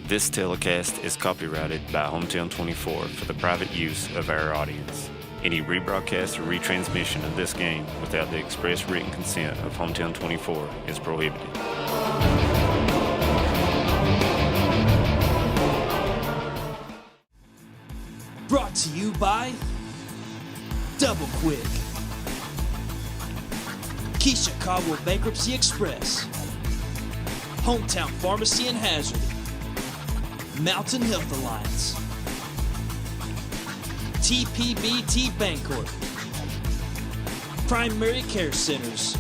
This telecast is copyrighted by Hometown 24 for the private use of our audience. Any rebroadcast or retransmission of this game without the express written consent of Hometown 24 is prohibited. Brought to you by Double Quick, Keisha Caldwell Bankruptcy Express, Hometown Pharmacy and Hazard, Mountain Health Alliance, TPBT Bancorp, Primary Care Centers,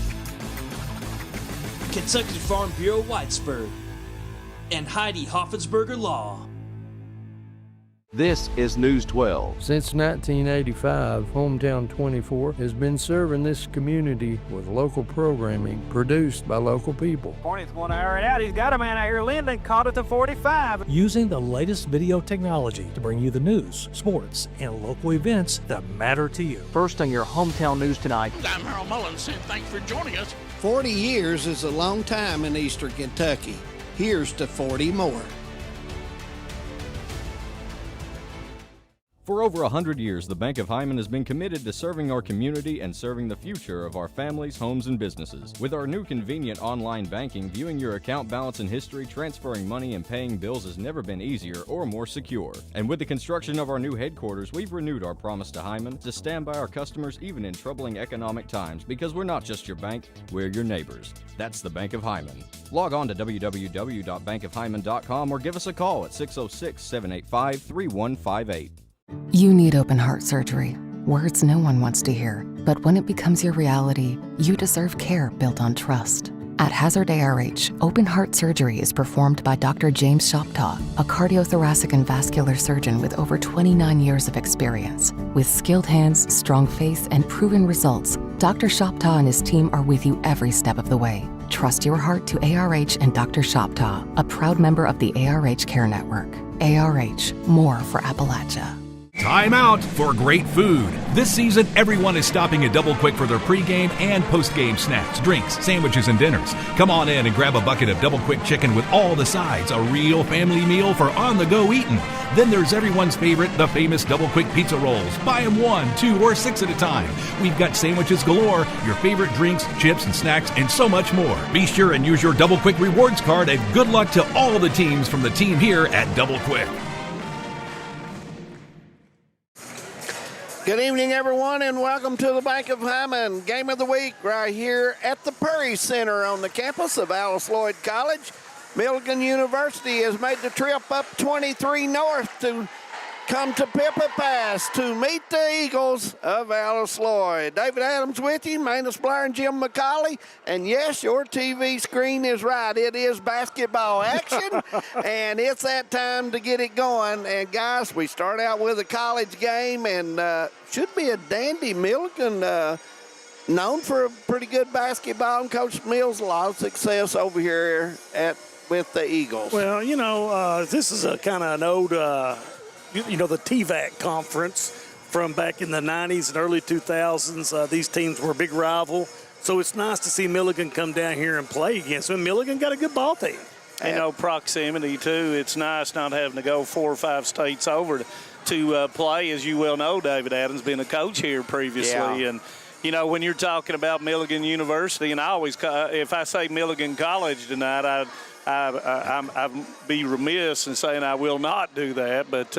Kentucky Farm Bureau Whitesburg, and Heidi Hoffensberger Law. This is News 12. Since 1985, Hometown 24 has been serving this community with local programming produced by local people. Hornet's going to air it out. He's got a man out here. Linden caught it to 45. Using the latest video technology to bring you the news, sports, and local events that matter to you. First on your hometown news tonight. I'm Harold Mullins, and thanks for joining us. 40 years is a long time in Eastern Kentucky. Here's to 40 more. For over 100 years, the Bank of Hyman has been committed to serving our community and serving the future of our families, homes, and businesses. With our new convenient online banking, viewing your account balance and history, transferring money, and paying bills has never been easier or more secure. And with the construction of our new headquarters, we've renewed our promise to Hyman to stand by our customers even in troubling economic times, because we're not just your bank, we're your neighbors. That's the Bank of Hyman. Log on to www.bankofhyman.com or give us a call at 606-785-3158. You need open heart surgery. Words no one wants to hear. But when it becomes your reality, you deserve care built on trust. At Hazard ARH, open heart surgery is performed by Dr. James Shoptaw, a cardiothoracic and vascular surgeon with over 29 years of experience. With skilled hands, strong faith, and proven results, Dr. Shoptaw and his team are with you every step of the way. Trust your heart to ARH and Dr. Shoptaw, a proud member of the ARH Care Network. ARH, more for Appalachia. Time out for great food. This season, everyone is stopping at Double Quick for their pregame and postgame snacks, drinks, sandwiches, and dinners. Come on in and grab a bucket of Double Quick chicken with all the sides, a real family meal for on-the-go eating. Then there's everyone's favorite, the famous Double Quick pizza rolls. Buy them 1, 2, or 6 at a time. We've got sandwiches galore, your favorite drinks, chips, and snacks, and so much more. Be sure and use your Double Quick rewards card, and good luck to all the teams from the team here at Double Quick. Good evening, everyone, and welcome to the Bank of Hyman Game of the Week right here at the Perry Center on the campus of Alice Lloyd College. Milligan University has made the trip up 23 north to come to Pippa Pass to meet the Eagles of Alice Lloyd. David Adams with you, Manus Blair and Jim McCauley. And yes, your TV screen is right. It is basketball action, and it's that time to get it going. And, guys, we start out with a college game, and should be a dandy. Milligan, known for a pretty good basketball, and Coach Mills a lot of success over here with the Eagles. Well, this is a kind of an old the TVAC conference from back in the 90s and early 2000s. These teams were a big rival. So it's nice to see Milligan come down here and play against them. Milligan got a good ball team. Proximity, too. It's nice not having to go 4 or 5 states over to play. As you well know, David Adams been a coach here previously. Yeah. And, when you're talking about Milligan University, and I always, if I say Milligan College tonight, I'd be remiss in saying I will not do that, but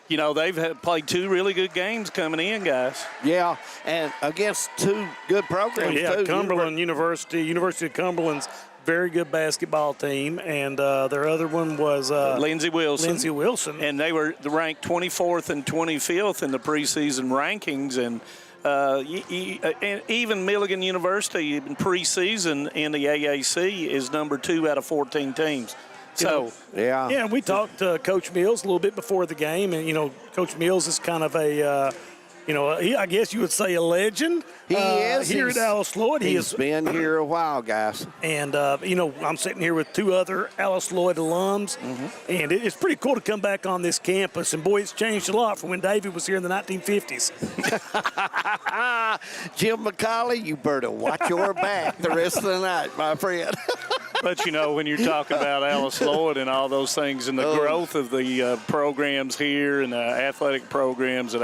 they've played 2 really good games coming in, guys. Yeah, and against 2 good programs, too. Cumberland University of Cumberland's very good basketball team, and their other one was Lindsey Wilson. And they were ranked 24th and 25th in the preseason rankings, and even Milligan University in preseason in the AAC is number 2 out of 14 teams. So, yeah, we talked to Coach Mills a little bit before the game, and, Coach Mills is kind of a, I guess you would say a legend. He is. Here at Alice Lloyd. He's been here a while, guys. And, I'm sitting here with 2 other Alice Lloyd alums, and it's pretty cool to come back on this campus. And, boy, it's changed a lot from when David was here in the 1950s. Jim McCauley, you better watch your back the rest of the night, my friend. But, you know, when you're talking about Alice Lloyd and all those things and the growth of the programs here and the athletic programs at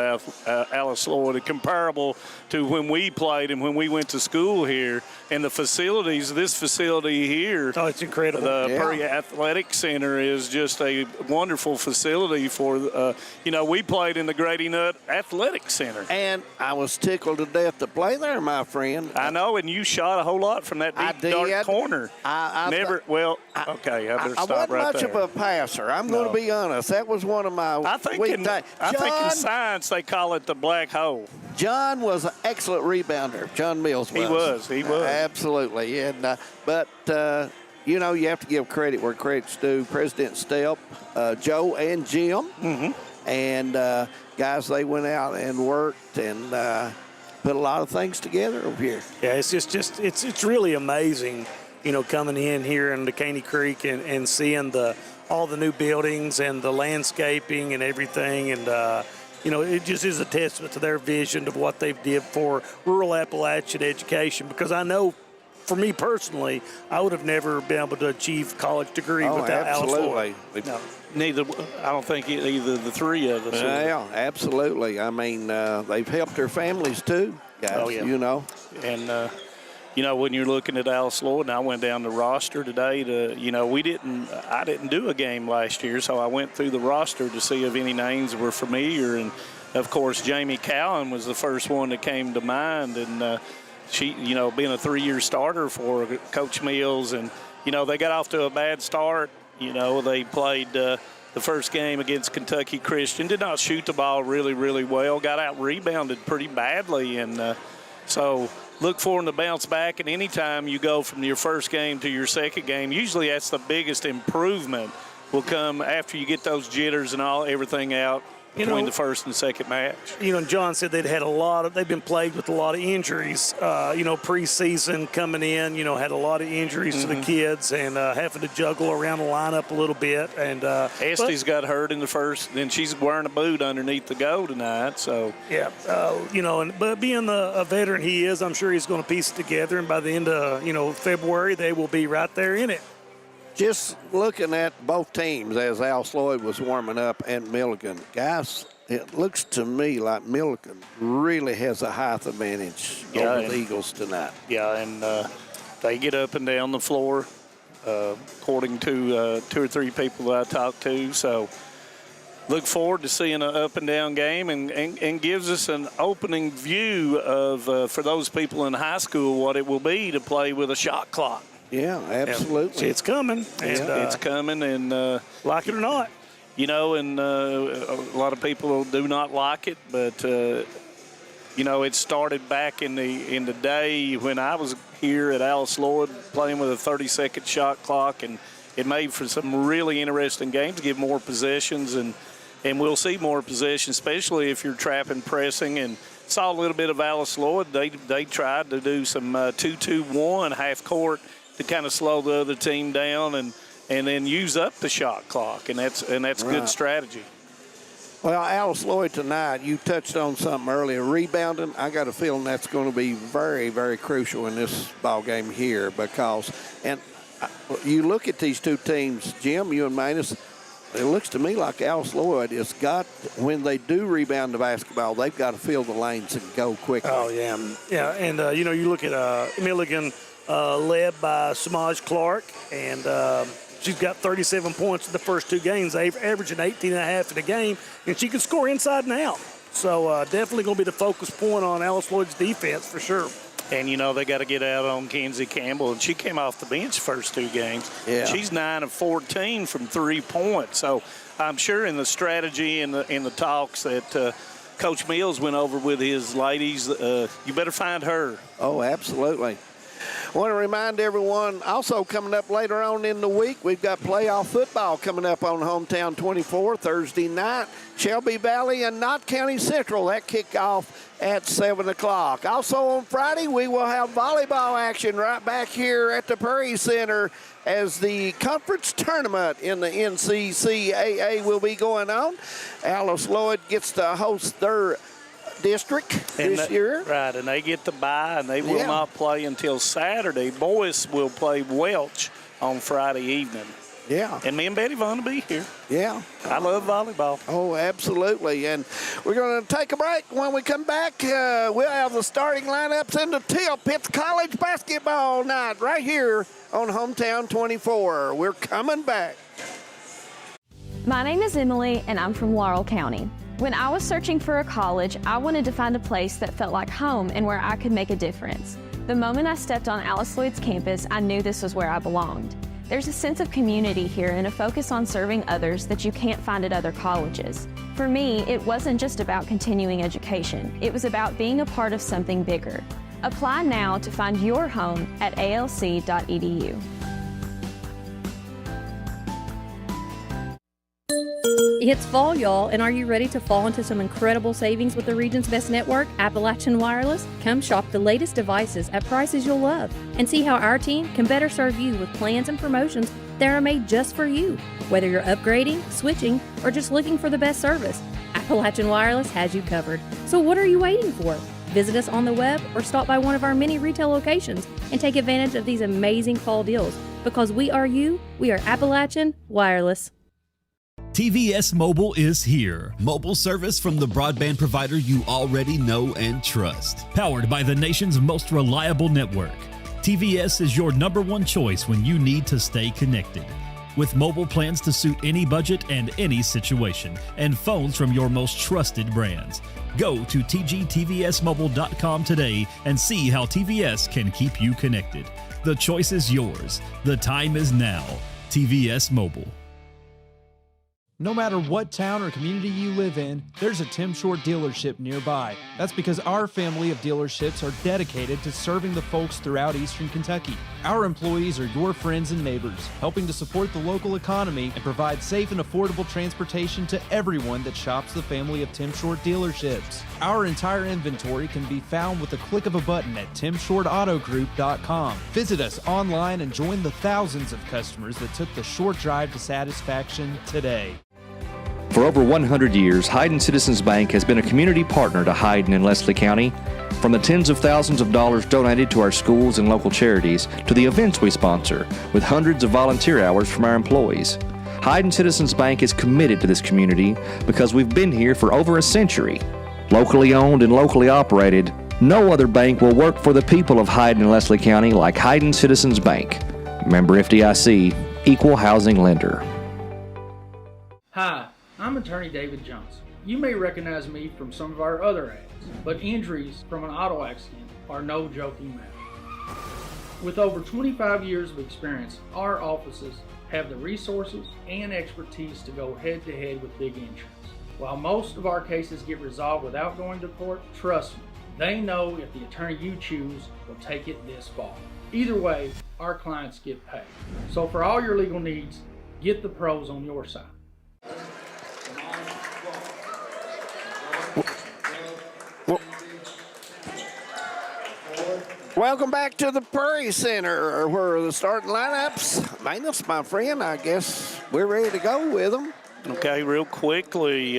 Alice Lloyd, comparable to when we played and when we went to school here, and the facilities, this facility here. Oh, it's incredible. The Prairie Athletic Center is just a wonderful facility for, you know, we played in the Grady Nutt Athletic Center. And I was tickled to death to play there, my friend. I know, and you shot a whole lot from that deep, dark corner. I better stop wasn't right much there. of a passer. I'm going to be honest. That was one of my I think in science they call it the black hole. John was an excellent rebounder. John Mills was. He was. Absolutely. And but you know, you have to give credit where credit's due. President Stepp, Joe and Jim, and guys, they went out and worked and put a lot of things together over here. Yeah, it's just it's really amazing, you know, coming in here in the Caney Creek and seeing all the new buildings and the landscaping and everything, and you know, it just is a testament to their vision of what they've did for rural Appalachian education. Because I know, for me personally, I would have never been able to achieve a college degree without Alice Lloyd. No, neither. I don't think either the three of us. Yeah, absolutely. I mean, they've helped their families too, guys. Oh, yeah. You know, and you know, when you're looking at Alice Lloyd, and I went down the roster today to, you know, I didn't do a game last year, so I went through the roster to see if any names were familiar, and of course Jamie Cowan was the first one that came to mind, and she, you know, being a 3-year starter for Coach Mills, and you know, they got off to a bad start. You know, they played the first game against Kentucky Christian, did not shoot the ball really, really well, got out rebounded pretty badly, and so look for them to bounce back. And anytime you go from your first game to your second game, usually that's the biggest improvement will come after you get those jitters and everything out between the first and second match. You know, John said they've been plagued with a lot of injuries. You know, preseason coming in, you know, had a lot of injuries to the kids and having to juggle around the lineup a little bit. And Estes got hurt in the first, and she's wearing a boot underneath the goal tonight. So yeah, you know, but being a veteran he is, I'm sure he's going to piece it together. And by the end of February, they will be right there in it. just looking at both teams as Alice Lloyd was warming up and Milligan, guys, it looks to me like Milligan really has a height advantage over the Eagles tonight. Yeah, and they get up and down the floor, according to 2 or 3 people that I talked to. So look forward to seeing an up and down game, and gives us an opening view of, for those people in high school, what it will be to play with a shot clock. Yeah, absolutely. It's coming. It's coming, and like it or not. You know, and a lot of people do not like it, but you know, it started back in the day when I was here at Alice Lloyd playing with a 30-second shot clock, and it made for some really interesting games, give more possessions, and we'll see more possessions, especially if you're trapping pressing. And saw a little bit of Alice Lloyd. They tried to do some 2-2-1 half court to kind of slow the other team down and then use up the shot clock, and that's good strategy. Well, Alice Lloyd tonight, you touched on something earlier, rebounding. I got a feeling that's going to be very, very crucial in this ball game here, because, and you look at these two teams, Jim, you and Manus, it looks to me like Alice Lloyd has got, when they do rebound the basketball, they've got to fill the lanes and go quickly. Oh, yeah. Yeah, and, you know, you look at Milligan led by Samaj Clark, and she's got 37 points in the first 2 games. They've averaging 18.5 in a game, and she can score inside and out. So definitely going to be the focus point on Alice Lloyd's defense for sure. And, you know, they got to get out on Kenzie Campbell, and she came off the bench first 2 games. Yeah. She's 9 of 14 from 3 points. So I'm sure in the strategy and the talks that Coach Mills went over with his ladies, you better find her. Oh, absolutely. I want to remind everyone, also coming up later on in the week, we've got playoff football coming up on Hometown 24 Thursday night. Shelby Valley and Knott County Central, that kickoff at 7 o'clock. Also on Friday, we will have volleyball action right back here at the Prairie Center as the conference tournament in the NCCAA will be going on. Alice Lloyd gets to host their district this year. Right, and they get to bye, and they will not play until Saturday. Boys will play Welch on Friday evening. Yeah. And me and Betty Vaughn will be here. Yeah. I love volleyball. Oh, absolutely. And we're going to take a break. When we come back, we'll have the starting lineups in the tip. It's college basketball night right here on Hometown 24. We're coming back. My name is Emily, and I'm from Laurel County. When I was searching for a college, I wanted to find a place that felt like home and where I could make a difference. The moment I stepped on Alice Lloyd's campus, I knew this was where I belonged. There's a sense of community here and a focus on serving others that you can't find at other colleges. For me, it wasn't just about continuing education. It was about being a part of something bigger. Apply now to find your home at alc.edu. It's fall, y'all, and are you ready to fall into some incredible savings with the region's best network, Appalachian Wireless? Come shop the latest devices at prices you'll love and see how our team can better serve you with plans and promotions that are made just for you. Whether you're upgrading, switching, or just looking for the best service, Appalachian Wireless has you covered. So what are you waiting for? Visit us on the web or stop by one of our many retail locations and take advantage of these amazing fall deals. Because we are you, we are Appalachian Wireless. TVS Mobile is here. Mobile service from the broadband provider you already know and trust. Powered by the nation's most reliable network, TVS is your #1 choice when you need to stay connected. With mobile plans to suit any budget and any situation, and phones from your most trusted brands. Go to tgtvsmobile.com today and see how TVS can keep you connected. The choice is yours. The time is now. TVS Mobile. No matter what town or community you live in, there's a Tim Short dealership nearby. That's because our family of dealerships are dedicated to serving the folks throughout Eastern Kentucky. Our employees are your friends and neighbors, helping to support the local economy and provide safe and affordable transportation to everyone that shops the family of Tim Short dealerships. Our entire inventory can be found with the click of a button at timshortautogroup.com. Visit us online and join the thousands of customers that took the short drive to satisfaction today. For over 100 years, Hayden Citizens Bank has been a community partner to Hayden and Leslie County. From the tens of thousands of dollars donated to our schools and local charities, to the events we sponsor, with hundreds of volunteer hours from our employees. Hayden Citizens Bank is committed to this community because we've been here for over a century. Locally owned and locally operated, no other bank will work for the people of Hayden and Leslie County like Hayden Citizens Bank. Member FDIC, Equal Housing Lender. Hi, I'm attorney David Johnson. You may recognize me from some of our other ads, but injuries from an auto accident are no joking matter. With over 25 years of experience, our offices have the resources and expertise to go head-to-head with big insurance. While most of our cases get resolved without going to court, trust me, they know if the attorney you choose will take it this far. Either way, our clients get paid. So for all your legal needs, get the pros on your side. Welcome back to the Prairie Center, where the starting lineups. Manus, my friend, I guess we're ready to go with them. Okay, real quickly,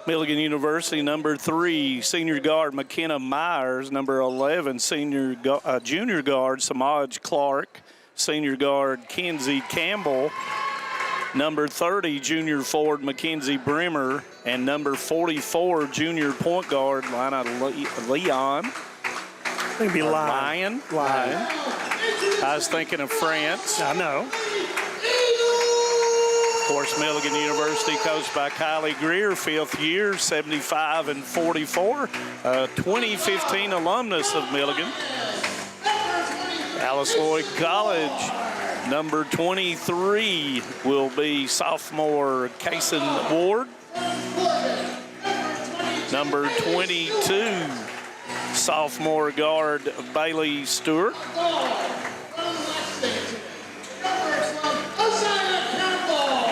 Milligan University, number 3, senior guard McKenna Myers, number 11, junior guard Samaj Clark, senior guard Kenzie Campbell, number 30, junior forward Mackenzie Brimmer, and number 44, junior point guard Lana Leon. I think it'd be Lion. I was thinking of France. I know. Of course, Milligan University, coached by Kylie Greer, 5th year, 75 and 44, 2015 alumnus of Milligan. Alice Lloyd College, number 23 will be sophomore Kason Ward. Number 22, sophomore guard Bailey Stewart.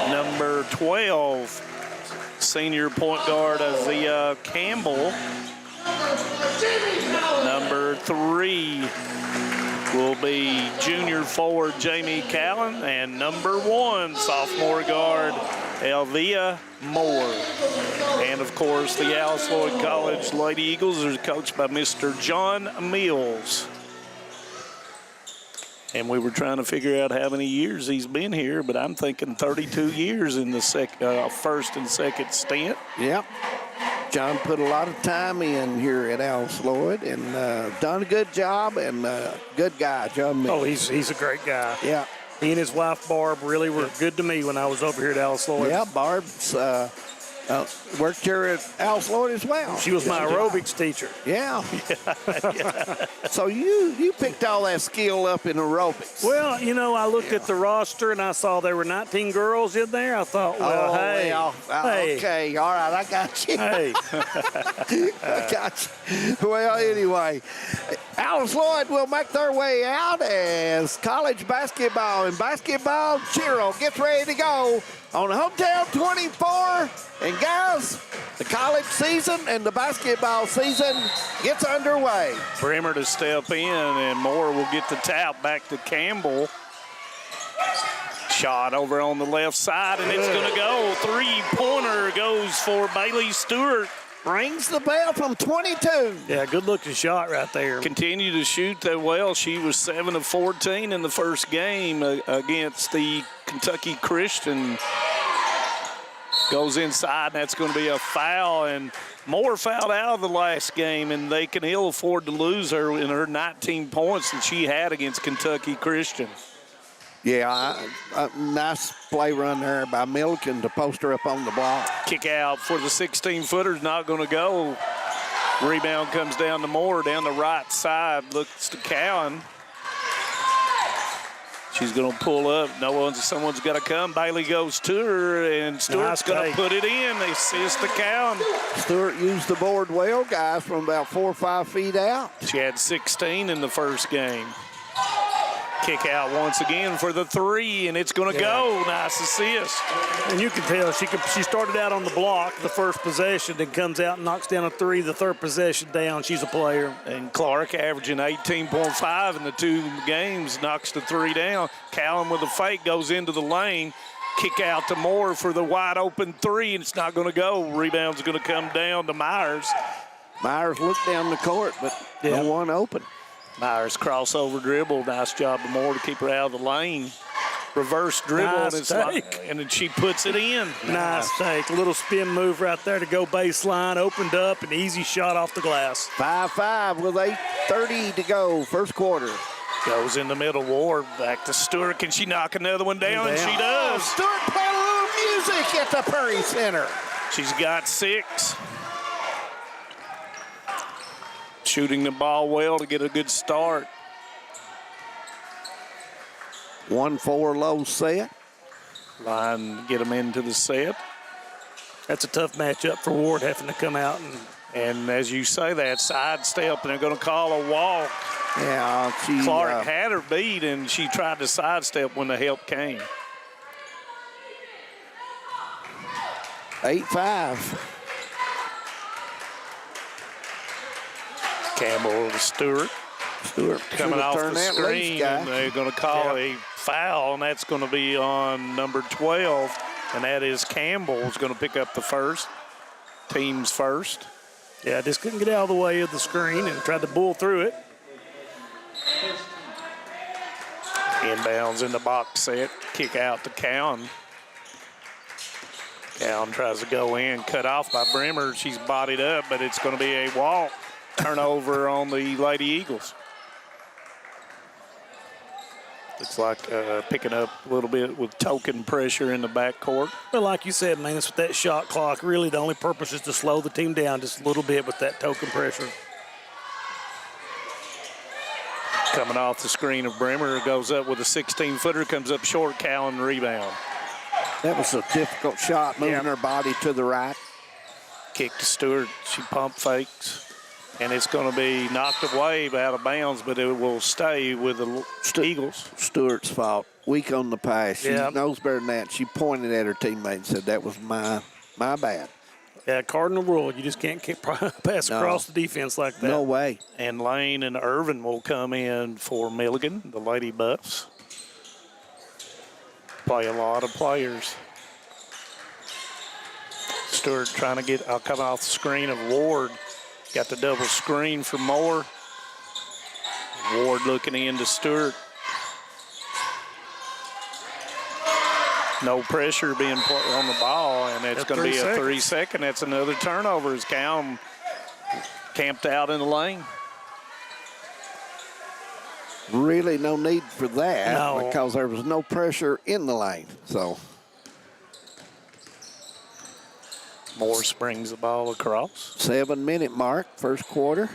Number 12, senior point guard Isaiah Campbell. Number 3 will be junior forward Jamie Callan, and number 1, sophomore guard Elvia Moore. And of course, the Alice Lloyd College Lady Eagles are coached by Mr. John Mills. And we were trying to figure out how many years he's been here, but I'm thinking 32 years in the first and second stint. Yep. John put a lot of time in here at Alice Lloyd and done a good job, and good guy, John Miller. Oh, he's a great guy. Yeah. He and his wife, Barb, really were good to me when I was over here at Alice Lloyd. Yeah, Barb's worked here at Alice Lloyd as well. She was my aerobics teacher. Yeah. So you picked all that skill up in aerobics. Well, you know, I looked at the roster and I saw there were 19 girls in there. I thought, well, hey. Okay, all right, I got you. Hey. I got you. Well, anyway, Alice Lloyd will make their way out as college basketball and basketball Chiro gets ready to go on Hometown 24. And guys, the college season and the basketball season gets underway. Bremer to step in, and Moore will get the tap back to Campbell. Shot over on the left side, and it's going to go. Three-pointer goes for Bailey Stewart. Rings the bell from 22. Yeah, good-looking shot right there. Continue to shoot that well. She was 7 of 14 in the first game against the Kentucky Christian. Goes inside, and that's going to be a foul. And Moore fouled out of the last game, and they can ill afford to lose her in her 19 points that she had against Kentucky Christian. Yeah, nice play run there by Milligan to post her up on the block. Kick out for the 16-footer is not going to go. Rebound comes down to Moore down the right side. Looks to Cowan. She's going to pull up. Someone's got to come. Bailey goes to her, and Stewart's going to put it in. They assist to Cowan. Stewart used the board well, guys, from about 4 or 5 feet out. She had 16 in the first game. Kick out once again for the three, and it's going to go. Nice assist. And you can tell she started out on the block the first possession, then comes out and knocks down a three the third possession down. She's a player. And Clark averaging 18.5 in the 2 games, knocks the three down. Callum with a fake goes into the lane. Kick out to Moore for the wide open three, and it's not going to go. Rebound's going to come down to Myers. Myers looked down the court, but no one open. Myers crossover dribble. Nice job to Moore to keep her out of the lane. Reverse dribble, and then she puts it in. Nice take. A little spin move right there to go baseline. Opened up, an easy shot off the glass. 5-5 with 8:30 to go, first quarter. Goes in the middle. Ward back to Stewart. Can she knock another one down? And she does. Stewart playing a little music at the Prairie Center. She's got 6. Shooting the ball well to get a good start. 1-4 low set. Line get them into the set. That's a tough matchup for Ward having to come out. And as you say that, sidestep, and they're going to call a walk. Yeah, Clark had her beat, and she tried to sidestep when the help came. 8-5. Campbell to Stewart. Stewart coming off the screen, and they're going to call a foul, and that's going to be on number 12, and that is Campbell is going to pick up the first. Team's first. Yeah, just couldn't get out of the way of the screen and tried to bull through it. Inbounds in the box set. Kick out to Cowan. Cowan tries to go in, cut off by Bremer. She's bodied up, but it's going to be a walk. Turnover on the Lady Eagles. Looks like picking up a little bit with token pressure in the backcourt. But like you said, man, it's with that shot clock. Really, the only purpose is to slow the team down just a little bit with that token pressure. Coming off the screen of Bremer, goes up with a 16-footer, comes up short, Cowan rebound. That was a difficult shot, moving her body to the right. Kick to Stewart. She pump fakes. And it's going to be knocked away out of bounds, but it will stay with the Eagles. Stewart's fault. Weak on the pass. She knows better than that. She pointed at her teammate and said, that was my bad. Yeah, cardinal rule. You just can't pass across the defense like that. No way. And Lane and Irvin will come in for Milligan, the Lady Buffs. Play a lot of players. Stewart trying to get, coming off the screen of Ward. Got the double screen for Moore. Ward looking into Stewart. No pressure being put on the ball, and it's going to be a 3-second. That's another turnover as Cal camped out in the lane. Really no need for that because there was no pressure in the lane. So Morris brings the ball across. 7-minute mark, first quarter.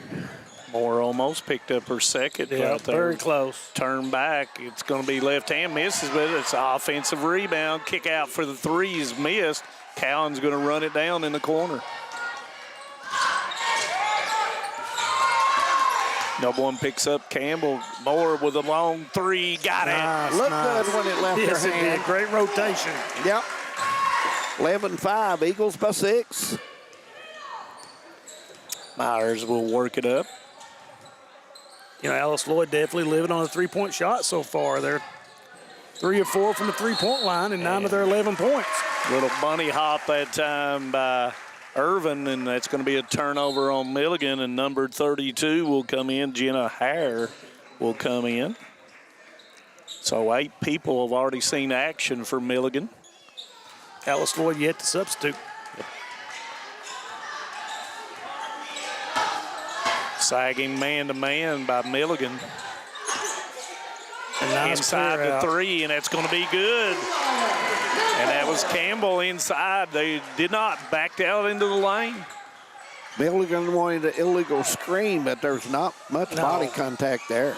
Moore almost picked up her second. Yeah, right there. very close. Turn back. It's going to be left hand, misses, but it's an offensive rebound. Kick out for the three is missed. Cowan's going to run it down in the corner. No one picks up Campbell. Moore with a long three. Got it. Looked good when it left her hand. Great rotation. Yep. 11-5, Eagles by 6. Myers will work it up. You know, Alice Lloyd definitely living on a three-point shot so far. They're 3 of 4 from the three-point line and 9 of their 11 points. Little bunny hop that time by Irvin, and that's going to be a turnover on Milligan, and number 32 will come in. Jenna Hare will come in. So 8 people have already seen action for Milligan. Alice Lloyd yet to substitute. Sagging man-to-man by Milligan. Nice inside the three, and that's going to be good. And that was Campbell inside. They did not back out into the lane. Milligan wanted an illegal screen, but there's not much body contact there.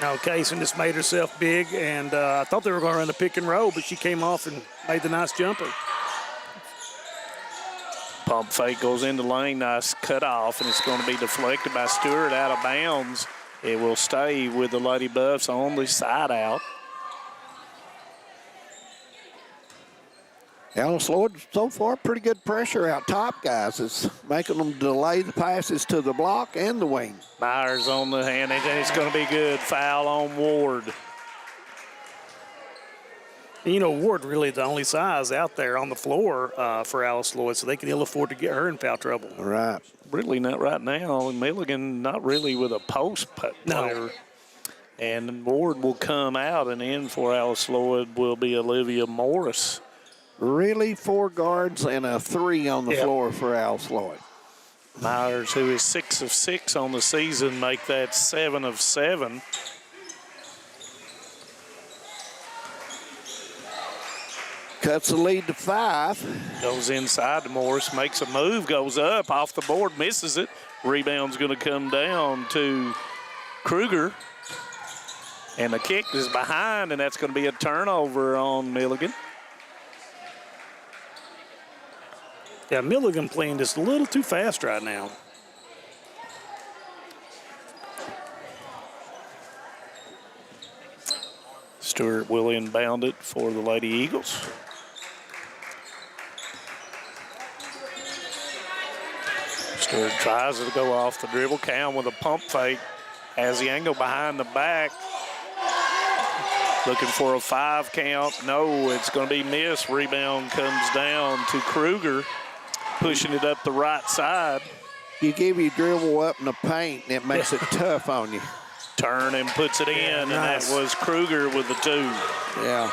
No, Kaysen just made herself big, and I thought they were going to run the pick and roll, but she came off and made the nice jumper. Pump fake goes into lane, nice cutoff, and it's going to be deflected by Stewart out of bounds. It will stay with the Lady Buffs on the side out. Alice Lloyd, so far, pretty good pressure out top, guys. It's making them delay the passes to the block and the wing. Myers on the hand, and it's going to be good. Foul on Ward. You know, Ward really the only size out there on the floor for Alice Lloyd, so they can ill afford to get her in foul trouble. Right. Really not right now. Milligan not really with a post player. No. And Ward will come out, and in for Alice Lloyd will be Olivia Morris. Really 4 guards and a 3 on the floor for Alice Lloyd. Myers, who is 6 of 6 on the season, make that 7 of 7. Cuts the lead to 5. Goes inside to Morris, makes a move, goes up, off the board, misses it. Rebound's going to come down to Kruger. And the kick is behind, and that's going to be a turnover on Milligan. Yeah, Milligan playing just a little too fast right now. Stewart will inbound it for the Lady Eagles. Stewart tries to go off the dribble. Cam with a pump fake. Has the angle behind the back. Looking for a 5 count. No, it's going to be missed. Rebound comes down to Kruger, pushing it up the right side. You give your dribble up in the paint, and it makes it tough on you. Turn and puts it in, and that was Kruger with the 2. Yeah.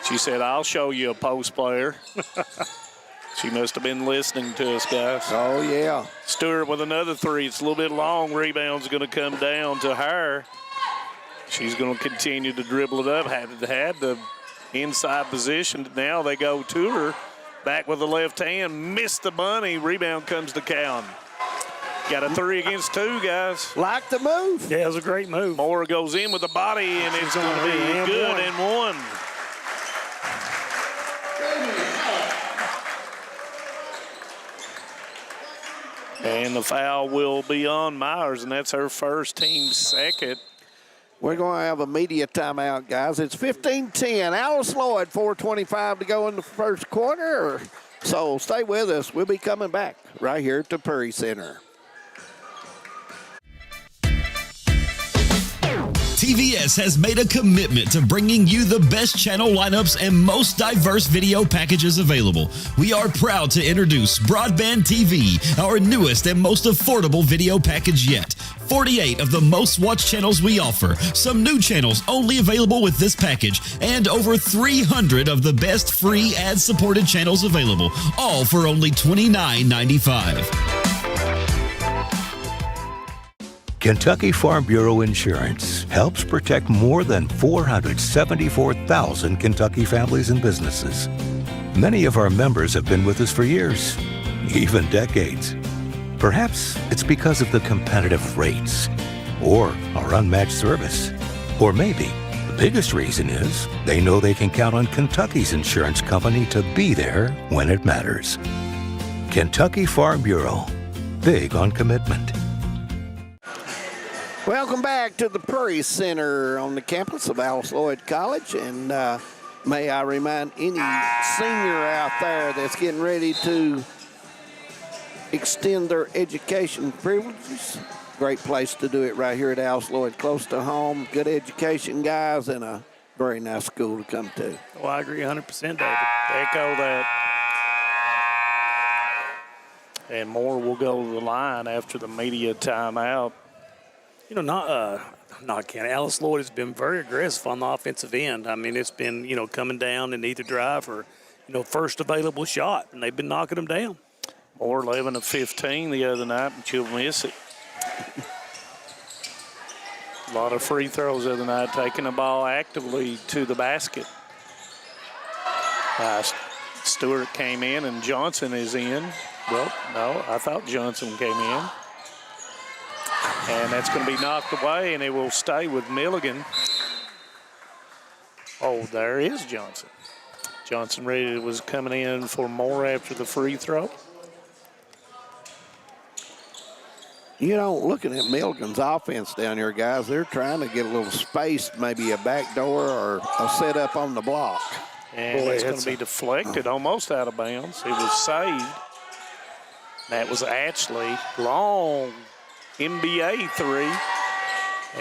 She said, I'll show you a post player. She must have been listening to us, guys. Oh, yeah. Stewart with another 3. It's a little bit long. Rebound's going to come down to her. She's going to continue to dribble it up. Had the inside position. Now they go to her. Back with the left hand. Missed the bunny. Rebound comes to Cowan. Got a 3 against 2, guys. Like the move. Yeah, it was a great move. Moore goes in with the body, and it's going to be good and 1. And the foul will be on Myers, and that's her first, team second. We're going to have a media timeout, guys. It's 15-10. Alice Lloyd, 4:25 to go in the first quarter. So stay with us. We'll be coming back right here at the Prairie Center. TVS has made a commitment to bringing you the best channel lineups and most diverse video packages available. We are proud to introduce Broadband TV, our newest and most affordable video package yet. 48 of the most watched channels we offer, some new channels only available with this package, and over 300 of the best free ad-supported channels available, all for only $29.95. Kentucky Farm Bureau Insurance helps protect more than 474,000 Kentucky families and businesses. Many of our members have been with us for years, even decades. Perhaps it's because of the competitive rates or our unmatched service. Or maybe the biggest reason is they know they can count on Kentucky's insurance company to be there when it matters. Kentucky Farm Bureau, big on commitment. Welcome back to the Prairie Center on the campus of Alice Lloyd College. And may I remind any senior out there that's getting ready to extend their education privileges, great place to do it right here at Alice Lloyd, close to home, good education, guys, and a very nice school to come to. Well, I agree 100%, David. Echo that. And more will go to the line after the media timeout. You know, Alice Lloyd has been very aggressive on the offensive end. I mean, it's been, coming down in either drive or, first available shot, and they've been knocking them down. Moore 11 of 15 the other night, but you'll miss it. A lot of free throws the other night, taking the ball actively to the basket. Stewart came in and Johnson is in. Well, no, I thought Johnson came in. And that's going to be knocked away, and it will stay with Milligan. Oh, there is Johnson. Johnson was coming in for more after the free throw. Looking at Milligan's offense down here, guys, they're trying to get a little space, maybe a back door or a set up on the block. And it's going to be deflected almost out of bounds. It was saved. That was actually long NBA three.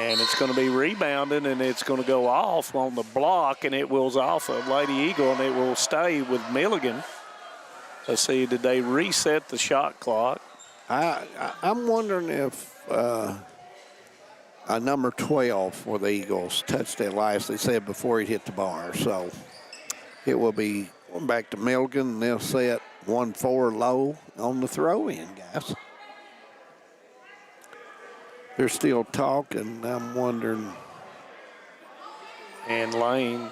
And it's going to be rebounded, and it's going to go off on the block, and it will off of Lady Eagle, and it will stay with Milligan. Let's see, did they reset the shot clock? I'm wondering if number 12 for the Eagles touched it last, they said, before he hit the bar. So it will be back to Milligan, and they'll set 1-4 low on the throw-in, guys. They're still talking. I'm wondering. And Lane.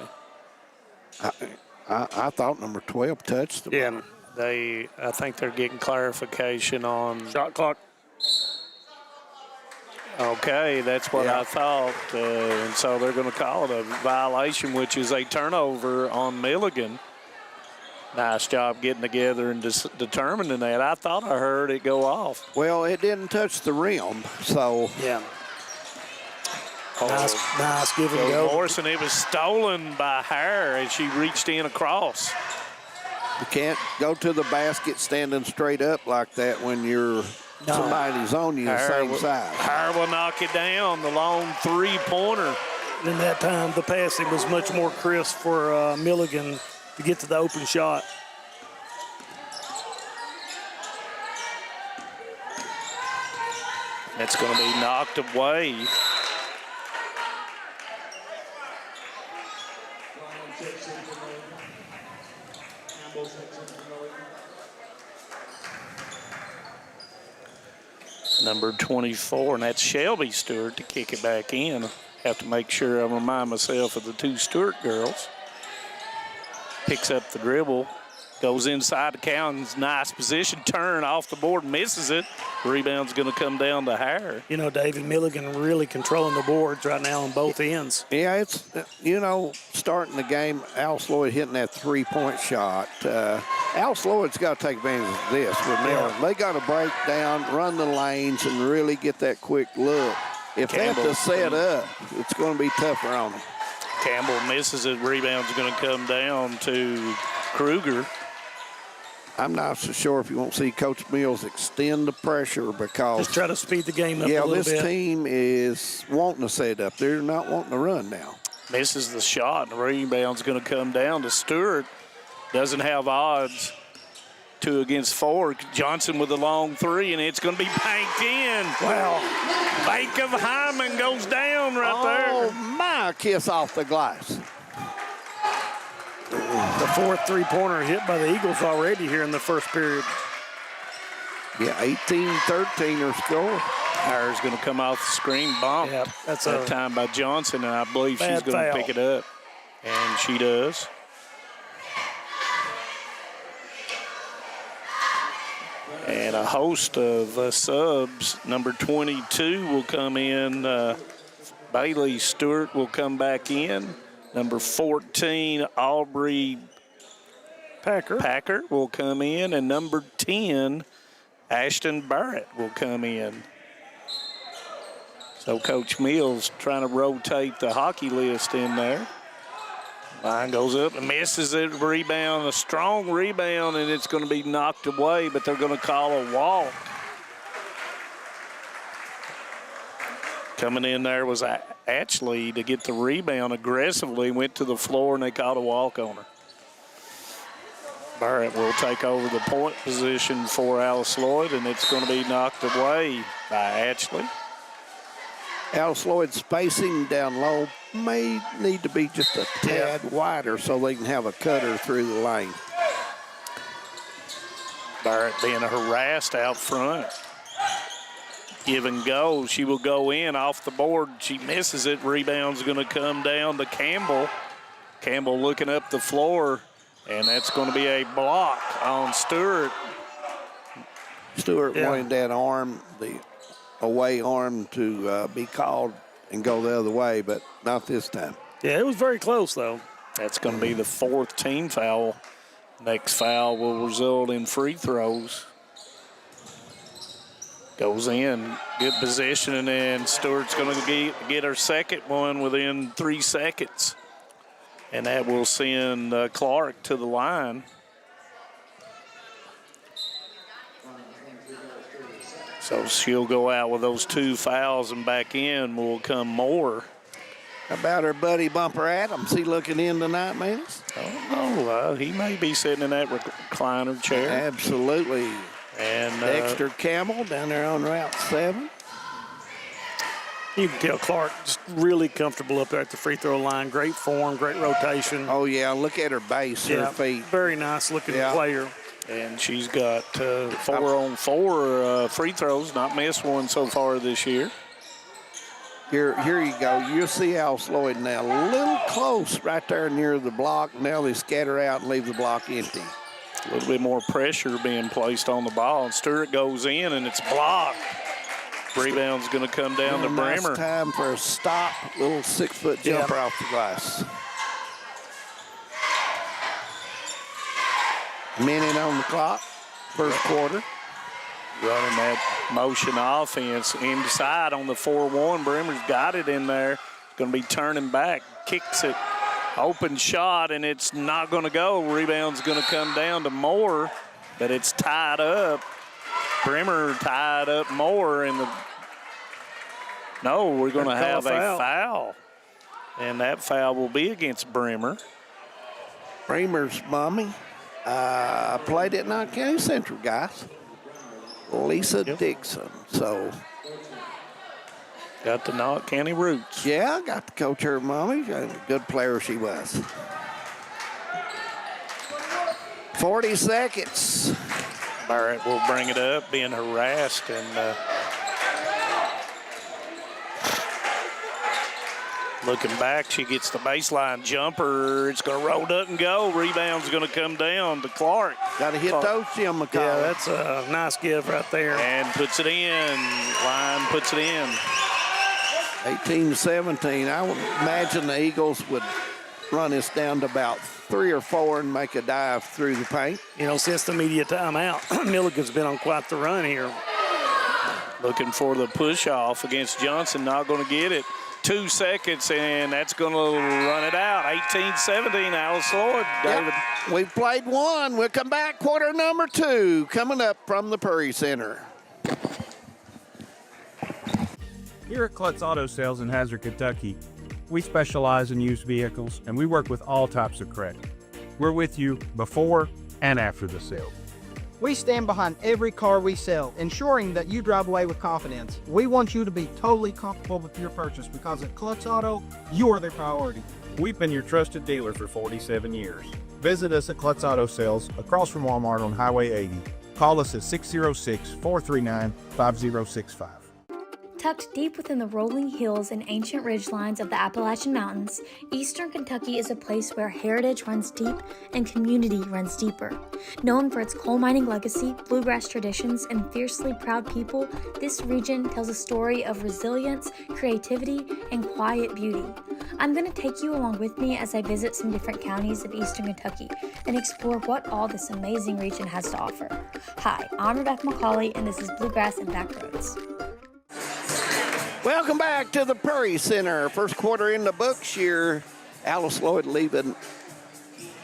I thought number 12 touched the ball. I think they're getting clarification on shot clock. Okay, that's what I thought. And so they're going to call it a violation, which is a turnover on Milligan. Nice job getting together and determining that. I thought I heard it go off. Well, it didn't touch the rim, so. Yeah. Nice give and go. Morrison, it was stolen by her as she reached in across. You can't go to the basket standing straight up like that when you're somebody's on you the same size. Her will knock it down, the long three-pointer. And in that time, the passing was much more crisp for Milligan to get to the open shot. It's going to be knocked away. Number 24, and that's Shelby Stewart to kick it back in. Have to make sure I remind myself of the two Stewart girls. Picks up the dribble, goes inside the Cowens, nice position, turn off the board, misses it. Rebound's going to come down to Hare. David Milligan really controlling the boards right now on both ends. Yeah, it's, starting the game, Alice Lloyd hitting that three-point shot. Alice Lloyd's got to take advantage of this with Milligan. They got to break down, run the lanes, and really get that quick look. If they have to set up, it's going to be tougher on them. Campbell misses it. Rebound's going to come down to Kruger. I'm not so sure if you won't see Coach Mills extend the pressure because. Just try to speed the game up a little bit. Yeah, this team is wanting to set up. They're not wanting to run now. Misses the shot, and the rebound's going to come down to Stewart. Doesn't have odds. 2 against 4. Johnson with a long 3, and it's going to be banked in. Wow. Bank of Hyman goes down right there. Oh, my, kiss off the glass. The 4th three-pointer hit by the Eagles already here in the first period. Yeah, 18-13 or score. Hires going to come off the screen, bump. Yep, that's that a time by Johnson, and I believe she's going to pick it up. And she does. And a host of subs. Number 22 will come in. Bailey Stewart will come back in. Number 14, Aubrey Packer will come in. And number 10, Ashton Barrett will come in. So Coach Mills trying to rotate the hockey list in there. Line goes up and misses it. Rebound, a strong rebound, and it's going to be knocked away, but they're going to call a walk. Coming in there was Ashley to get the rebound aggressively, went to the floor, and they called a walk on her. Barrett will take over the point position for Alice Lloyd, and it's going to be knocked away by Ashley. Alice Lloyd's spacing down low may need to be just a tad wider so they can have a cutter through the lane. Barrett being harassed out front. Give and go. She will go in off the board. She misses it. Rebound's going to come down to Campbell. Campbell looking up the floor, and that's going to be a block on Stewart. Stewart wanted that arm, the away arm, to be called and go the other way, but not this time. Yeah, it was very close, though. That's going to be the 4th team foul. Next foul will result in free throws. Goes in, good position, and then Stewart's going to get her second one within 3 seconds. And that will send Clark to the line. So she'll go out with those 2 fouls, and back in will come Moore. How about her buddy Bumper Adams? He looking in tonight, man? Oh, he may be sitting in that recliner chair. Absolutely. And Dexter Campbell down there on Route 7. You can tell Clark just really comfortable up there at the free throw line. Great form, great rotation. Oh, yeah, look at her base, her feet. Very nice looking player. And she's got 4-on-4 free throws, not missed one so far this year. Here you go. You'll see Alice Lloyd now. A little close right there near the block. Now they scatter out and leave the block empty. A little bit more pressure being placed on the ball. And Stewart goes in, and it's blocked. Rebound's going to come down to Bremer. Nice time for a stop. Little 6-foot jumper off the glass. Minute on the clock, first quarter. Running that motion offense inside on the 4-1. Bremer's got it in there. Going to be turning back, kicks it. Open shot, and it's not going to go. Rebound's going to come down to Moore, but it's tied up. Bremer tied up Moore, and we're going to have a foul. And that foul will be against Bremer. Bremer's mommy played at Knott County Central, guys. Lisa Dixon. So got the Knott County roots. Yeah, got to coach her mommy. A good player she was. 40 seconds. Barrett will bring it up, being harassed, and looking back, she gets the baseline jumper. It's going to roll up and go. Rebound's going to come down to Clark. Got to hit those, Jim McCall. Yeah, that's a nice give right there. And puts it in. Line puts it in. 18-17. I would imagine the Eagles would run this down to about 3 or 4 and make a dive through the paint. You know, since the media timeout, Milligan's been on quite the run here. Looking for the push-off against Johnson. Not going to get it. 2 seconds, and that's going to run it out. 18-17, Alice Lloyd. David. Yep. We've played one. We'll come back. Quarter number 2 coming up from the Prairie Center. Here at Klutz Auto Sales in Hazard, Kentucky, we specialize in used vehicles, and we work with all types of credit. We're with you before and after the sale. We stand behind every car we sell, ensuring that you drive away with confidence. We want you to be totally comfortable with your purchase because at Klutz Auto, you are the priority. We've been your trusted dealer for 47 years. Visit us at Klutz Auto Sales across from Walmart on Highway 80. Call us at 606-439-5065. Tucked deep within the rolling hills and ancient ridgelines of the Appalachian Mountains, Eastern Kentucky is a place where heritage runs deep and community runs deeper. Known for its coal mining legacy, bluegrass traditions, and fiercely proud people, this region tells a story of resilience, creativity, and quiet beauty. I'm going to take you along with me as I visit some different counties of Eastern Kentucky and explore what all this amazing region has to offer. Hi, I'm Rebecca McCauley, and this is Bluegrass and Backroads. Welcome back to the Prairie Center. First quarter in the books here. Alice Lloyd leading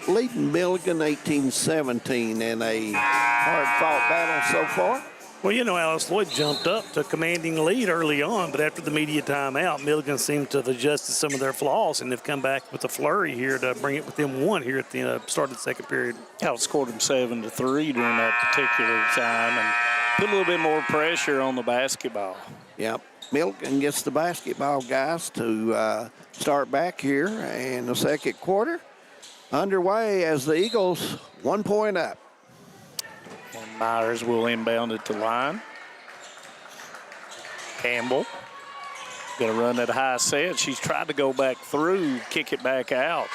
Milligan 18-17 in a hard-fought battle so far. Well, you know, Alice Lloyd jumped up to a commanding lead early on, but after the media timeout, Milligan seemed to have adjusted some of their flaws, and they've come back with a flurry here to bring it within one here at the start of the second period. Outscored them 7-3 during that particular time and put a little bit more pressure on the basketball. Yep. Milligan gets the basketball guys to start back here in the second quarter. Underway as the Eagles 1 point up. And Myers will inbound it to line. Campbell going to run that high set. She's tried to go back through, kick it back out.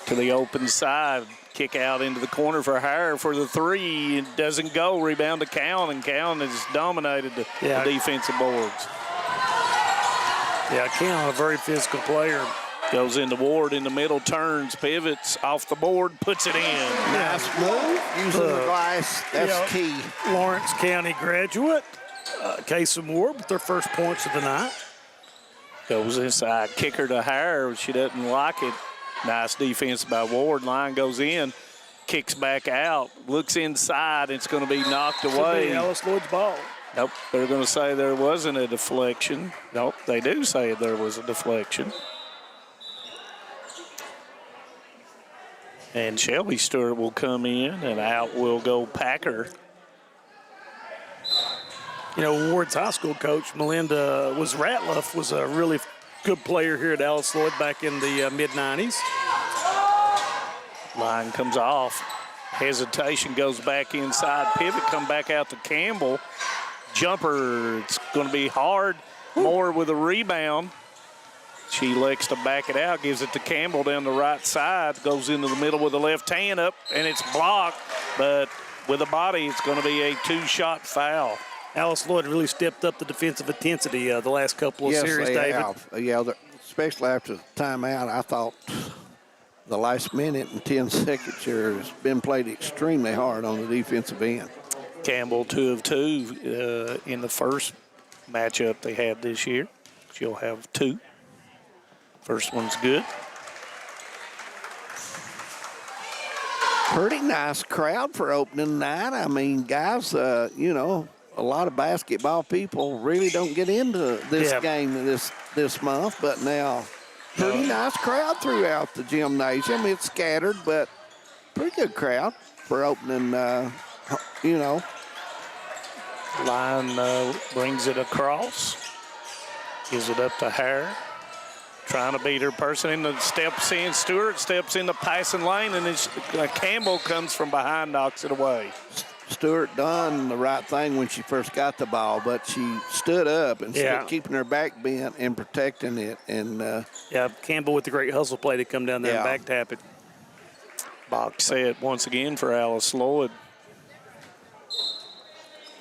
To the open side. Kick out into the corner for her for the three. It doesn't go. Rebound to Cowan, and Cowan has dominated the defensive boards. Yeah, Cowan, a very physical player. Goes into Ward in the middle, turns, pivots, off the board, puts it in. Nice move, using the glass. That's key. Lawrence County graduate, Casey Ward with their first points of the night. Goes inside, kicker to her. She doesn't like it. Nice defense by Ward. Line goes in, kicks back out, looks inside. It's going to be knocked away. Alice Lloyd's ball. Nope, they're going to say there wasn't a deflection. Nope, they do say there was a deflection. And Shelby Stewart will come in, and out will go Packer. You know, Ward's high school coach, Melinda Ratliff, was a really good player here at Alice Lloyd back in the mid-90s. Line comes off. Hesitation, goes back inside. Pivot, come back out to Campbell. Jumper, it's going to be hard. Moore with a rebound. She elects to back it out, gives it to Campbell down the right side, goes into the middle with the left hand up, and it's blocked. But with a body, it's going to be a two-shot foul. Alice Lloyd really stepped up the defensive intensity the last couple of series, David. Have. Yeah, especially after the timeout, I thought the last minute and 10 seconds here has been played extremely hard on the defensive end. Campbell 2 of 2 in the first matchup they had this year. She'll have 2. First one's good. Pretty nice crowd for opening night. I mean, guys, you know, a lot of basketball people really don't get into this game this month, but now pretty nice crowd throughout the gymnasium. It's scattered, but pretty good crowd for opening, you know. Line brings it across, gives it up to Hare. Trying to beat her person in the steps in. Stewart steps in the passing lane, and then Campbell comes from behind, knocks it away. Stewart done the right thing when she first got the ball, but she stood up and keeping her back bent and protecting it. And Campbell with the great hustle play to come down there and back tap it. Box set once again for Alice Lloyd.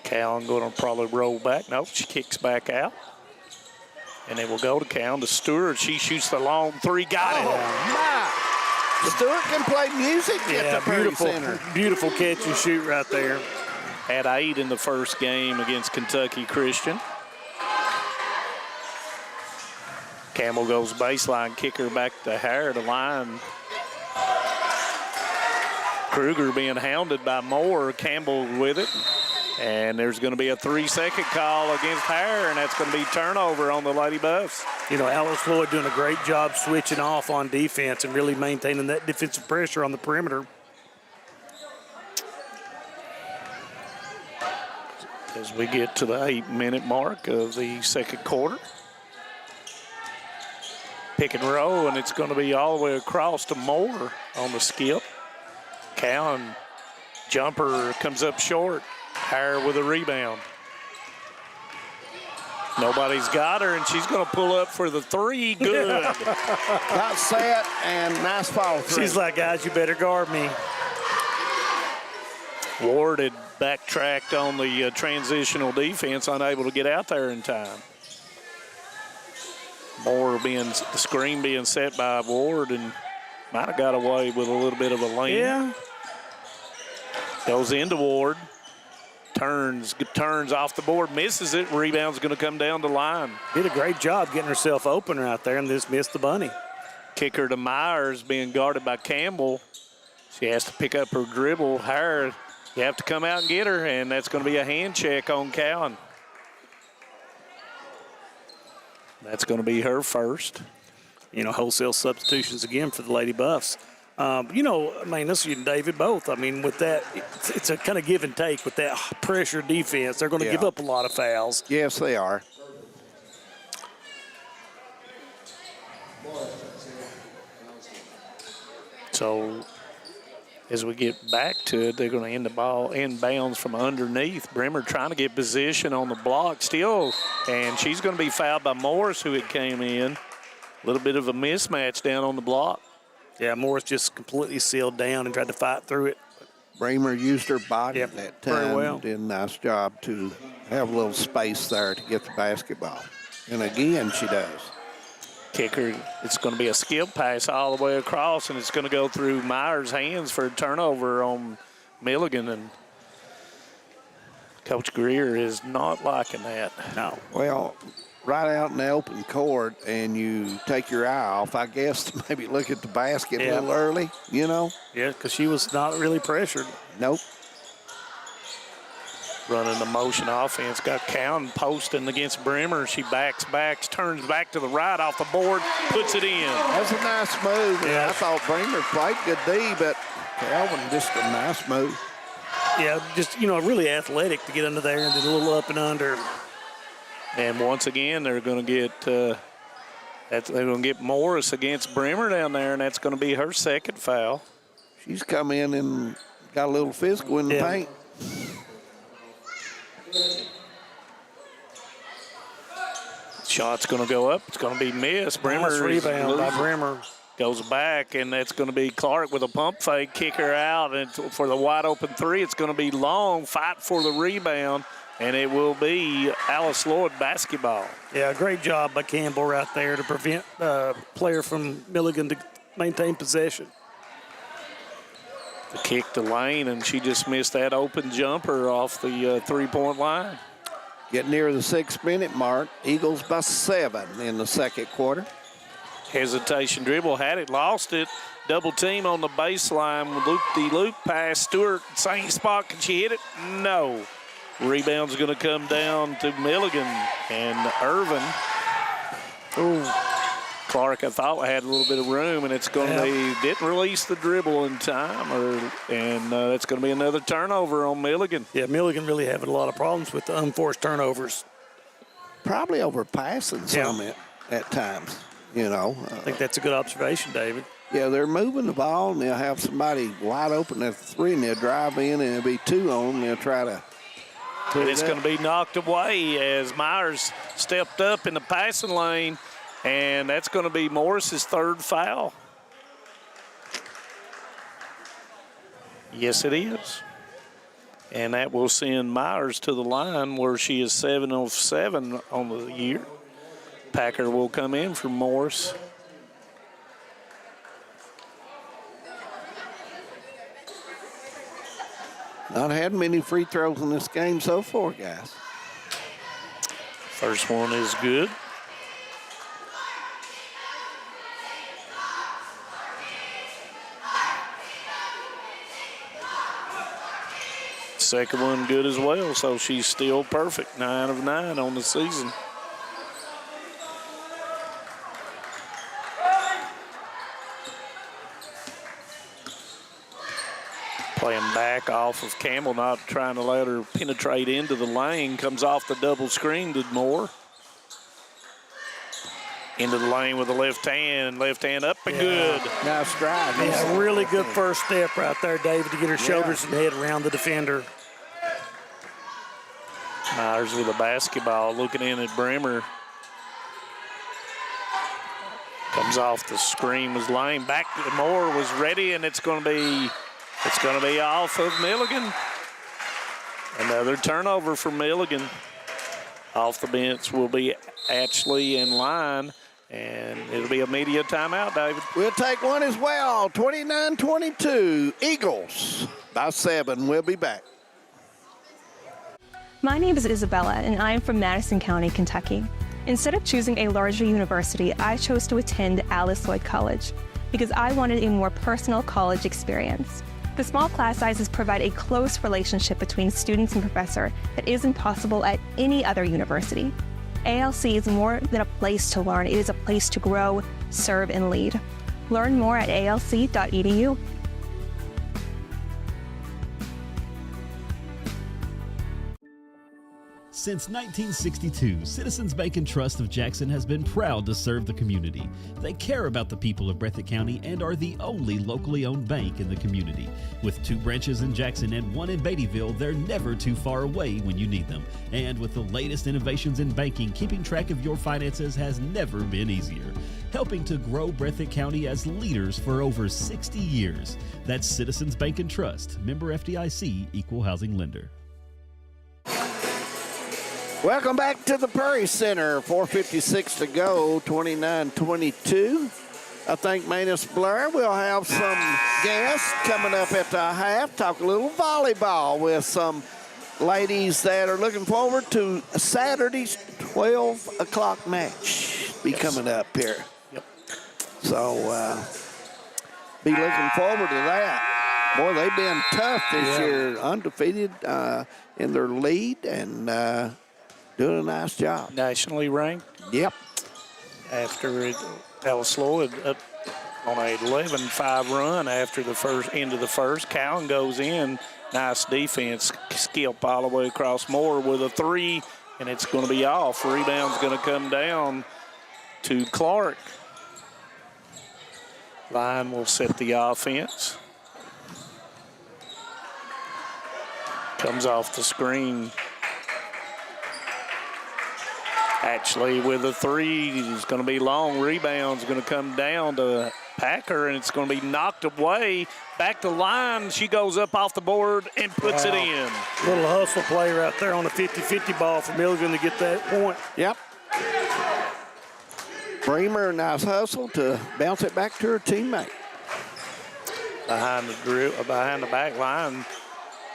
Cowan going to probably roll back. Nope, she kicks back out. And it will go to Cowan to Stewart. She shoots the long three. Got it. My. Stewart can play music at the Prairie Center. Beautiful catch and shoot right there. Had 8 in the first game against Kentucky Christian. Campbell goes baseline, kicker back to Hare, the line. Kruger being hounded by Moore. Campbell with it. And there's going to be a 3-second call against Hare, and that's going to be turnover on the Lady Buffs. You know, Alice Lloyd doing a great job switching off on defense and really maintaining that defensive pressure on the perimeter. as we get to the 8-minute mark of the second quarter. Pick and roll, and it's going to be all the way across to Moore on the skip. Cowan jumper comes up short. Hire with a rebound. Nobody's got her, and she's going to pull up for the three. Good. Got set, and nice follow through. She's like, guys, you better guard me. Ward had backtracked on the transitional defense, unable to get out there in time. Moore the screen being set by Ward, and might have got away with a little bit of a lane. Yeah. Goes into Ward. Turns off the board, misses it. Rebound's going to come down the line. Did a great job getting herself open right there and just missed the bunny. Kicker to Myers, being guarded by Campbell. She has to pick up her dribble. Hire, you have to come out and get her, and that's going to be a hand check on Cowan. That's going to be her first. Wholesale substitutions again for the Lady Buffs. This is David both. With that, it's a kind of give and take with that pressure defense. They're going to give up a lot of fouls. Yes, they are. So as we get back to it, they're going to end the ball inbounds from underneath. Bremer trying to get position on the block still, and she's going to be fouled by Morris, who had came in. A little bit of a mismatch down on the block. Yeah, Morris just completely sealed down and tried to fight through it. Bremer used her body at that time. Very well. Did a nice job to have a little space there to get the basketball. And again, she does. Kicker, it's going to be a skip pass all the way across, and it's going to go through Myers' hands for a turnover on Milligan. And Coach Greer is not liking that. No. Well, right out in the open court and you take your eye off, I guess, to maybe look at the basket a little early, Yeah, because she was not really pressured. Nope. Running the motion offense. Got Cowan posting against Bremer. She backs, turns back to the right off the board, puts it in. That's a nice move. Yeah. I thought Bremer played good D, but Calvin just a nice move. Yeah, just, really athletic to get under there and did a little up and under. And once again, they're going to get Morris against Bremer down there, and that's going to be her second foul. She's come in and got a little physical in the paint. Shot's going to go up. It's going to be missed. Nice rebound by Bremer. Goes back, and that's going to be Clark with a pump fake, kick her out, and for the wide open three, it's going to be Long, fight for the rebound. And it will be Alice Lloyd basketball. Yeah, great job by Campbell right there to prevent a player from Milligan to maintain possession. The kick to Lane, and she just missed that open jumper off the three-point line. Getting near the 6-minute mark. Eagles by 7 in the second quarter. Hesitation dribble, had it, lost it. Double team on the baseline. Loop pass. Stewart, same spot. Can she hit it? No. Rebound's going to come down to Milligan and Irvin. Ooh. Clark, I thought, had a little bit of room, and it's going to be, didn't release the dribble in time, and it's going to be another turnover on Milligan. Yeah, Milligan really having a lot of problems with the unforced turnovers. Probably overpassing some at times, I think that's a good observation, David. Yeah, they're moving the ball, and they'll have somebody wide open at the three, and they'll drive in, and it'll be 2 on them. They'll try to. And it's going to be knocked away as Myers stepped up in the passing lane, and that's going to be Morris's third foul. Yes, it is. And that will send Myers to the line where she is 7 of 7 on the year. Packer will come in for Morris. Not had many free throws in this game so far, guys. First one is good. Second one good as well, so she's still perfect. 9 of 9 on the season. Playing back off of Campbell, not trying to let her penetrate into the lane. Comes off the double screen to Moore. Into the lane with the left hand up and good. Nice drive. Yeah, really good first step right there, David, to get her shoulders and head around the defender. Myers with a basketball, looking in at Bremer. Comes off the screen, was lane. Back to Moore, was ready, and it's going to be off of Milligan. Another turnover for Milligan. Off the bench will be Ashley in line, and it'll be a media timeout, David. We'll take one as well. 29-22, Eagles by 7. We'll be back. My name is Isabella, and I am from Madison County, Kentucky. Instead of choosing a larger university, I chose to attend Alice Lloyd College because I wanted a more personal college experience. The small class sizes provide a close relationship between students and professor that isn't possible at any other university. ALC is more than a place to learn, it is a place to grow, serve, and lead. Learn more at alc.edu. Since 1962, Citizens Bank and Trust of Jackson has been proud to serve the community. They care about the people of Breathitt County and are the only locally owned bank in the community. With 2 branches in Jackson and 1 in Beattyville, they're never too far away when you need them. And with the latest innovations in banking, keeping track of your finances has never been easier. Helping to grow Breathitt County as leaders for over 60 years. That's Citizens Bank and Trust, member FDIC, equal housing lender. Welcome back to the Prairie Center. 4:56 to go, 29-22. I think Manus Blair will have some guests coming up at the half. Talk a little volleyball with some ladies that are looking forward to Saturday's 12 o'clock match be coming up here. Yep. So be looking forward to that. Boy, they've been tough this year, undefeated in their lead and doing a nice job. Nationally ranked. Yep. After Alice Lloyd up on a 11-5 run after the end of the first. Cowan goes in. Nice defense. Skip all the way across Moore with a 3, and it's going to be off. Rebound's going to come down to Clark. Line will set the offense. Comes off the screen. Actually, with a 3, it's going to be long. Rebound's going to come down to Packer, and it's going to be knocked away. Back to line. She goes up off the board and puts it in. Little hustle play right there on a 50-50 ball for Milligan to get that point. Yep. Bremer, nice hustle to bounce it back to her teammate. Behind the back line,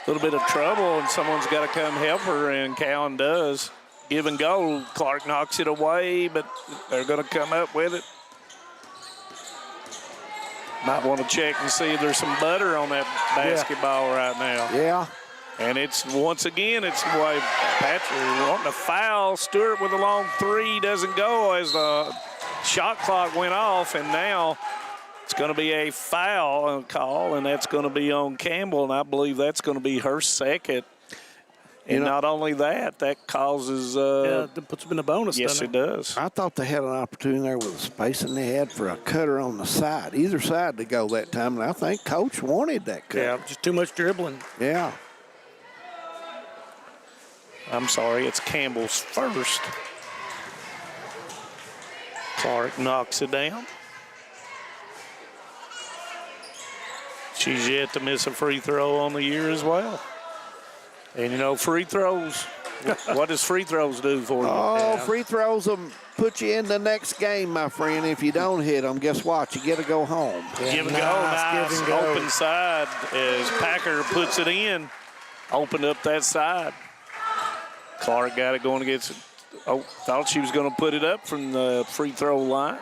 a little bit of trouble, and someone's got to come help her, and Cowan does. Give and go. Clark knocks it away, but they're going to come up with it. Might want to check and see if there's some butter on that basketball right now. Yeah. And it's, once again, it's the way Patrick wanting to foul. Stewart with a long 3 doesn't go as the shot clock went off, and now it's going to be a foul call, and that's going to be on Campbell, and I believe that's going to be her second. And not only that, that causes... that puts them in a bonus, yes, it does. I thought they had an opportunity there with the spacing they had for a cutter on the side, either side to go that time, and I think Coach wanted that cut. Yeah, just too much dribbling. Yeah. I'm sorry, it's Campbell's first. Clark knocks it down. She's yet to miss a free throw on the year as well. And, you know, free throws, what does free throws do for you? Oh, free throws will put you in the next game, my friend. If you don't hit them, guess what? You get to go home. Yeah, give and go, nice open side as Packer puts it in. Opened up that side. Clark got it going against, thought she was going to put it up from the free throw line.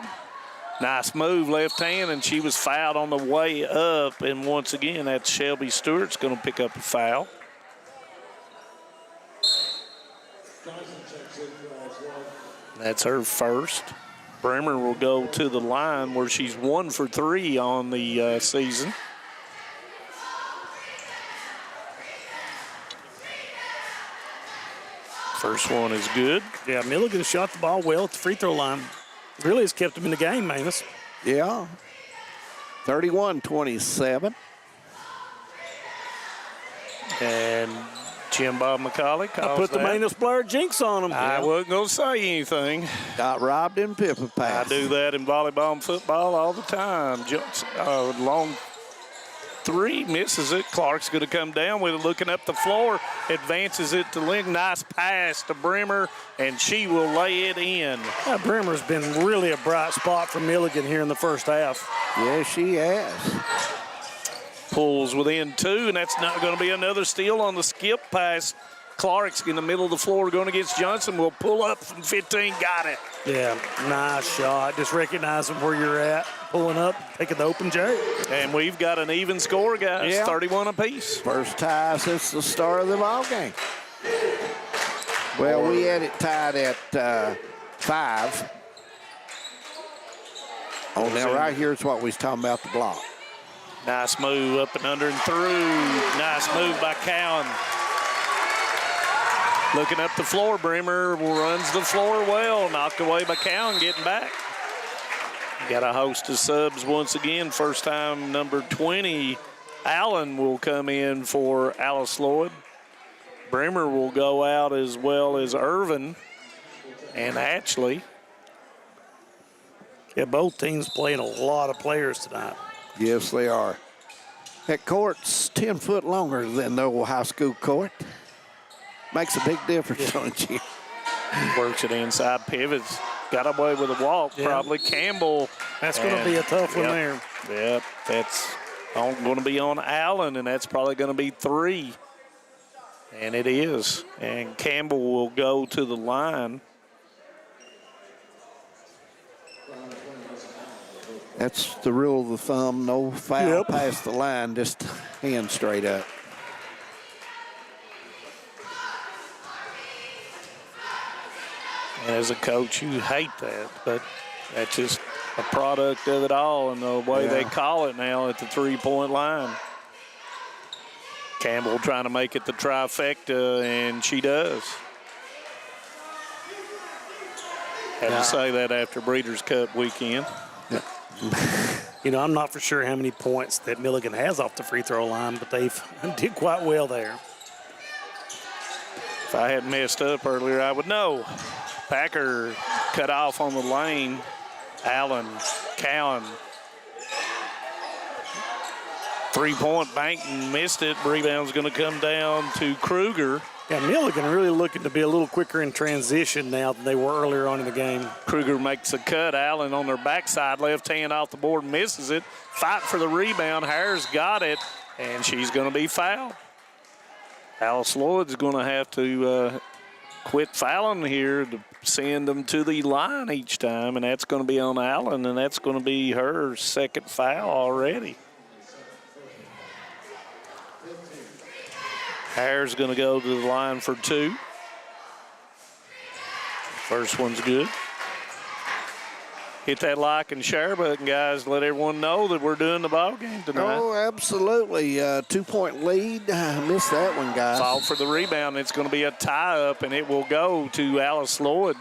Nice move, left hand, and she was fouled on the way up. And once again, that's Shelby Stewart's going to pick up a foul. That's her first. Bremer will go to the line where she's 1 for 3 on the season. First one is good. Yeah, Milligan shot the ball well at the free throw line. Really has kept him in the game, Manus. Yeah. 31-27. And Jim Bob McCauley calls I put the that. Manus Blair jinx on him. I wasn't going to say anything. Got robbed in Pippa pass. I do that in volleyball and football all the time. Jumps, long three, misses it. Clark's going to come down with it, looking up the floor, advances it to Link. Nice pass to Bremer, and she will lay it in. Bremer's been really a bright spot for Milligan here in the first half. Yes, she has. Pulls within 2, and that's not going to be another steal on the skip pass. Clark's in the middle of the floor going against Johnson. Will pull up from 15. Got it. Yeah, nice shot. Just recognizing where you're at, pulling up, taking the open J. And we've got an even score, guys. Yeah. 31 apiece. First tie since the start of the ball game. Well, we had it tied at 5. Oh, now right here's what we was talking about, the block. Nice move up and under and through. Nice move by Cowan. Looking up the floor, Bremer runs the floor well. Knocked away by Cowan, getting back. Got a host of subs once again. First time number 20, Allen will come in for Alice Lloyd. Bremer will go out as well as Irvin and Ashley. Yeah, both teams playing a lot of players tonight. Yes, they are. That court's 10 foot longer than the old high school court. Makes a big difference, don't you? Works it inside, pivots. Got away with a walk, probably. Campbell. That's going to be a tough one there. Yep, that's going to be on Allen, and that's probably going to be 3. And it is. And Campbell will go to the line. That's the rule of the thumb. No foul past the line, just hand straight up. And as a coach, you hate that, but that's just a product of it all and the way they call it now at the three-point line. Campbell trying to make it the trifecta, and she does. Had to say that after Breeders' Cup weekend. You know, I'm not for sure how many points that Milligan has off the free throw line, but they've did quite well there. If I hadn't messed up earlier, I would know. Packer cut off on the lane. Allen, Cowan. Three-point bank and missed it. Rebound's going to come down to Kruger. Yeah, Milligan really looking to be a little quicker in transition now than they were earlier on in the game. Kruger makes a cut. Allen on their backside, left hand off the board, misses it. Fight for the rebound. Harris got it, and she's going to be fouled. Alice Lloyd's going to have to quit fouling here to send them to the line each time, and that's going to be on Allen, and that's going to be her second foul already. Harris going to go to the line for 2. First one's good. Hit that like and share button, guys. Let everyone know that we're doing the ball game tonight. Oh, absolutely. 2-point lead. I missed that one, guys. Fall for the rebound. It's going to be a tie-up, and it will go to Alice Lloyd.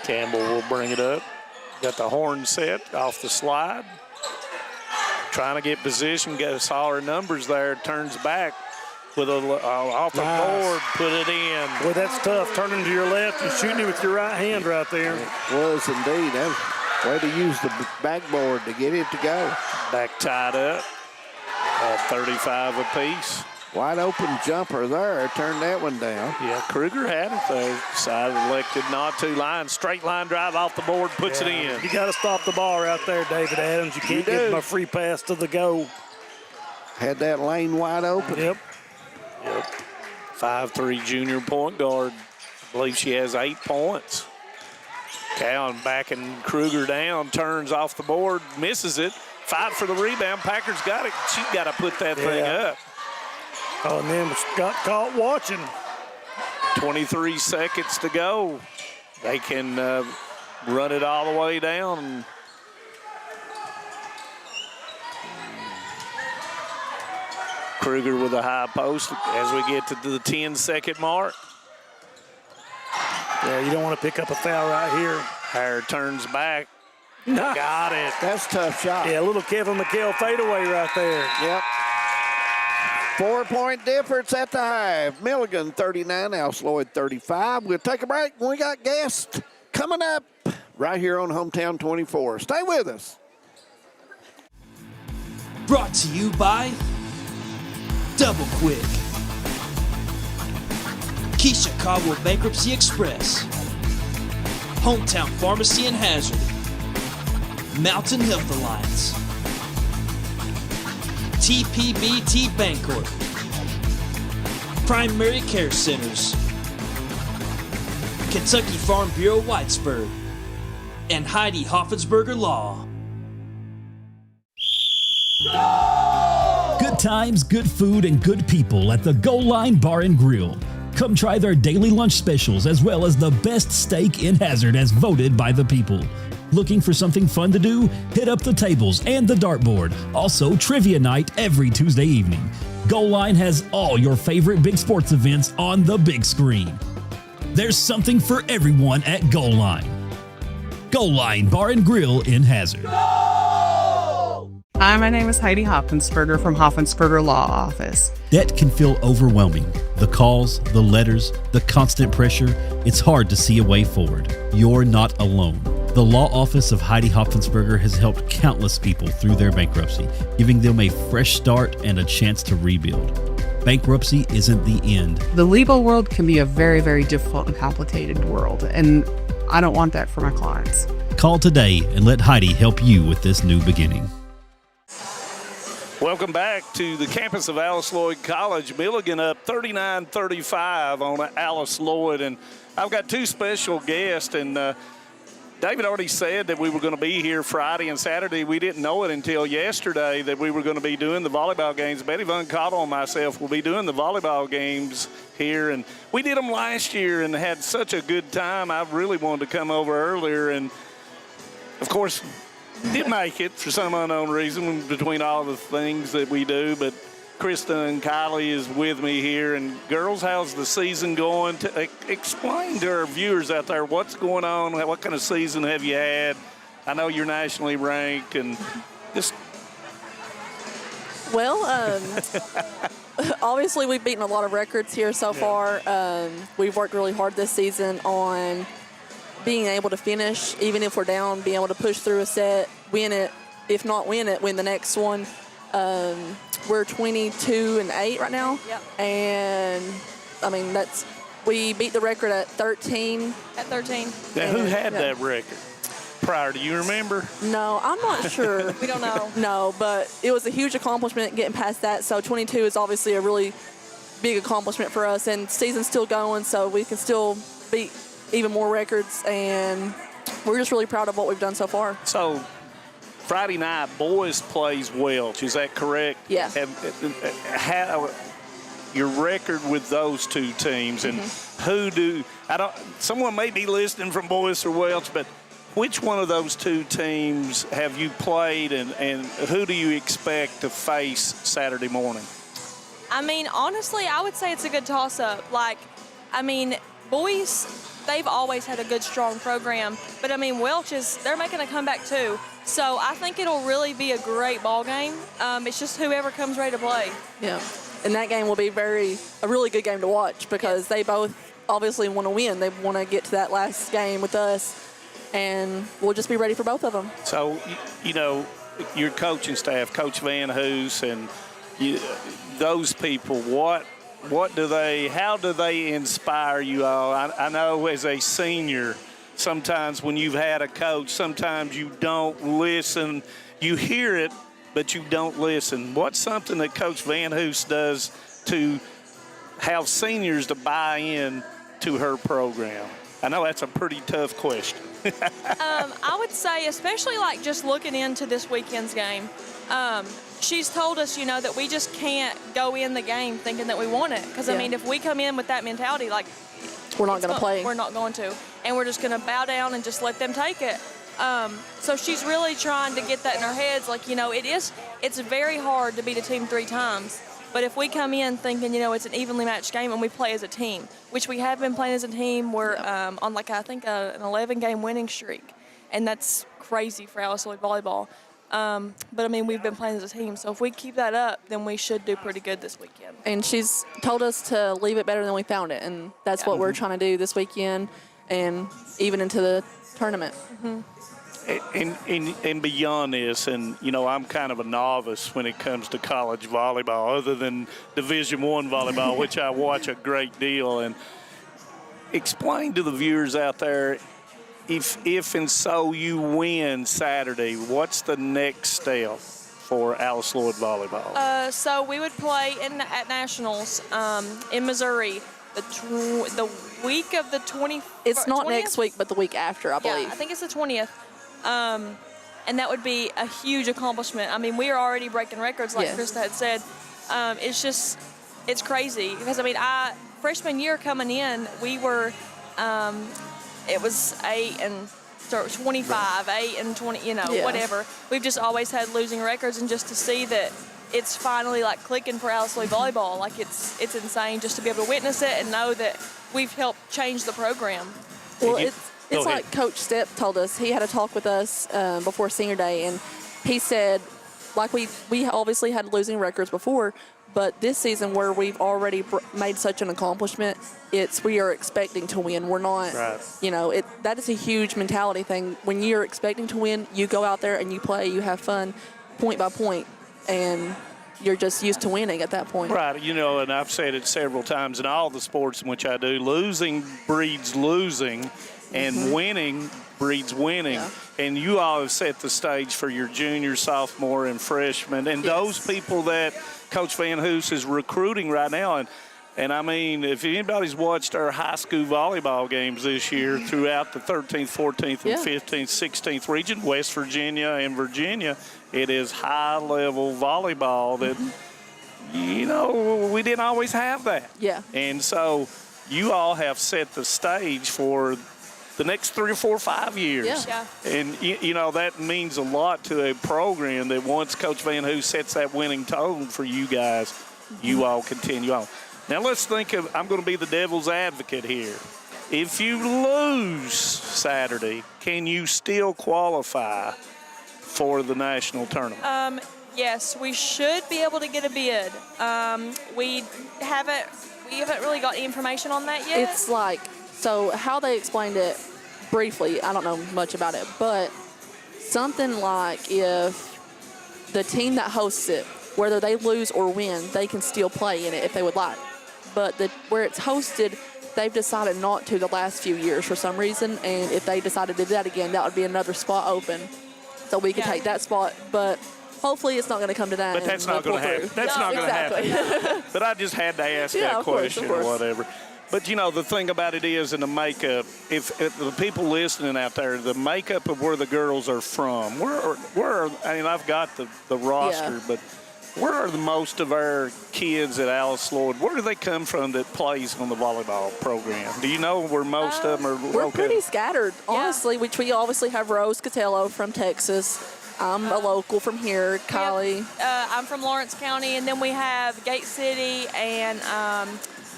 Campbell will bring it up. Got the horn set off the slide. Trying to get position. Saw her numbers there. Turns back with a off the board. Put it in. Boy, that's tough. Turning to your left and shooting it with your right hand right there. It was indeed. Way to use the backboard to get it to go. Back tied up at 35 apiece. Wide open jumper there. Turned that one down. Yeah, Kruger had it there. Decided elected not to. Straight line drive off the board, puts it in. You got to stop the ball right there, David Adams. You can't give him a free pass to the goal. Had that lane wide open. Yep. 5'3" junior point guard. I believe she has 8 points. Cowan backing Kruger down, turns off the board, misses it. Fight for the rebound. Packers got it. She's got to put that thing up. Oh, and then got caught watching. 23 seconds to go. They can run it all the way down. Kruger with a high post as we get to the 10-second mark. Yeah, you don't want to pick up a foul right here. Hare turns back. Got it. That's a tough shot. Yeah, a little Kevin McHale fadeaway right there. Yep. 4-point difference at the half. Milligan 39, Alice Lloyd 35. We'll take a break. We got guests coming up right here on Hometown 24. Stay with us. Brought to you by Double Quick, Keisha Caldwell Bankruptcy Express, Hometown Pharmacy in Hazard, Mountain Health Alliance, TPBT Bancorp, Primary Care Centers, Kentucky Farm Bureau Whitesburg, and Heidi Hoffensberger Law. Good times, good food, and good people at the Goal Line Bar and Grill. Come try their daily lunch specials as well as the best steak in Hazard as voted by the people. Looking for something fun to do? Hit up the tables and the dartboard. Also, trivia night every Tuesday evening. Goal Line has all your favorite big sports events on the big screen. There's something for everyone at Goal Line. Goal Line Bar and Grill in Hazard. Hi, my name is Heidi Hoffensberger from Hoffensberger Law Office. Debt can feel overwhelming. The calls, the letters, the constant pressure, it's hard to see a way forward. You're not alone. The law office of Heidi Hoffensberger has helped countless people through their bankruptcy, giving them a fresh start and a chance to rebuild. Bankruptcy isn't the end. The legal world can be a very, very difficult and complicated world, and I don't want that for my clients. Call today and let Heidi help you with this new beginning. Welcome back to the campus of Alice Lloyd College. Milligan up 39-35 on Alice Lloyd. And I've got two special guests. And David already said that we were going to be here Friday and Saturday. We didn't know it until yesterday that we were going to be doing the volleyball games. Betty Von Cottle and myself will be doing the volleyball games here. And we did them last year and had such a good time. I really wanted to come over earlier. And, of course, didn't make it for some unknown reason between all the things that we do, but Krista and Kylie is with me here. And girls, how's the season going? Explain to our viewers out there what's going on, what kind of season have you had? I know you're nationally ranked, and just... Well, obviously we've beaten a lot of records here so far. We've worked really hard this season on being able to finish, even if we're down, being able to push through a set, win it. If not win it, win the next one. We're 22-8 right now. Yep. And, I mean, we beat the record at 13. At 13. Now, who had that record prior? Do you remember? No, I'm not sure. We don't know. No, but it was a huge accomplishment getting past that. So 22 is obviously a really big accomplishment for us. And season's still going, so we can still beat even more records, and we're just really proud of what we've done so far. So Friday night, boys plays Welch. Is that correct? Yeah. How your record with those two teams, and someone may be listening from Boys or Welch, but which one of those two teams have you played, and who do you expect to face Saturday morning? I mean, honestly, I would say it's a good toss-up. Boys, they've always had a good, strong program. But, I mean, they're making a comeback too. So I think it'll really be a great ball game. It's just whoever comes ready to play. Yeah. And that game will be a really good game to watch because they both obviously want to win. They want to get to that last game with us. And we'll just be ready for both of them. So, your coaching staff, Coach Van Hoos, and those people, how do they inspire you all? I know as a senior, sometimes when you've had a coach, sometimes you don't listen. You hear it, but you don't listen. What's something that Coach Van Hoos does to have seniors to buy in to her program? I know that's a pretty tough question. I would say, especially like just looking into this weekend's game, she's told us, that we just can't go in the game thinking that we want it. Because, I mean, if we come in with that mentality, like, we're not going to play. We're not going to. And we're just going to bow down and just let them take it. So she's really trying to get that in our heads. Like, it's very hard to beat a team 3 times. But if we come in thinking, it's an evenly matched game and we play as a team, which we have been playing as a team, we're on like, I think, an 11-game winning streak. And that's crazy for Alice Lloyd volleyball. But, I mean, we've been playing as a team. So if we keep that up, then we should do pretty good this weekend. And she's told us to leave it better than we found it. And that's what we're trying to do this weekend and even into the tournament. And beyond this, and I'm kind of a novice when it comes to college volleyball, other than Division I volleyball, which I watch a great deal. And explain to the viewers out there, if and so you win Saturday, what's the next step for Alice Lloyd volleyball? So we would play at Nationals in Missouri the week of the 20th. It's not 20th? Next week, but the week after, I believe. Yeah, I think it's the 20th. And that would be a huge accomplishment. I mean, we are already breaking records, like Krista had said. It's crazy. Because, I mean, freshman year coming in, we were, it was 8 and 25, 8 and 20, whatever. We've just always had losing records, and just to see that it's finally, like, clicking for Alice Lloyd volleyball, like, it's insane just to be able to witness it and know that we've helped change the program. Well, it's like Coach Stepp told us. He had a talk with us before senior day, and he said, like, we obviously had losing records before, but this season where we've already made such an accomplishment, we are expecting to win. We're not, that is a huge mentality thing. When you're expecting to win, you go out there and you play, you have fun point by point, and you're just used to winning at that point. Right, and I've said it several times in all the sports in which I do, losing breeds losing, and winning breeds winning. Yeah. And you all have set the stage for your junior, sophomore, and freshman, and those people that Coach Van Hoos is recruiting right now. And I mean, if anybody's watched our high school volleyball games this year throughout the 13th, 14th, and 15th, 16th region, West Virginia and Virginia, it is high-level volleyball that, we didn't always have that. Yeah. And so you all have set the stage for the next 3 or 4 or 5 years. Yeah. And, that means a lot to a program that once Coach Van Hoos sets that winning tone for you guys, you all continue on. Now let's think of, I'm going to be the devil's advocate here. If you lose Saturday, can you still qualify for the national tournament? Yes, we should be able to get a bid. We haven't really got any information on that yet. It's like, so how they explained it briefly, I don't know much about it, but something like if the team that hosts it, whether they lose or win, they can still play in it if they would like. But where it's hosted, they've decided not to the last few years for some reason, and if they decided to do that again, that would be another spot open. So we could take that spot, but hopefully it's not going to come to that. But that's not going to happen. That's not going to happen. But I just had to ask that question or whatever. But, the thing about it is in the makeup, if the people listening out there, the makeup of where the girls are from, I've got the roster, but where are the most of our kids at Alice Lloyd? Where do they come from that plays on the volleyball program? Do you know where most of them are located? We're pretty scattered, honestly, which we obviously have Rose Cotello from Texas. I'm a local from here, Kylie. I'm from Lawrence County, and then we have Gate City and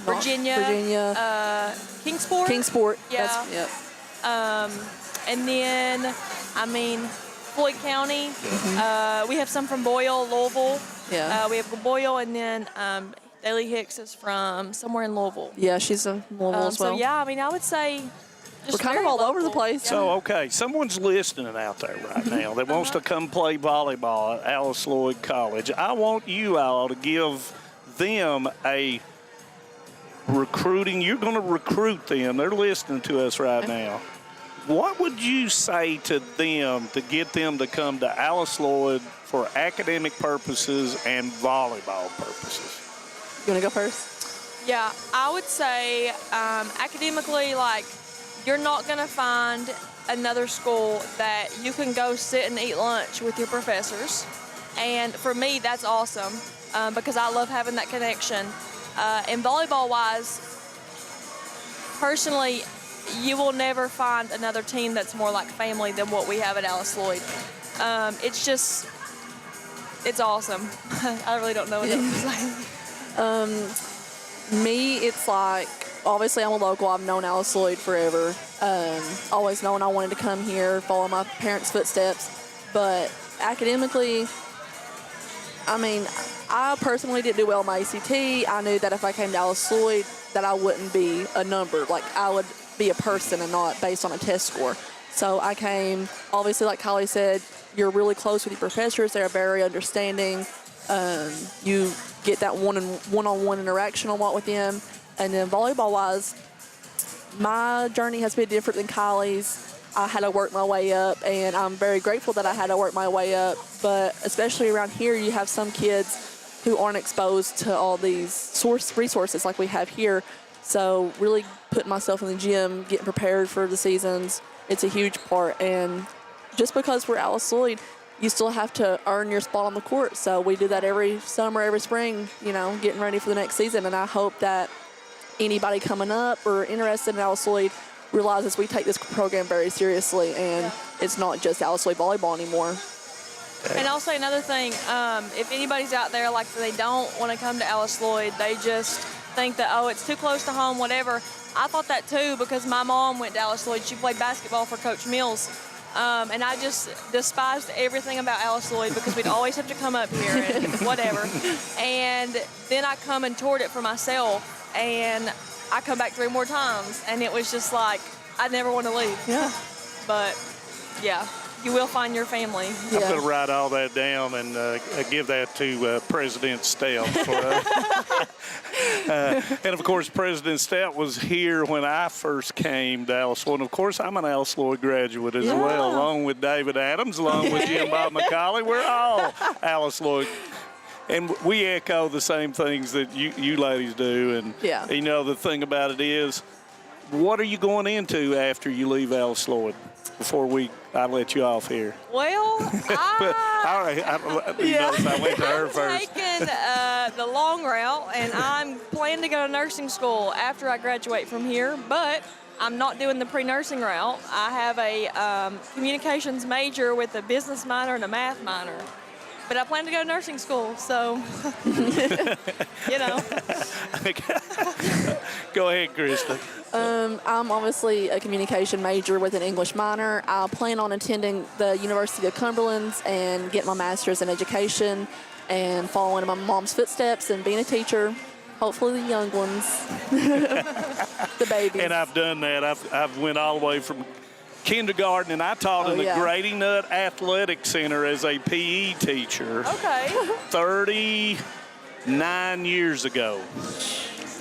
Virginia. Kingsport. Kingsport. Yeah. Yep. And then, Floyd County. We have some from Boyle, Louisville. Yeah. We have Boyle, and then Daly Hicks is from somewhere in Louisville. Yeah, she's in Louisville as well. So, yeah, I would say we're kind of all over the place. So, okay, someone's listening out there right now that wants to come play volleyball at Alice Lloyd College. I want you all to give them a recruiting. You're going to recruit them. They're listening to us right now. What would you say to them to get them to come to Alice Lloyd for academic purposes and volleyball purposes? You want to go first? Yeah, I would say academically, you're not going to find another school that you can go sit and eat lunch with your professors. And for me, that's awesome because I love having that connection. And volleyball-wise, personally, you will never find another team that's more like family than what we have at Alice Lloyd. It's awesome. I really don't know what else to say. Me, it's like, obviously I'm a local. I've known Alice Lloyd forever. Always known I wanted to come here, follow my parents' footsteps. But academically, I mean, I personally didn't do well in my ACT. I knew that if I came to Alice Lloyd, that I wouldn't be a number. Like, I would be a person and not based on a test score. So I came, obviously, like Kylie said, you're really close with your professors. They're very understanding. You get that one-on-one interaction a lot with them. And then volleyball-wise, my journey has been different than Kylie's. I had to work my way up, and I'm very grateful that I had to work my way up. But especially around here, you have some kids who aren't exposed to all these resources like we have here. So really putting myself in the gym, getting prepared for the seasons, it's a huge part. And just because we're Alice Lloyd, you still have to earn your spot on the court. So we do that every summer, every spring, getting ready for the next season. And I hope that anybody coming up or interested in Alice Lloyd realizes we take this program very seriously, and it's not just Alice Lloyd volleyball anymore. And I'll say another thing, if anybody's out there like they don't want to come to Alice Lloyd, they just think that, oh, it's too close to home, whatever. I thought that too because my mom went to Alice Lloyd. She played basketball for Coach Mills. And I just despised everything about Alice Lloyd because we'd always have to come up here and whatever. And then I come and toured it for myself, and I come back 3 more times, and it was just like, I never want to leave. Yeah. But, yeah, you will find your family. I'm going to write all that down and give that to President Stout. And, of course, President Stout was here when I first came to Alice Lloyd. And, of course, I'm an Alice Lloyd graduate as well, along with David Adams, along with Jim Bob McCauley. We're all Alice Lloyd. And we echo the same things that you ladies do. And, the thing about it is, what are you going into after you leave Alice Lloyd before I let you off here? Well, I went to her first. I'm taking the long route, and I'm planning to go to nursing school after I graduate from here, but I'm not doing the pre-nursing route. I have a communications major with a business minor and a math minor. But I plan to go to nursing school, so, Go ahead, Krista. I'm obviously a communication major with an English minor. I plan on attending the University of Cumberland's and getting my master's in education and following in my mom's footsteps and being a teacher. Hopefully the young ones, the babies. And I've done that. I've went all the way from kindergarten, and I taught in the Grady Nutt Athletic Center as a PE teacher. Okay. 39 years ago.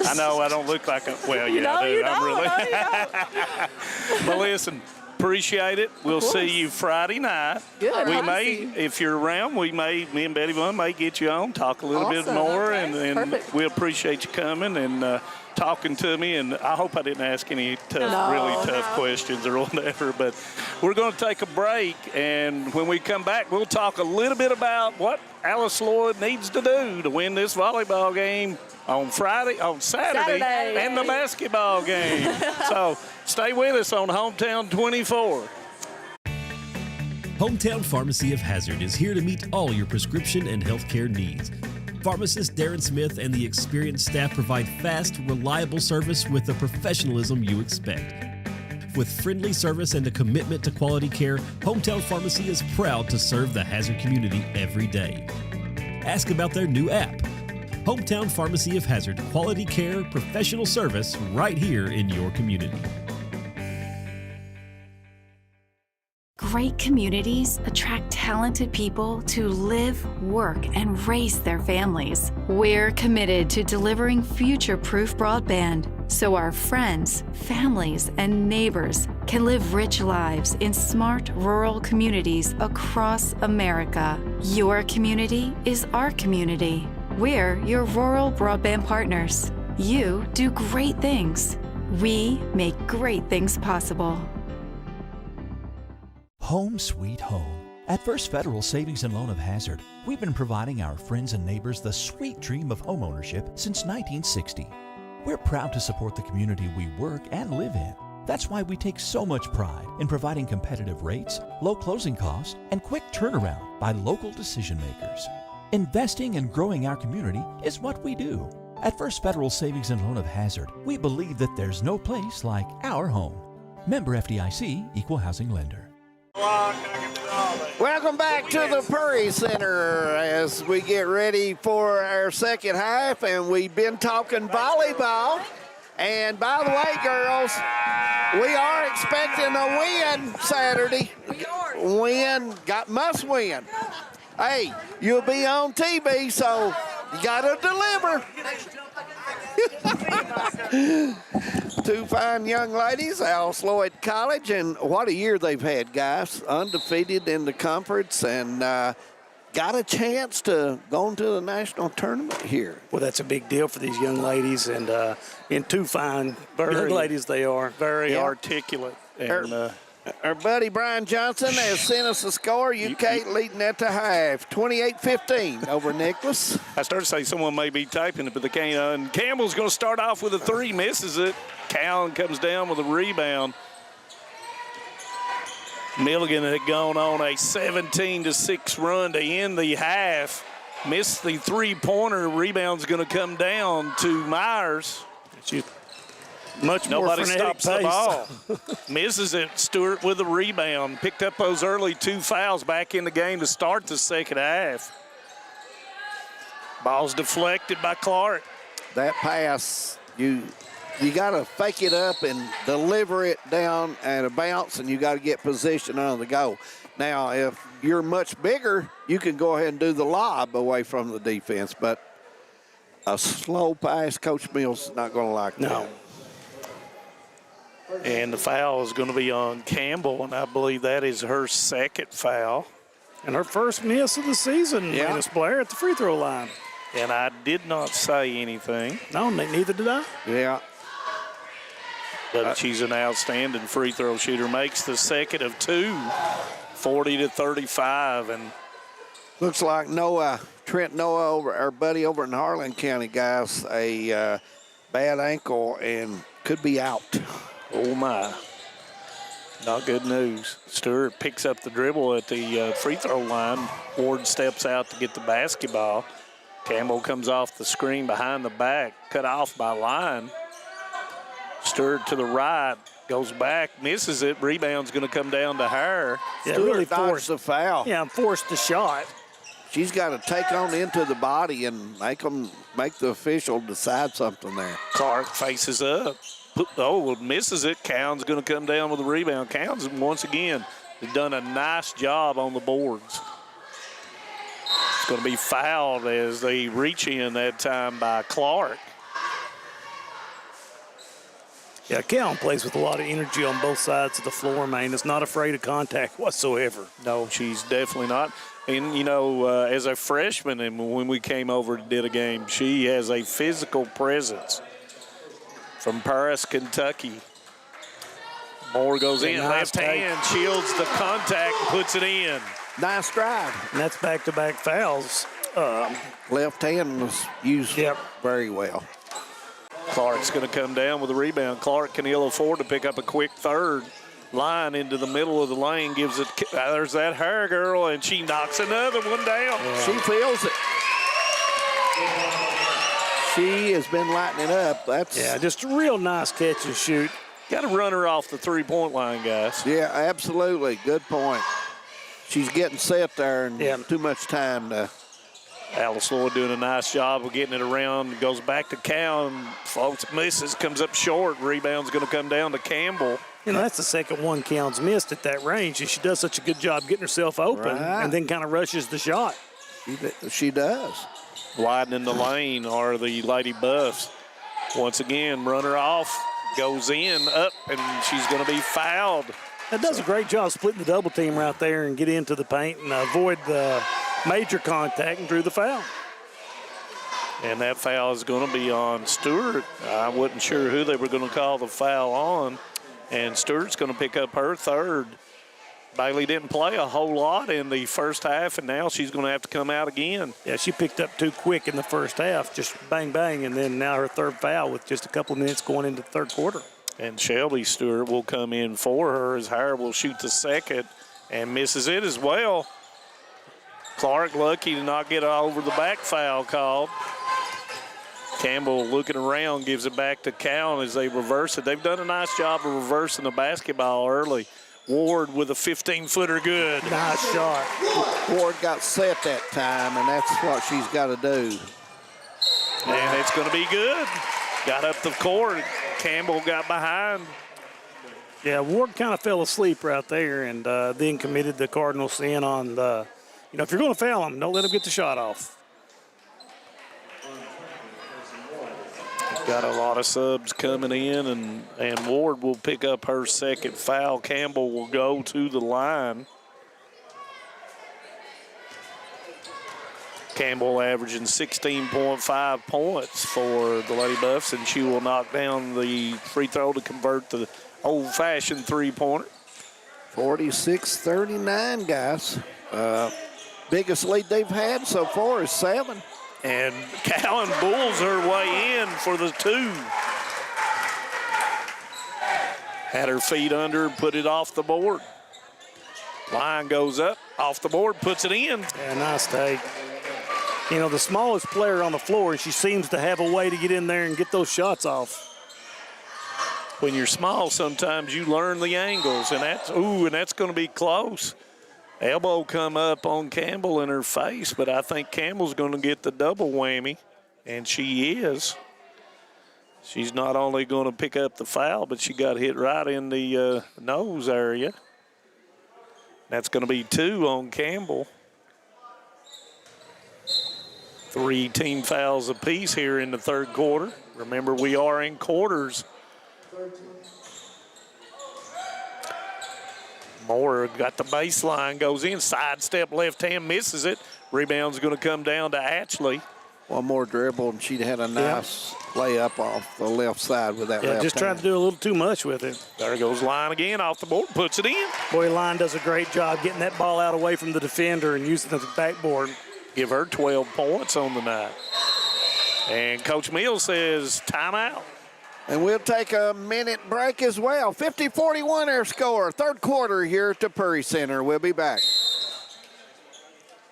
I know I don't look like I do. I'm really. But listen, appreciate it. We'll see you Friday night. Good. We may, if you're around, me and Betty Vaughn may get you on, talk a little bit more, and we appreciate you coming and talking to me. And I hope I didn't ask any really tough questions or whatever. But we're going to take a break, and when we come back, we'll talk a little bit about what Alice Lloyd needs to do to win this volleyball game on Saturday, and the basketball game. So stay with us on Hometown 24. Hometown Pharmacy of Hazard is here to meet all your prescription and healthcare needs. Pharmacist Darren Smith and the experienced staff provide fast, reliable service with the professionalism you expect. With friendly service and a commitment to quality care, Hometown Pharmacy is proud to serve the Hazard community every day. Ask about their new app. Hometown Pharmacy of Hazard, quality care, professional service right here in your community. Great communities attract talented people to live, work, and raise their families. We're committed to delivering future-proof broadband so our friends, families, and neighbors can live rich lives in smart rural communities across America. Your community is our community. We're your rural broadband partners. You do great things. We make great things possible. Home sweet home. At First Federal Savings and Loan of Hazard, we've been providing our friends and neighbors the sweet dream of homeownership since 1960. We're proud to support the community we work and live in. That's why we take so much pride in providing competitive rates, low closing costs, and quick turnaround by local decision makers. Investing and growing our community is what we do. At First Federal Savings and Loan of Hazard, we believe that there's no place like our home. Member FDIC, Equal Housing Lender. Welcome back to the Prairie Center as we get ready for our second half, and we've been talking volleyball. And by the way, girls, we are expecting a win Saturday. Must win. Hey, you'll be on TV, so you got to deliver. Two fine young ladies, Alice Lloyd College, and what a year they've had, guys. Undefeated in the conference and got a chance to go into the national tournament here. Well, that's a big deal for these young ladies, and two fine young ladies they are. Very articulate. And, our buddy Brian Johnson has sent us a score. UK leading at the half, 28-15 over Nicholas. I started to say someone may be typing it, but they can't. And Campbell's going to start off with a three, misses it. Cowan comes down with a rebound. Milligan had gone on a 17-6 run to end the half. Missed the three-pointer. Rebound's going to come down to Myers. Nobody stops the ball. Misses it. Stewart with a rebound. Picked up those early two fouls back in the game to start the second half. Ball's deflected by Clark. That pass, you got to fake it up and deliver it down at a bounce, and you got to get position on the go. Now, if you're much bigger, you can go ahead and do the lob away from the defense, but a slow pass, Coach Mills is not going to like that. No. And the foul is going to be on Campbell, and I believe that is her second foul. And her first miss of the season, Miss Blair, at the free throw line. And I did not say anything. No, neither did I. Yeah. But she's an outstanding free throw shooter. Makes the second of two, 40-35. And looks like Trent Noah, our buddy over in Harlan County, guys, a bad ankle and could be out. Oh, my. Not good news. Stewart picks up the dribble at the free throw line. Ward steps out to get the basketball. Campbell comes off the screen behind the back, cut off by line. Stewart to the right, goes back, misses it. Rebound's going to come down to her. Yeah, really forced the foul. Yeah, forced the shot. She's got to take on into the body and make the official decide something there. Clark faces up. Oh, misses it. Cowan's going to come down with the rebound. Cowan's, once again, done a nice job on the boards. It's going to be fouled as they reach in that time by Clark. Yeah, Cowan plays with a lot of energy on both sides of the floor, man. Is not afraid of contact whatsoever. No, she's definitely not. And, you know, as a freshman, and when we came over and did a game, she has a physical presence. From Paris, Kentucky. Moore goes in, left hand, shields the contact, and puts it in. Nice drive. And that's back-to-back fouls. Left hand was used very well. Clark's going to come down with a rebound. Clark can ill afford to pick up a quick third. Line into the middle of the lane, gives it, there's that hair girl, and she knocks another one down. Yeah. She feels it. She has been lighting it up. That's just a real nice catch and shoot. Got to run her off the three-point line, guys. Yeah, absolutely. Good point. She's getting set there and too much time to. Alice Lloyd doing a nice job of getting it around. Goes back to Cowan. Folks misses, comes up short. Rebound's going to come down to Campbell. You know, that's the second one Cowan's missed at that range, and she does such a good job getting herself open and then kind of rushes the shot. She does. Widening the lane are the Lady Buffs. Once again, runner off, goes in, up, and she's going to be fouled. That does a great job splitting the double team right there and get into the paint and avoid the major contact and drew the foul. And that foul is going to be on Stewart. I wasn't sure who they were going to call the foul on. And Stewart's going to pick up her third. Bailey didn't play a whole lot in the first half, and now she's going to have to come out again. Yeah, she picked up too quick in the first half, just bang, bang, and then now her third foul with just a couple minutes going into the third quarter. And Shelby Stewart will come in for her as Hire will shoot the second and misses it as well. Clark lucky to not get over the back foul called. Campbell looking around, gives it back to Cowan as they reverse it. They've done a nice job of reversing the basketball early. Ward with a 15-footer good. Nice shot. Ward got set that time, and that's what she's got to do. And it's going to be good. Got up the court. Campbell got behind. Yeah, Ward kind of fell asleep right there and then committed the cardinal sin on the, if you're going to foul him, don't let him get the shot off. Got a lot of subs coming in, and Ward will pick up her second foul. Campbell will go to the line. Campbell averaging 16.5 points for the Lady Buffs, and she will knock down the free throw to convert the old-fashioned three-pointer. 46-39, guys. Biggest lead they've had so far is 7. And Cowan bulls her way in for the 2. Had her feet under, put it off the board. Line goes up, off the board, puts it in. Yeah, nice take. The smallest player on the floor, and she seems to have a way to get in there and get those shots off. When you're small, sometimes you learn the angles, and that's going to be close. Elbow come up on Campbell in her face, but I think Campbell's going to get the double whammy, and she is. She's not only going to pick up the foul, but she got hit right in the nose area. That's going to be 2 on Campbell. 3 team fouls apiece here in the third quarter. Remember, we are in quarters. Moore got the baseline, goes in, sidestep left hand, misses it. Rebound's going to come down to Ashley. One more dribble, and she'd had a nice layup off the left side with that left just hand. tried to do a little too much with it. There goes Line again, off the board, puts it in. Boy, Line does a great job getting that ball out away from the defender and using the backboard. Give her 12 points on the night. And Coach Mills says timeout. And we'll take a minute break as well. 50-41 our score. Third quarter here at the Prairie Center. We'll be back.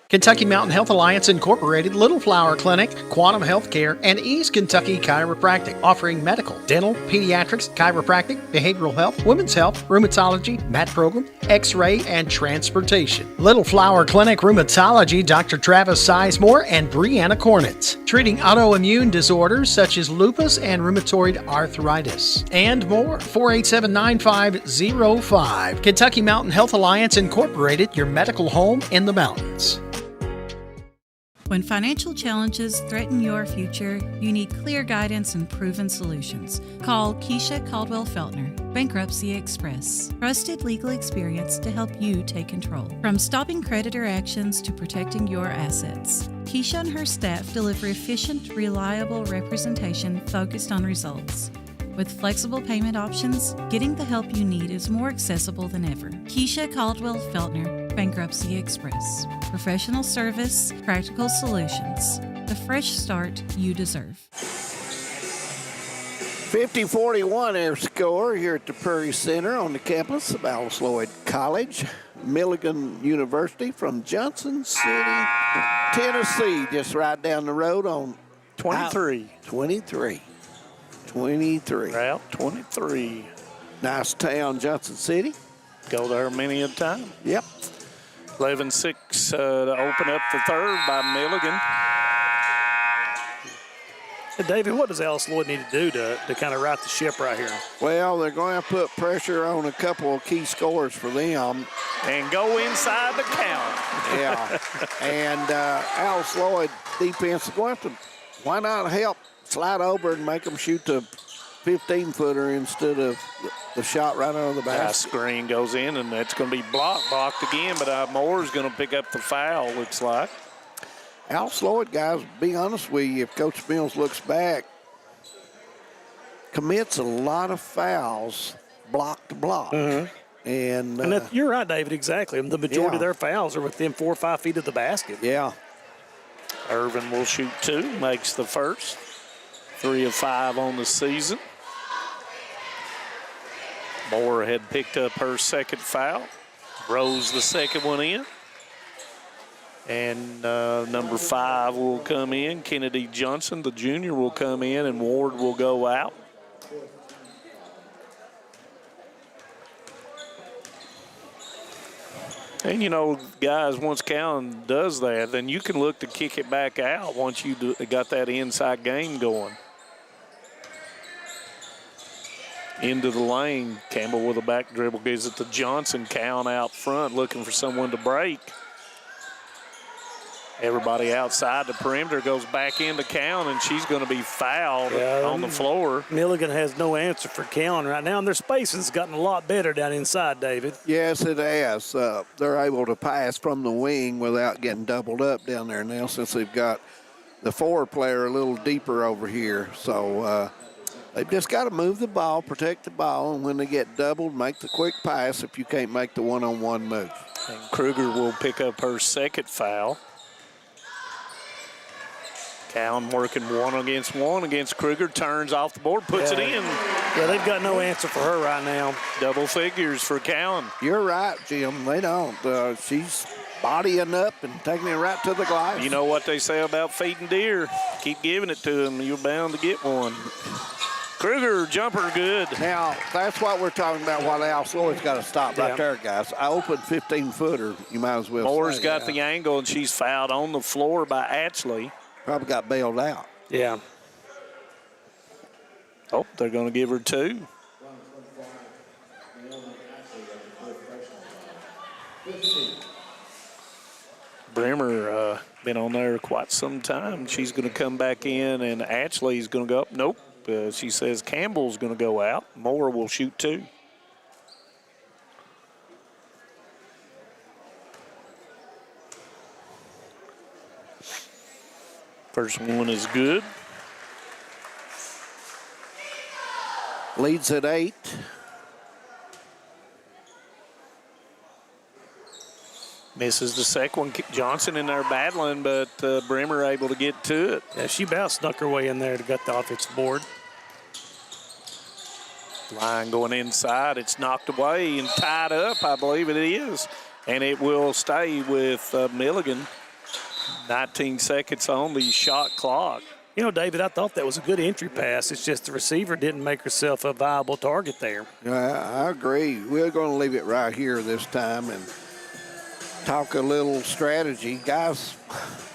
Kentucky Mountain Health Alliance Incorporated, Little Flower Clinic, Quantum Healthcare, and East Kentucky Chiropractic, offering medical, dental, pediatrics, chiropractic, behavioral health, women's health, rheumatology, mat program, x-ray, and transportation. Little Flower Clinic Rheumatology, Dr. Travis Sizemore and Brianna Cornitz, treating autoimmune disorders such as lupus and rheumatoid arthritis, and more. 487-9505. Kentucky Mountain Health Alliance Incorporated, your medical home in the mountains. When financial challenges threaten your future, you need clear guidance and proven solutions. Call Keisha Caldwell Feltner, Bankruptcy Express. Trusted legal experience to help you take control. From stopping creditor actions to protecting your assets. Keisha and her staff deliver efficient, reliable representation focused on results. With flexible payment options, getting the help you need is more accessible than ever. Keisha Caldwell Feltner, Bankruptcy Express. Professional service, practical solutions. The fresh start you deserve. 50-41 our score here at the Prairie Center on the campus of Alice Lloyd College. Milligan University from Johnson City, Tennessee, just right down the road on 23. 23. Route 23. Nice town, Johnson City. Go there many a time. Yep. 11-6 to open up the third by Milligan. Hey, David, what does Alice Lloyd need to do to kind of right the ship right here? Well, they're going to put pressure on a couple of key scores for them. And go inside the count. Yeah. And Alice Lloyd defense is going to, why not help slide over and make them shoot the 15-footer instead of the shot right out of the basket. Screen goes in, and that's going to be blocked again, but Moore's going to pick up the foul, looks like. Alice Lloyd, guys, be honest with you, if Coach Mills looks back, commits a lot of fouls block to block. And you're right, David, exactly. The majority of their fouls are within 4 or 5 feet of the basket. Yeah. Irvin will shoot 2, makes the first. 3 of 5 on the season. Moore had picked up her second foul. Rose the second one in. And number 5 will come in. Kennedy Johnson, the junior, will come in, and Ward will go out. And, you know, guys, once Callan does that, then you can look to kick it back out once you got that inside game going. Into the lane. Campbell with a back dribble gives it to Johnson. Callan out front looking for someone to break. Everybody outside the perimeter goes back into Callan, and she's going to be fouled on the floor. Milligan has no answer for Callan right now, and their spacing's gotten a lot better down inside, David. Yes, it has. They're able to pass from the wing without getting doubled up down there now, since they've got the 4 player a little deeper over here. So they've just got to move the ball, protect the ball, and when they get doubled, make the quick pass if you can't make the one-on-one move. And Kruger will pick up her second foul. Callan working 1-against-1 against Kruger, turns off the board, puts it in. Yeah, they've got no answer for her right now. Double figures for Callan. You're right, Jim. They don't. She's bodying up and taking it right to the glass. You know what they say about feeding deer. Keep giving it to them, you're bound to get one. Kruger, jumper good. Now, that's what we're talking about, what Alice Lloyd's got to stop right there, guys. I opened 15-footer, you might as well Moore's say, got the angle, and she's fouled on the floor by Ashley. Probably got bailed out. Yeah. Oh, they're going to give her 2. Bremer been on there quite some time. She's going to come back in, and Ashley's going to go up. Nope. She says Campbell's going to go out. Moore will shoot 2. First one is good. Leads at 8. Misses the second one. Johnson in there battling, but Bremer able to get to it. Yeah, she about snuck her way in there to get the offensive board. Line going inside. It's knocked away and tied up, I believe it is. And it will stay with Milligan. 19 seconds on the shot clock. You know, David, I thought that was a good entry pass. It's just the receiver didn't make herself a viable target there. Yeah, I agree. We're going to leave it right here this time and talk a little strategy. Guys,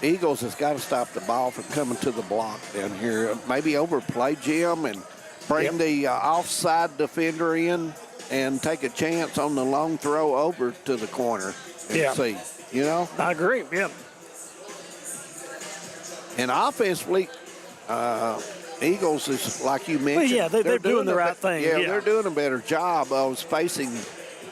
Eagles has got to stop the ball from coming to the block down here. Maybe overplay Jim and bring the offside defender in and take a chance on the long throw over to the corner and see, you know? I agree, yeah. And offensively, Eagles is, like you mentioned. Well, yeah, they're doing the right thing. Yeah, they're doing a better job of spacing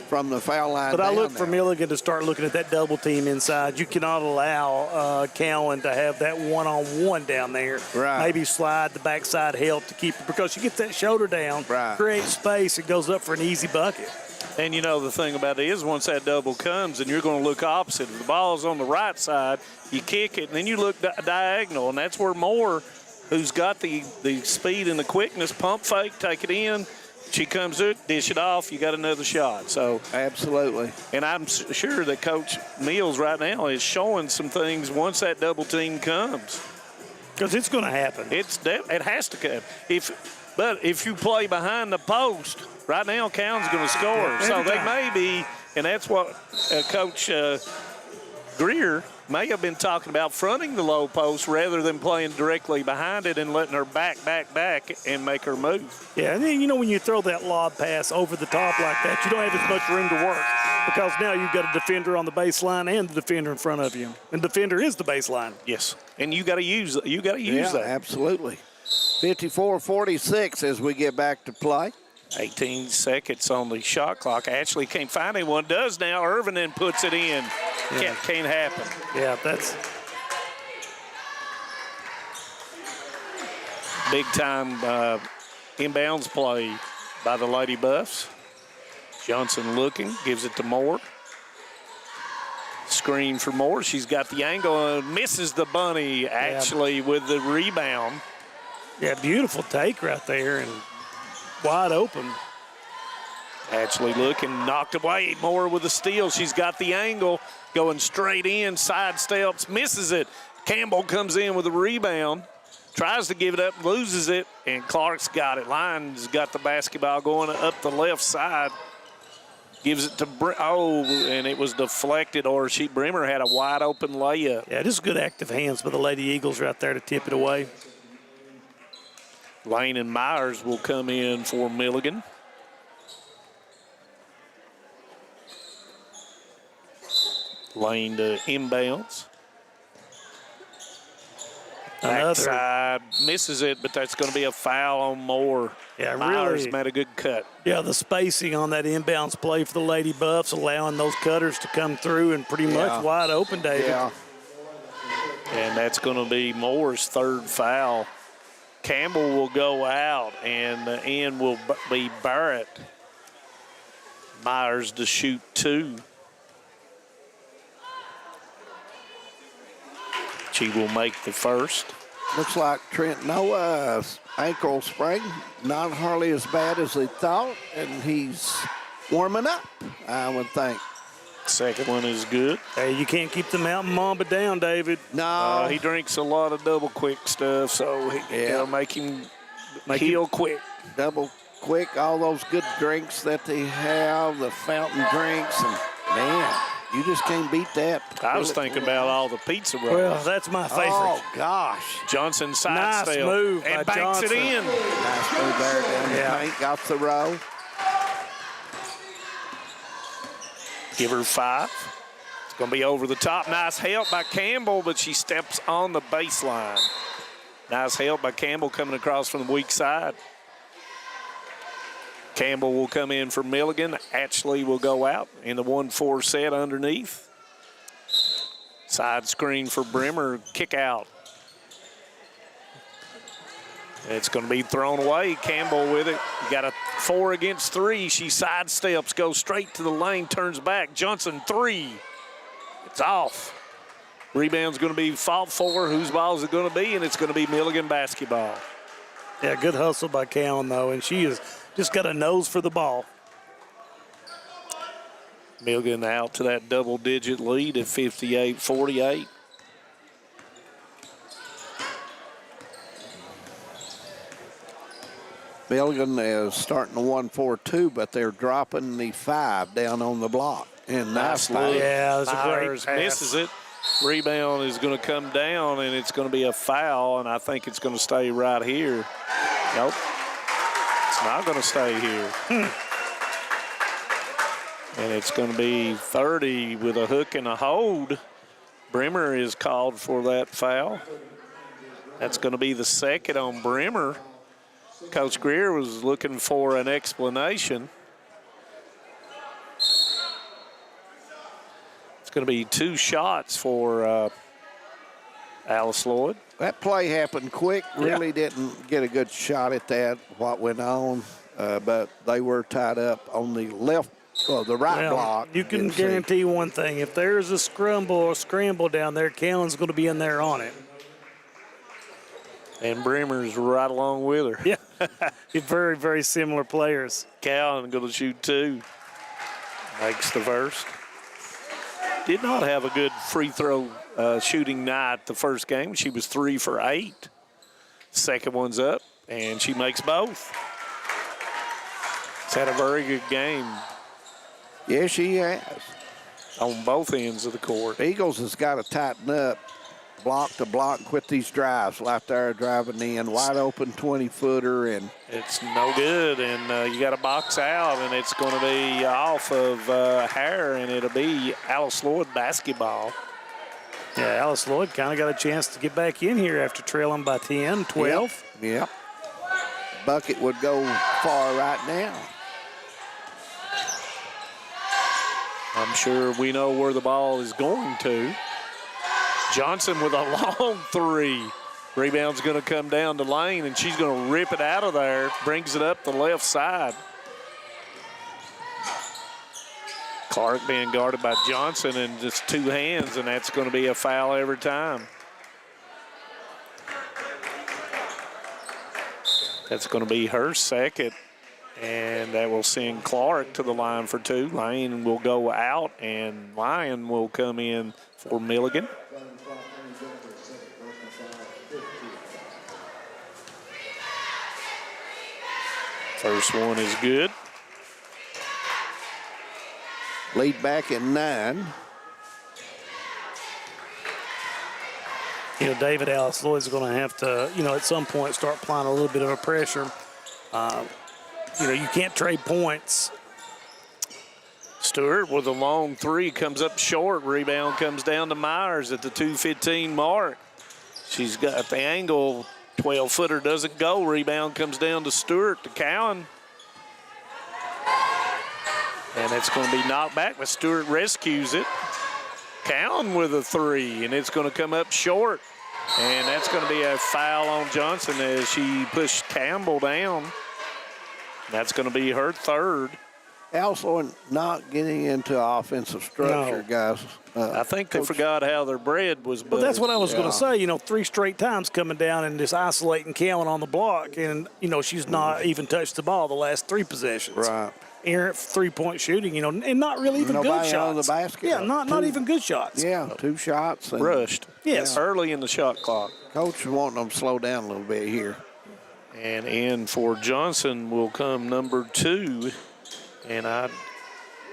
from the foul line. But I look for Milligan to start looking at that double team inside. You cannot allow Callan to have that one-on-one down there. Right. Maybe slide the backside help to keep it, because you get that shoulder down, create space, it goes up for an easy bucket. And, you know, the thing about it is once that double comes and you're going to look opposite. If the ball's on the right side, you kick it, and then you look diagonal, and that's where Moore, who's got the speed and the quickness, pump fake, take it in. She comes to it, dish it off, you got another shot. So absolutely. And I'm sure that Coach Mills right now is showing some things once that double team comes. Because it's going to happen. It has to come. But if you play behind the post, right now Callan's going to score. So they may be, and that's what Coach Greer may have been talking about, fronting the low post rather than playing directly behind it and letting her back and make her move. Yeah, and then, you know, when you throw that lob pass over the top like that, you don't have as much room to work, because now you've got a defender on the baseline and the defender in front of you. And the defender is the baseline. Yes, and you got to use that. Absolutely. 54-46 as we get back to play. 18 seconds on the shot clock. Ashley can't find anyone. Does now. Irvin then puts it in. Can't happen. Yeah, that's. Big-time inbounds play by the Lady Buffs. Johnson looking, gives it to Moore. Screen for Moore. She's got the angle and misses the bunny, actually, with the rebound. Yeah, beautiful take right there and wide open. Actually looking, knocked away. Moore with a steal. She's got the angle, going straight in, side steps, misses it. Campbell comes in with a rebound, tries to give it up, loses it, and Clark's got it. Lyons got the basketball going up the left side. Gives it to and it was deflected, or Brimmer had a wide open layup. Yeah, just good active hands by the Lady Eagles right there to tip it away. Lane and Myers will come in for Milligan. Lane to inbounds. Backside misses it, but that's going to be a foul on Moore. Yeah, Myers really made a good cut. Yeah, the spacing on that inbounds play for the Lady Buffs, allowing those cutters to come through and pretty much wide open, David. Yeah. And that's going to be Moore's third foul. Campbell will go out, and the end will be Barrett. Myers to shoot 2. She will make the first. Looks like Trent Noah's ankle sprain, not hardly as bad as they thought, and he's warming up, I would think. Second one is good. Hey, you can't keep the Mountain Mamba down, David. No. He drinks a lot of double quick stuff, so it'll make him heal quick. Double quick, all those good drinks that they have, the fountain drinks, and man, you just can't beat that. I was thinking about all the pizza rolls. Well, that's my favorite. Oh, gosh. Johnson Nice sidestep move by and banks Johnson. it in. Nice move there down the paint, got the row. Give her 5. It's going to be over the top. Nice help by Campbell, but she steps on the baseline. Nice help by Campbell coming across from the weak side. Campbell will come in for Milligan. Ashley will go out in the 1-4 set underneath. Side screen for Brimmer. Kick out. It's going to be thrown away. Campbell with it. You got a 4 against 3. She sidesteps, goes straight to the lane, turns back. Johnson 3. It's off. Rebound's going to be fought for. Whose ball is it going to be? And it's going to be Milligan basketball. Yeah, good hustle by Callan, though, and she has just got a nose for the ball. Milligan out to that double-digit lead at 58-48. Milligan is starting the 1-4-2, but they're dropping the 5 down on the block. And Nice look. look. Yeah, that's a great Myers pass. misses it. Rebound is going to come down, and it's going to be a foul, and I think it's going to stay right here. Nope. It's not going to stay here. And it's going to be 30 with a hook and a hold. Brimmer is called for that foul. That's going to be the second on Brimmer. Coach Greer was looking for an explanation. It's going to be 2 shots for Alice Lloyd. That play happened quick. Really didn't get a good shot at that, what went on. But they were tied up on the left, the right block. You can guarantee one thing. If there's a scramble down there, Callan's going to be in there on it. And Brimmer's right along with her. Yeah, very, very similar players. Callan going to shoot 2. Makes the first. Did not have a good free throw shooting night the first game. She was 3 for 8. Second one's up, and she makes both. She's had a very good game. Yes, she has. On both ends of the court. Eagles has got to tighten up, block to block, and quit these drives. Out there driving in, wide open 20-footer, and it's no good. And you got to box out, and it's going to be off of Hare, and it'll be Alice Lloyd basketball. Yeah, Alice Lloyd kind of got a chance to get back in here after trailing by 10, 12. Yep. Bucket would go far right now. I'm sure we know where the ball is going to. Johnson with a long 3. Rebound's going to come down to Lane, and she's going to rip it out of there, brings it up the left side. Clark being guarded by Johnson in just two hands, and that's going to be a foul every time. That's going to be her second, and that will send Clark to the line for two. Lane will go out, and Lyon will come in for Milligan. First one is good. Lead back in 9. You know, David, Alice Lloyd's going to have to, you know, at some point start applying a little bit of a pressure. You know, you can't trade points. Stewart with a long three comes up short. Rebound comes down to Myers at the 2:15 mark. She's got the angle. 12-footer doesn't go. Rebound comes down to Stewart to Cowan. And it's going to be knocked back, but Stewart rescues it. Cowan with a three, and it's going to come up short. And that's going to be a foul on Johnson as she pushed Campbell down. That's going to be her third. Also not getting into offensive structure, guys. I think they forgot how their bread was buttered. Well, that's what I was going to say. You know, 3 straight times coming down and just isolating Cowan on the block. And, you know, she's not even touched the ball the last 3 possessions. Right. Errant three-point shooting, you know, and not really even Nobody good shots. on the basket. Yeah, not even good shots. Yeah, 2 shots. And rushed. Yes. Early in the shot clock. Coach is wanting them to slow down a little bit here. And in for Johnson will come number 2. And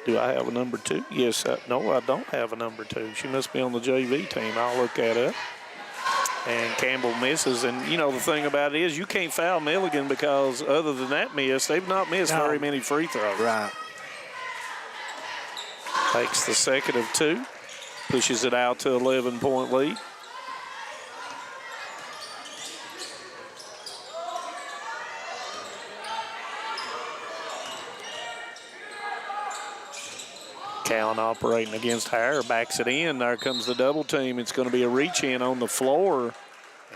do I have a number 2? Yes. No, I don't have a number 2. She must be on the JV team. I'll look that up. And Campbell misses. And, you know, the thing about it is you can't foul Milligan because other than that miss, they've not missed very many free throws. Right. Takes the second of 2. Pushes it out to 11-point lead. Cowan operating against Hare, backs it in. There comes the double team. It's going to be a reach in on the floor.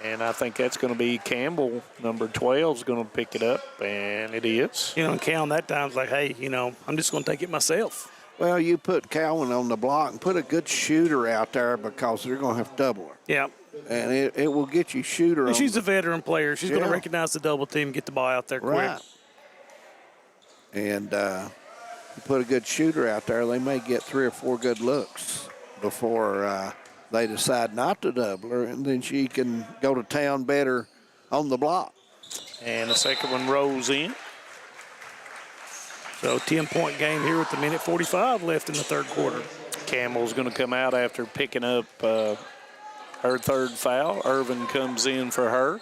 And I think that's going to be Campbell, number 12, is going to pick it up, and it is. You know, and Cowan that time's like, hey, you know, I'm just going to take it myself. Well, you put Cowan on the block and put a good shooter out there because they're going to have to double her. Yeah. And it will get you shooter. And she's a veteran player. She's going to recognize the double team and get the ball out there quick. Right. And you put a good shooter out there, they may get 3 or 4 good looks before they decide not to double her, and then she can go to town better on the block. And the second one rolls in. So 10-point game here with the minute 45 left in the third quarter. Campbell's going to come out after picking up her third foul. Irvin comes in for her.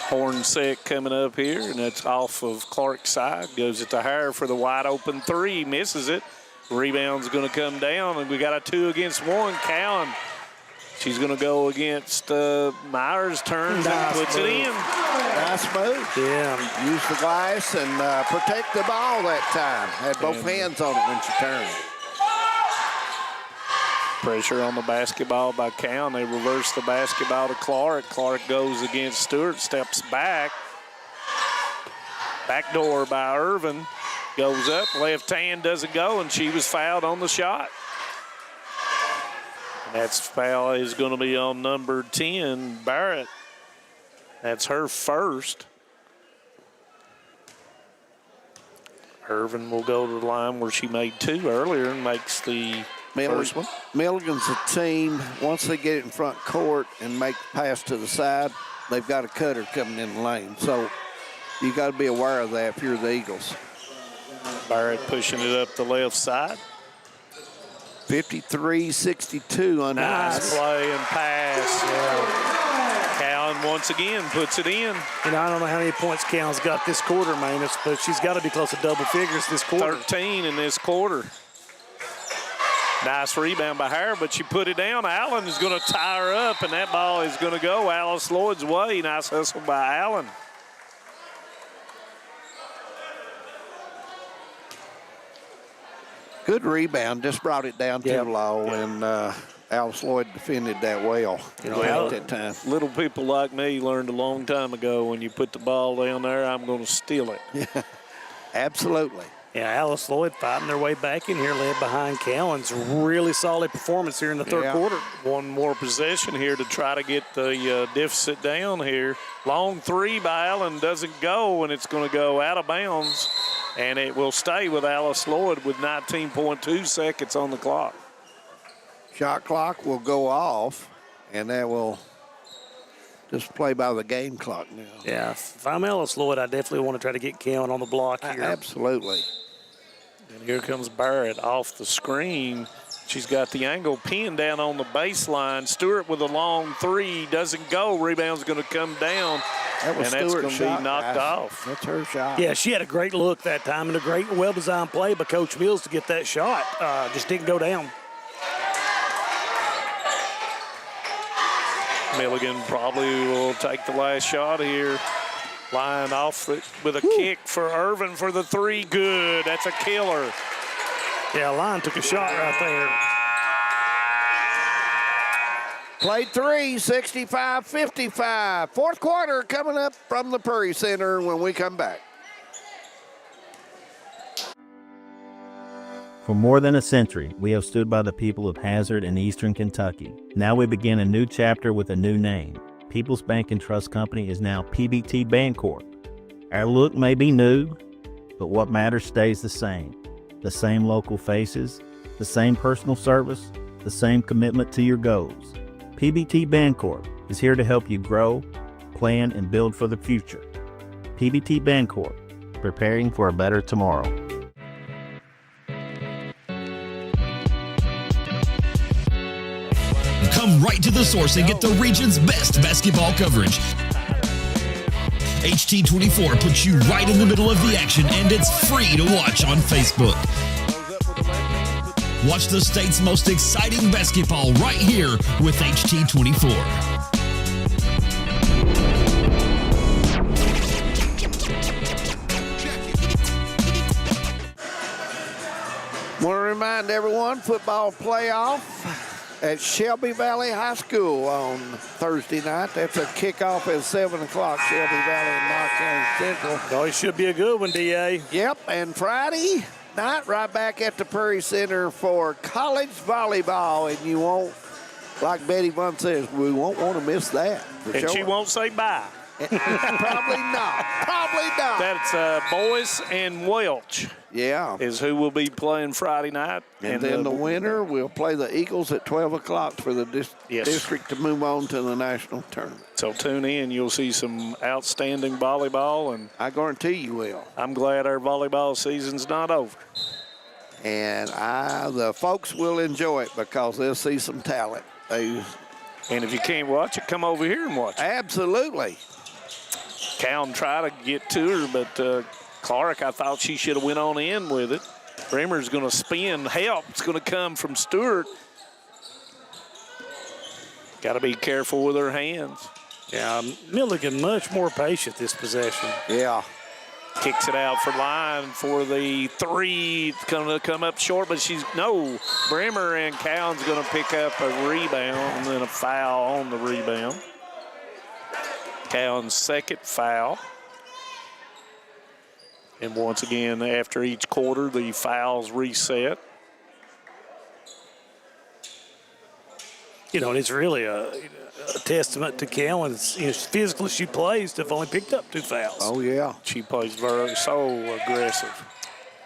Horn set coming up here, and that's off of Clark's side. Goes it to Hare for the wide open 3, misses it. Rebound's going to come down, and we got a 2 against 1. Cowan, she's going to go against Myers, turns and puts it in. Nice move. Yeah. Use the glass and protect the ball that time. Had both hands on it when she turned. Pressure on the basketball by Cowan. They reverse the basketball to Clark. Clark goes against Stewart, steps back. Backdoor by Irvin. Goes up, left hand doesn't go, and she was fouled on the shot. And that's foul is going to be on number 10, Barrett. That's her first. Irvin will go to the line where she made 2 earlier and makes the first one. Milligan's a team, once they get it in front court and make the pass to the side, they've got a cutter coming in the lane. So you got to be aware of that if you're the Eagles. Barrett pushing it up the left side. 53-62 on nice play and pass. Yeah. Cowan once again puts it in. You know, I don't know how many points Cowan's got this quarter, man, but she's got to be close to double figures this quarter. 13 in this quarter. Nice rebound by Hare, but she put it down. Allen is going to tie her up, and that ball is going to go Alice Lloyd's way. Nice hustle by Allen. Good rebound, just brought it down too low, and Alice Lloyd defended that well. At that time. Little people like me learned a long time ago, when you put the ball down there, I'm going to steal it. Yeah, absolutely. Yeah, Alice Lloyd fighting their way back in here, led behind Cowan's. Really solid performance here in the third quarter. One more possession here to try to get the deficit down here. Long three by Allen doesn't go, and it's going to go out of bounds, and it will stay with Alice Lloyd with 19.2 seconds on the clock. Shot clock will go off, and that will just play by the game clock now. Yeah, if I'm Alice Lloyd, I definitely want to try to get Cowan on the block here. Absolutely. And here comes Barrett off the screen. She's got the angle pinned down on the baseline. Stewart with a long three, doesn't go. Rebound's going to come down, and that's going to be knocked off. That's her shot. Yeah, she had a great look that time and a great, well-designed play by Coach Mills to get that shot. Just didn't go down. Milligan probably will take the last shot here. Line off with a kick for Irvin for the three. Good. That's a killer. Yeah, Line took a shot right there. Played three, 65-55. Fourth quarter coming up from the Prairie Center when we come back. For more than a century, we have stood by the people of Hazard and Eastern Kentucky. Now we begin a new chapter with a new name. People's Bank and Trust Company is now PBT Bancorp. Our look may be new, but what matters stays the same. The same local faces, the same personal service, the same commitment to your goals. PBT Bancorp is here to help you grow, plan, and build for the future. PBT Bancorp, preparing for a better tomorrow. Come right to the source and get the region's best basketball coverage. HT24 puts you right in the middle of the action, and it's free to watch on Facebook. Watch the state's most exciting basketball right here with HT24. Want to remind everyone, football playoff at Shelby Valley High School on Thursday night. That's a kickoff at 7 o'clock, Shelby Valley and Knox County Central. Oh, it should be a good one, D.A. Yep, and Friday night, right back at the Prairie Center for college volleyball. And you won't, like Betty Bunn says, we won't want to miss that. And she won't say bye. Probably not. Probably not. That's Boyce and Welch. Yeah. Is who will be playing Friday night. And then the winner will play the Eagles at 12 o'clock for the district to move on to the national tournament. So tune in. You'll see some outstanding volleyball. And I guarantee you will. I'm glad our volleyball season's not over. And the folks will enjoy it because they'll see some talent. And if you can't watch it, come over here and watch it. Absolutely. Cowan tried to get to her, but Clark, I thought she should have went on in with it. Bremer's going to spin. Help. It's going to come from Stewart. Got to be careful with her hands. Yeah, Milligan much more patient this possession. Yeah. Kicks it out for Line for the three. It's going to come up short, but Bremer and Cowan's going to pick up a rebound and then a foul on the rebound. Cowan's second foul. And once again, after each quarter, the fouls reset. You know, and it's really a testament to Cowan's, as physical as she plays, to have only picked up 2 fouls. Oh, yeah. She plays so aggressive.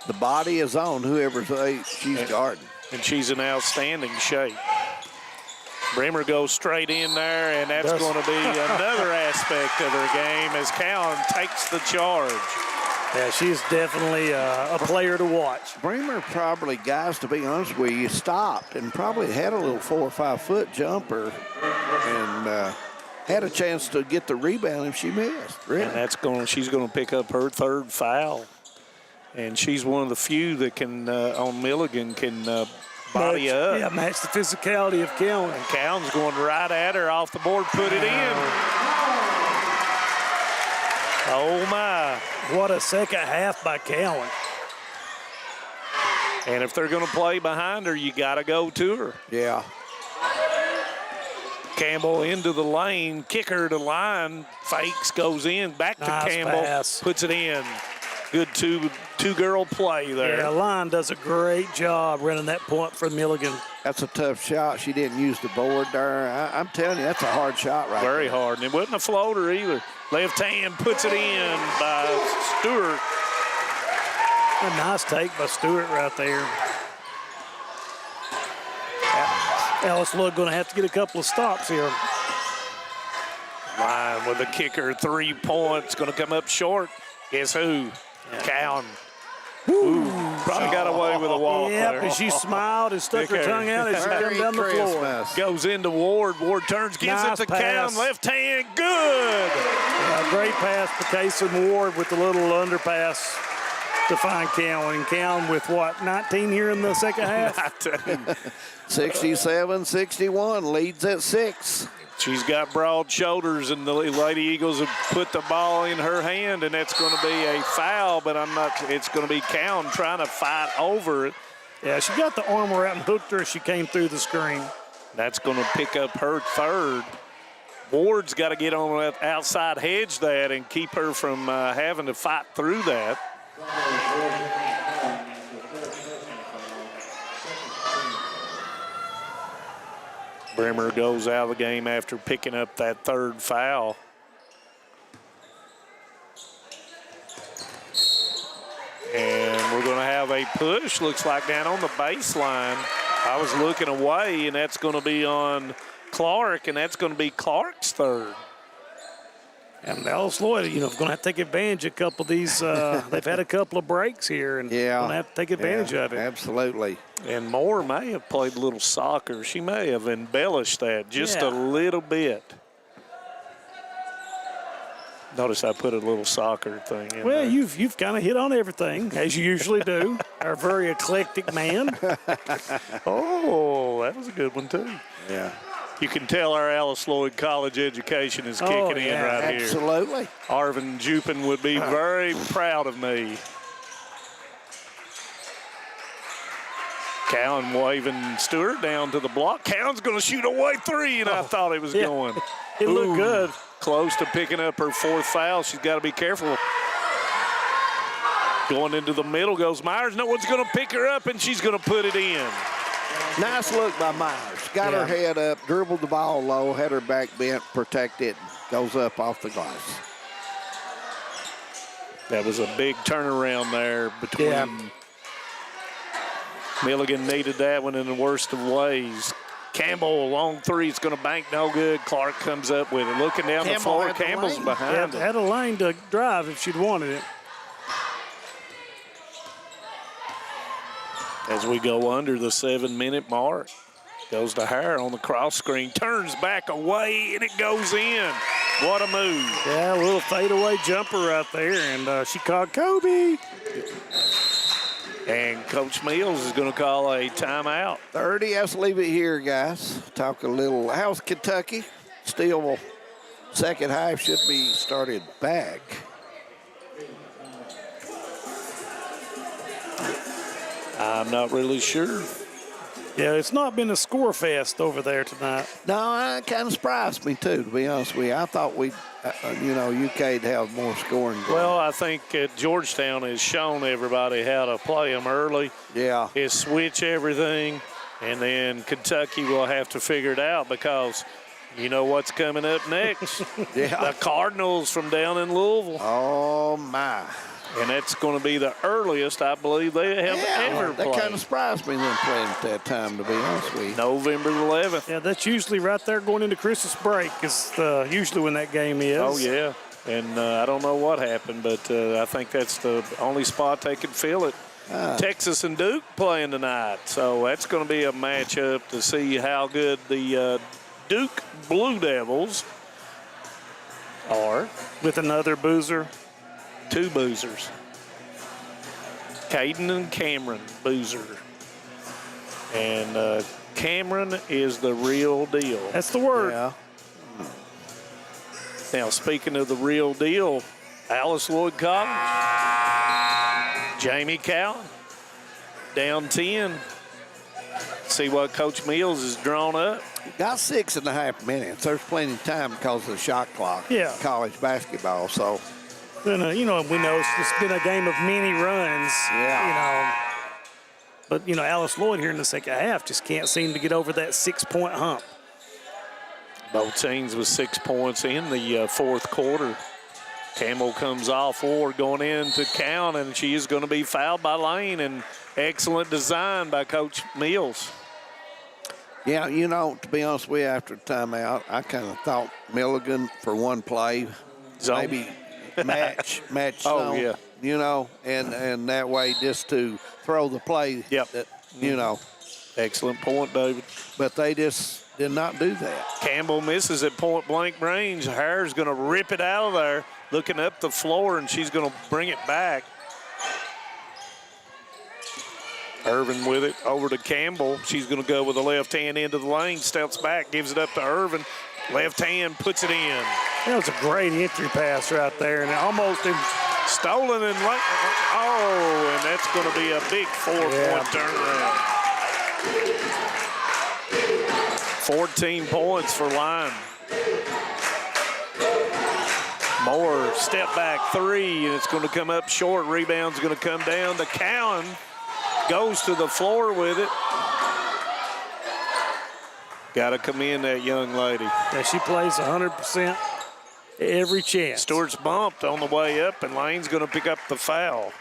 The body is on whoever's she's guarding. And she's in outstanding shape. Bremer goes straight in there, and that's going to be another aspect of her game as Cowan takes the charge. Yeah, she's definitely a player to watch. Bremer probably, guys, to be honest with you, stopped and probably had a little 4 or 5 foot jumper and had a chance to get the rebound if she missed. Really. And she's going to pick up her third foul. And she's one of the few that can, on Milligan, can body up. Yeah, match the physicality of Cowan. And Cowan's going right at her off the board, put it in. Oh, my. What a second half by Cowan. And if they're going to play behind her, you got to go to her. Yeah. Campbell into the lane, kicker to line, fakes, goes in, back to Nice Campbell, pass. puts it in. Good two-girl play there. Yeah, Line does a great job running that point for Milligan. That's a tough shot. She didn't use the board there. I'm telling you, that's a hard shot right Very there. hard, and it wasn't a floater either. Left hand puts it in by Stewart. A nice take by Stewart right there. Alice Lloyd going to have to get a couple of stops here. Line with a kicker, 3 points, going to come up short. Guess who? Cowan. Ooh, probably got away with a walk Yep, there. and she smiled and stuck her tongue out as she came down the floor. Goes into Ward. Ward turns, gives Nice it to pass. Cowan. Left hand, good. Yeah, great pass to Kason Ward with the little underpass to find Cowan. And Cowan with what, 19 here in the second half? 67-61, leads at 6. She's got broad shoulders, and the Lady Eagles have put the ball in her hand, and that's going to be a foul, but it's going to be Cowan trying to fight over it. Yeah, she got the arm around and hooked her as she came through the screen. That's going to pick up her third. Ward's got to get on that outside hedge that and keep her from having to fight through that. Bremer goes out of the game after picking up that third foul. And we're going to have a push, looks like down on the baseline. I was looking away, and that's going to be on Clark, and that's going to be Clark's third. And Alice Lloyd, going to have to take advantage of a couple of these. They've had a couple of breaks here, and going to have to take advantage of it. Absolutely. And Moore may have played a little soccer. She may have embellished that just a little bit. Notice I put a little soccer thing in Well, there. you've kind of hit on everything, as you usually do. Our very eclectic man. Oh, that was a good one, too. Yeah. You can tell our Alice Lloyd College education is kicking in right here. Absolutely. Arvin Jupin would be very proud of me. Cowan waving Stewart down to the block. Cowan's going to shoot away 3, and I thought it was going. It looked good. Close to picking up her 4th foul. She's got to be careful. Going into the middle goes Myers. No one's going to pick her up, and she's going to put it in. Nice look by Myers. Got her head up, dribbled the ball low, had her back bent, protected, goes up off the glass. That was a big turnaround there between Milligan needed that one in the worst of ways. Campbell, a long 3, it's going to bank no good. Clark comes up with it. Looking down the floor, Campbell's behind it. Had a lane to drive if she'd wanted it. As we go under the 7-minute mark. Goes to Hare on the cross screen, turns back away, and it goes in. What a move. Yeah, a little fadeaway jumper right there, and she caught Kobe. And Coach Mills is going to call a timeout. 30, let's leave it here, guys. Talk a little. How's Kentucky? Still, second half should be started back. I'm not really sure. Yeah, it's not been a score fest over there tonight. No, it kind of surprised me, too, to be honest with you. I thought we'd, UK'd have more scoring. Well, I think Georgetown has shown everybody how to play them early. Yeah. Is switch everything, and then Kentucky will have to figure it out because you know what's coming up next. The Cardinals from down in Louisville. Oh, my. And that's going to be the earliest, I believe, they have ever played. That kind of surprised me them playing at that time, to be honest with you. November 11th. Yeah, that's usually right there going into Christmas break is usually when that game is. Oh, yeah. And I don't know what happened, but I think that's the only spot they can fill it. Texas and Duke playing tonight. So that's going to be a matchup to see how good the Duke Blue Devils are. With another boozer. 2 boozers. Caden and Cameron Boozer. And Cameron is the real deal. That's the word. Yeah. Now, speaking of the real deal, Alice Lloyd College, Jamie Cowan, down 10. See what Coach Mills has drawn up. Got 6.5 minutes. There's plenty of time because of the shot clock. Yeah. College basketball. So, And, we know it's been a game of many runs. Yeah. But, Alice Lloyd here in the second half just can't seem to get over that 6-point hump. Both teams with 6 points in the fourth quarter. Campbell comes off forward going in to count, and she is going to be fouled by Lane, and excellent design by Coach Mills. Yeah, to be honest with you, after timeout, I kind of thought Milligan for one play, Zone. maybe match Oh, zone, yeah. And that way just to throw the play. Yep. That, Excellent point, David. But they just did not do that. Campbell misses at point-blank range. Hare's going to rip it out of there, looking up the floor, and she's going to bring it back. Irvin with it over to Campbell. She's going to go with the left hand into the lane, steps back, gives it up to Irvin. Left hand puts it in. That was a great entry pass right there, and almost stolen and and that's going to be a big 4-point turnaround. 14 points for Lime. Moore step back three, and it's going to come up short. Rebound's going to come down to Cowan. Goes to the floor with it. Got to commend that young lady. Yeah, she plays 100% every chance. Stewart's bumped on the way up, and Lane's going to pick up the foul.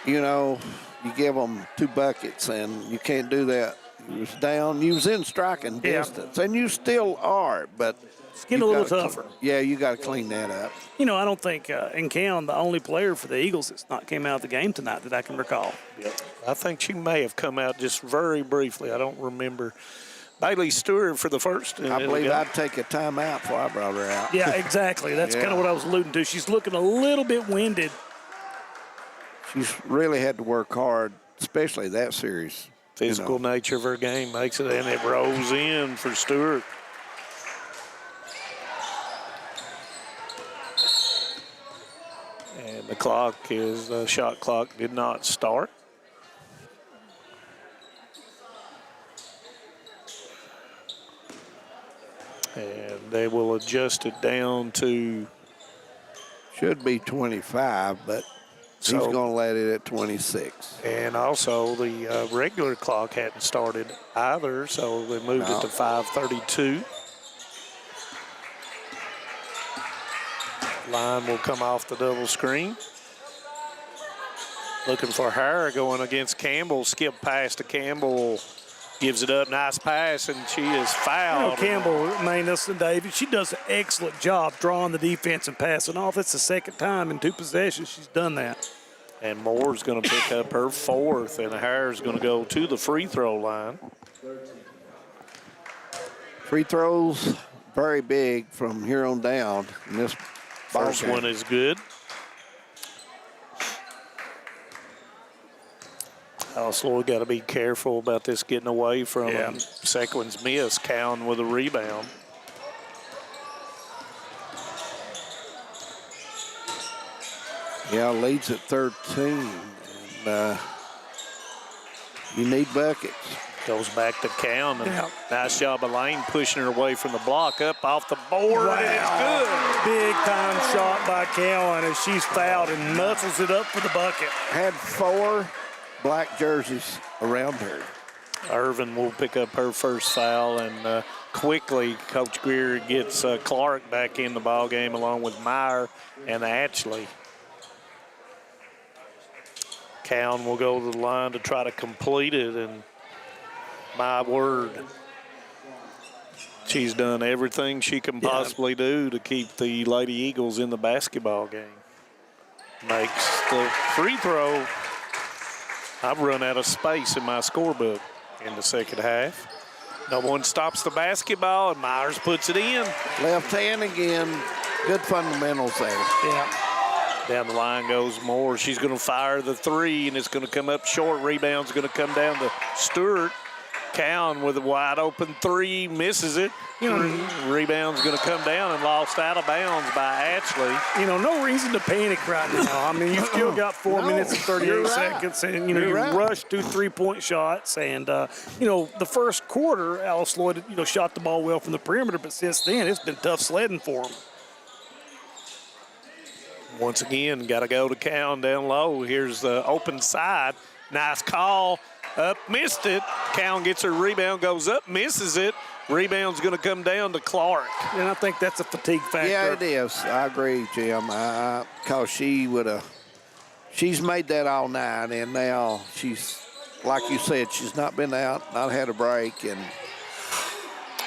You give them 2 buckets, and you can't do that. You was down. You was in striking distance, and you still are, but it's getting a little tougher. Yeah, you got to clean that up. I don't think in Cowan, the only player for the Eagles that's not came out of the game tonight that I can recall. Yep. I think she may have come out just very briefly. I don't remember. Bailey Stewart for the first. I believe I'd take a timeout before I brought her out. Yeah, exactly. That's kind of what I was alluding to. She's looking a little bit winded. She's really had to work hard, especially that series. Physical nature of her game makes it, and it rolls in for Stewart. And the clock is, shot clock did not start. And they will adjust it down to. Should be 25, but he's going to let it at 26. And also the regular clock hadn't started either, so they moved it to 5:32. Line will come off the double screen. Looking for Hare going against Campbell. Skip pass to Campbell. Gives it up. Nice pass, and she is fouled. Campbell, listen, David, she does an excellent job drawing the defense and passing off. It's the second time in 2 possessions she's done that. And Moore's going to pick up her 4th, and Hare's going to go to the free throw line. Free throws, very big from here on down in this ball First game. one is good. Alice Lloyd got to be careful about this getting away from him. Second one's miss. Cowan with a rebound. Yeah, leads at 13. And, you need buckets. Goes back to Cowan. Nice job of Lane pushing her away from the block. Up off the board, and it's good. Big time shot by Cowan as she's fouled and muscles it up for the bucket. Had 4 black jerseys around her. Irvin will pick up her first foul, and quickly Coach Greer gets Clark back in the ball game along with Meyer and Ashley. Cowan will go to the line to try to complete it, and my word, she's done everything she can possibly do to keep the Lady Eagles in the basketball game. Makes the free throw. I've run out of space in my scorebook in the second half. No one stops the basketball, and Myers puts it in. Left hand again. Good fundamentals there. Yeah. Down the line goes Moore. She's going to fire the 3, and it's going to come up short. Rebound's going to come down to Stewart. Cowan with a wide open three, misses it. Rebound's going to come down and lost out of bounds by Ashley. No reason to panic right now. I mean, you've still got 4 minutes and 38 seconds, and, you rushed 2 3-point shots. And, the first quarter, Alice Lloyd, shot the ball well from the perimeter, but since then, it's been tough sledding for them. Once again, got to go to Cowan down low. Here's the open side. Nice call. Up, missed it. Cowan gets her rebound, goes up, misses it. Rebound's going to come down to Clark. And I think that's a fatigue factor. Yeah, it is. I agree, Jim. Because she's made that all night, and now she's, like you said, she's not been out, not had a break. And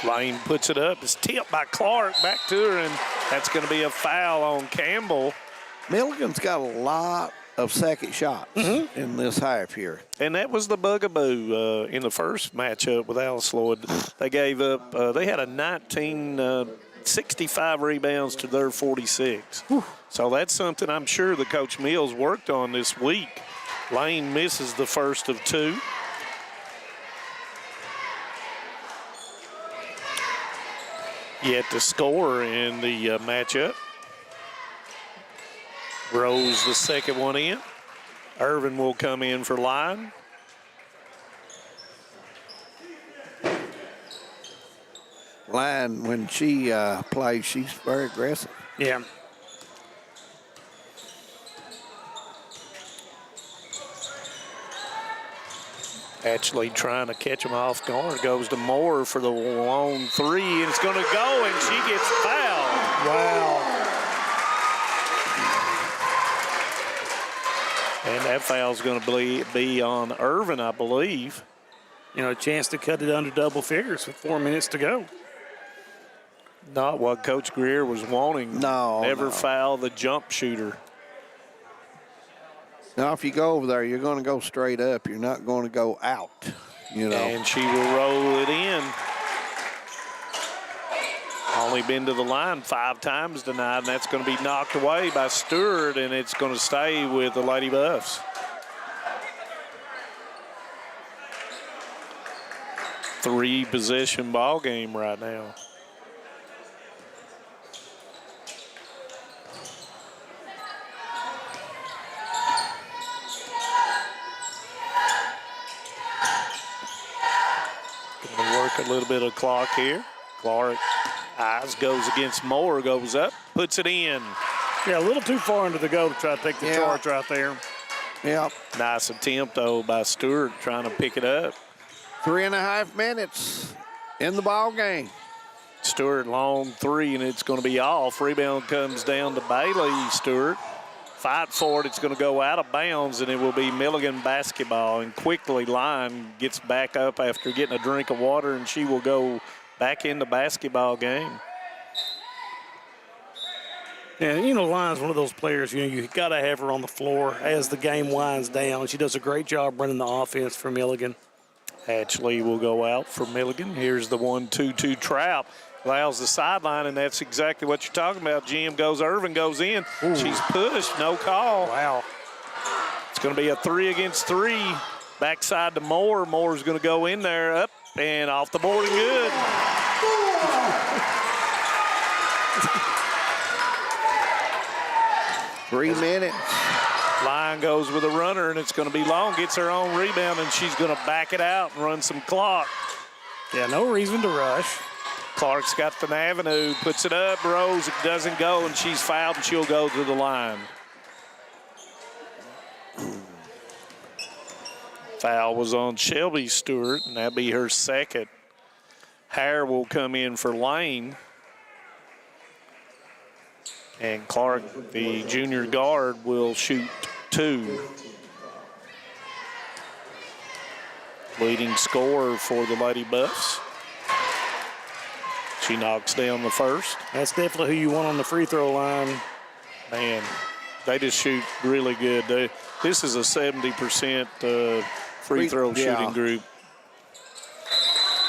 Lane puts it up. It's tipped by Clark back to her, and that's going to be a foul on Campbell. Milligan's got a lot of second shots in this half here. And that was the bugaboo in the first matchup with Alice Lloyd. They gave up, they had a 65 rebounds to their 46. So that's something I'm sure the Coach Mills worked on this week. Lane misses the first of two. Yet to score in the matchup. Rose the second one in. Irvin will come in for line. Line, when she plays, she's very aggressive. Yeah. Actually trying to catch him off guard. Goes to Moore for the long three, and it's going to go, and she gets fouled. Wow. And that foul's going to be on Irvin, I believe. A chance to cut it under double figures with 4 minutes to go. Not what Coach Greer was wanting. Never foul the jump shooter. Now, if you go over there, you're going to go straight up. You're not going to go out, And she will roll it in. Only been to the line 5 times tonight, and that's going to be knocked away by Stewart, and it's going to stay with the Lady Buffs. Three-possession ball game right now. Going to work a little bit of clock here. Clark eyes, goes against Moore, goes up, puts it in. Yeah, a little too far into the goal to try to take the charge right there. Yeah. Nice attempt, though, by Stewart trying to pick it up. 3.5 minutes in the ball game. Stewart, long three, and it's going to be off. Rebound comes down to Bailey Stewart. Fight for it. It's going to go out of bounds, and it will be Milligan basketball. And quickly, Line gets back up after getting a drink of water, and she will go back in the basketball game. And, Line's one of those players, you got to have her on the floor as the game winds down. She does a great job running the offense for Milligan. Hatchley will go out for Milligan. Here's the 1-2-2 trap. Allows the sideline, and that's exactly what you're talking about. Jim goes, Irvin goes in. Ooh. She's pushed, no call. Wow. It's going to be a 3 against 3. Backside to Moore. Moore's going to go in there, up and off the board and good. 3 minutes. Line goes with a runner, and it's going to be long. Gets her own rebound, and she's going to back it out and run some clock. Yeah, no reason to rush. Clark's got the avenue, puts it up. Rose, it doesn't go, and she's fouled, and she'll go to the line. Foul was on Shelby Stewart, and that'll be her second. Hare will come in for Lane. And Clark, the junior guard, will shoot 2. Leading scorer for the Lady Buffs. She knocks down the first. That's definitely who you want on the free throw line. Man, they just shoot really good. This is a 70% free throw shooting group.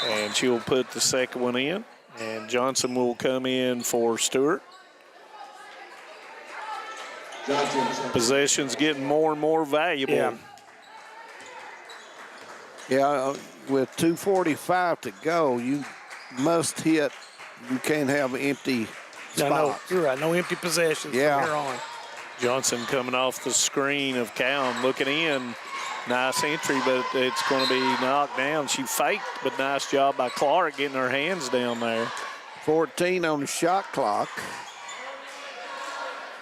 And she'll put the second one in. And Johnson will come in for Stewart. Possession's getting more and more valuable. Yeah. Yeah, with 2:45 to go, you must hit. You can't have empty spots. No, you're right. No empty possessions from here on. Johnson coming off the screen of Cowan, looking in. Nice entry, but it's going to be knocked down. She faked, but nice job by Clark getting her hands down there. 14 on the shot clock.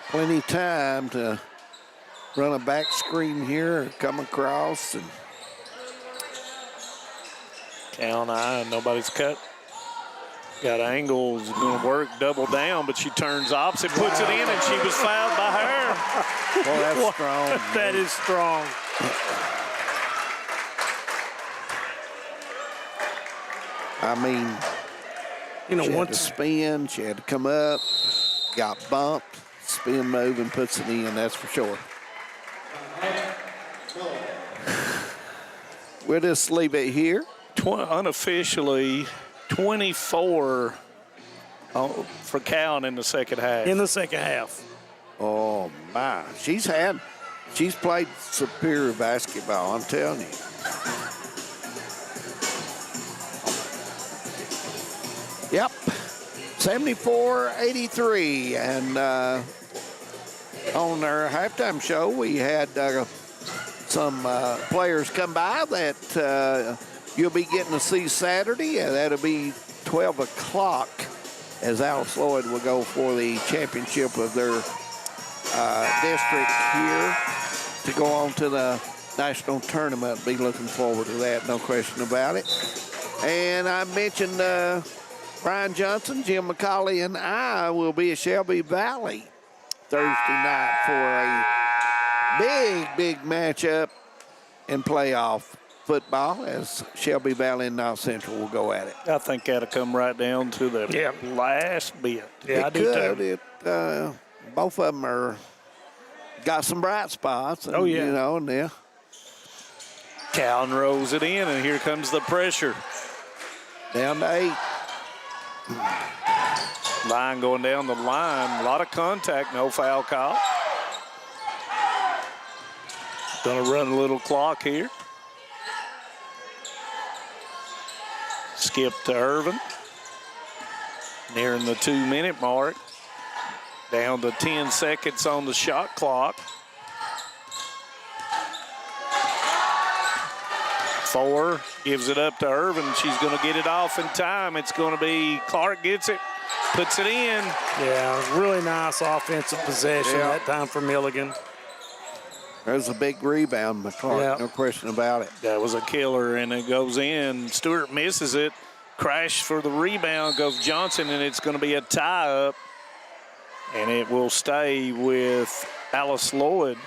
Plenty time to run a back screen here, come across. And Cowan eye, nobody's cut. Got angles, going to work double down, but she turns opposite, puts it in, and she was fouled by her. Well, that's strong. That is strong. I mean, she had to spin, she had to come up, got bumped, spin move, and puts it in, that's for sure. We'll just leave it here. Unofficially, 24 for Cowan in the second half. In the second half. Oh, my. She's played superior basketball, I'm telling you. Yep, 74-83. And on our halftime show, we had some players come by that you'll be getting to see Saturday. That'll be 12 o'clock as Alice Lloyd will go for the championship of their district here to go on to the national tournament. Be looking forward to that, no question about it. And I mentioned Brian Johnson, Jim McCauley, and I will be at Shelby Valley Thursday night for a big matchup in playoff football as Shelby Valley and North Central will go at it. I think that'll come right down to the last bit. Yeah, I do too. Both of them are got some bright spots. And, you know, and Cowan rolls it in, and here comes the pressure. Down to 8. Line going down the line. A lot of contact, no foul call. Gonna run a little clock here. Skip to Irvin. Nearing the 2-minute mark. Down to 10 seconds on the shot clock. 4, gives it up to Irvin. She's going to get it off in time. It's going to be Clark gets it, puts it in. Yeah, really nice offensive possession that time for Milligan. There's a big rebound by Clark, no question about it. That was a killer, and it goes in. Stewart misses it. Crash for the rebound goes Johnson, and it's going to be a tie-up. And it will stay with Alice Lloyd.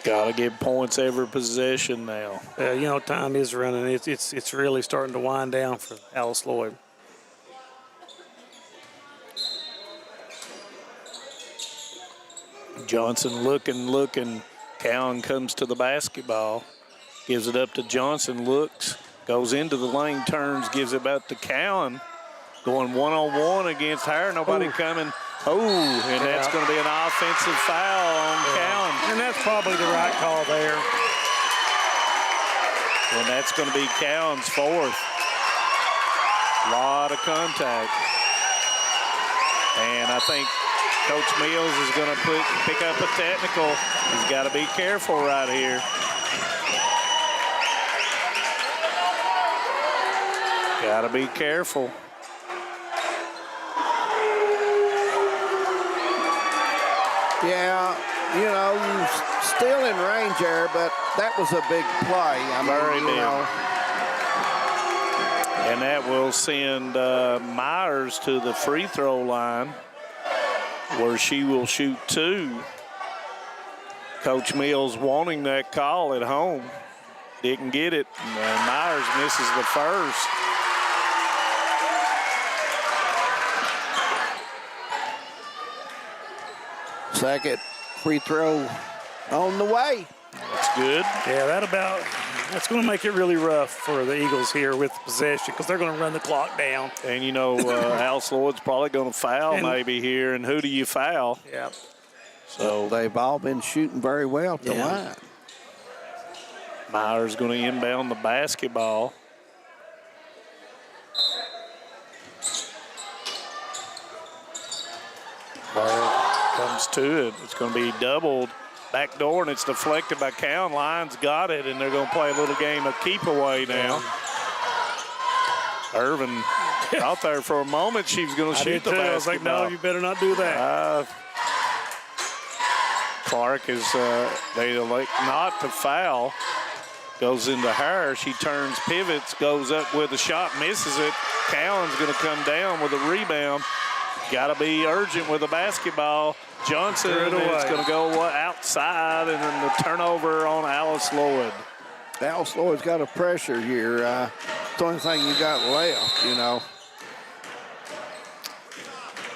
Got to get points every possession now. You know, time is running. It's really starting to wind down for Alice Lloyd. Johnson looking. Cowan comes to the basketball, gives it up to Johnson, looks, goes into the lane, turns, gives it back to Cowan. Going one-on-one against her, nobody coming. And that's going to be an offensive foul on Cowan. And that's probably the right call there. And that's going to be Cowan's 4th. A lot of contact. And I think Coach Mills is going to pick up a technical. He's got to be careful right here. Got to be careful. Yeah, you know, you're still in range there, but that was a big play. Very big. And that will send Myers to the free throw line, where she will shoot 2. Coach Mills wanting that call at home. Didn't get it. And Myers misses the first. Second free throw on the way. That's good. Yeah, that about That's going to make it really rough for the Eagles here with possession because they're going to run the clock down. And, you know, Alice Lloyd's probably going to foul maybe here. And who do you foul? Yeah. So they've all been shooting very well at the line. Meyer's going to inbound the basketball. Comes to it. It's going to be doubled back door, and it's deflected by Cowan. Lyons got it, and they're going to play a little game of keep away now. Irvin out there for a moment. She was going to shoot the basketball. I was like, no, you better not do that. Clark is they elect not to foul. Goes into her. She turns, pivots, goes up with a shot, misses it. Cowan's going to come down with a rebound. Got to be urgent with the basketball. Johnson, and it's going to go outside, and then the turnover on Alice Lloyd. Alice Lloyd's got a pressure here. It's the only thing you got left, you know.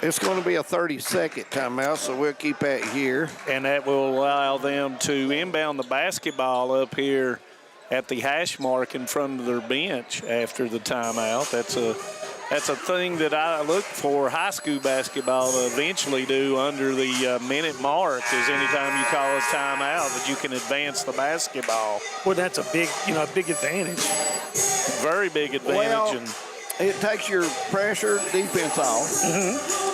It's going to be a 30-second timeout, so we'll keep that here. And that will allow them to inbound the basketball up here at the hash mark in front of their bench after the timeout. That's a thing that I look for high school basketball to eventually do under the minute mark is anytime you call a timeout that you can advance the basketball. Well, that's a big advantage. Very big advantage. Well, it takes your pressure defense off,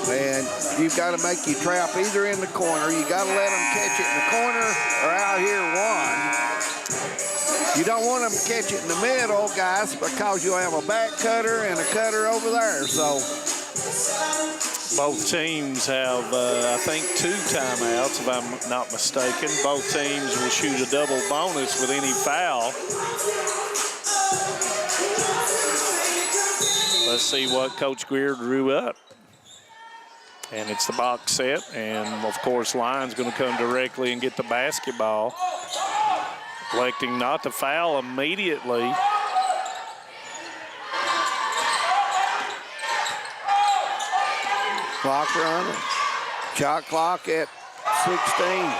and you've got to make you trap either in the corner. You got to let them catch it in the corner or out here one. You don't want them to catch it in the middle, guys, because you'll have a back cutter and a cutter over there. So both teams have, I think, 2 timeouts, if I'm not mistaken. Both teams will shoot a double bonus with any foul. Let's see what Coach Greer drew up. And it's the box set, and, of course, Lyon's going to come directly and get the basketball. Electing not to foul immediately. Clock running. Shot clock at 16.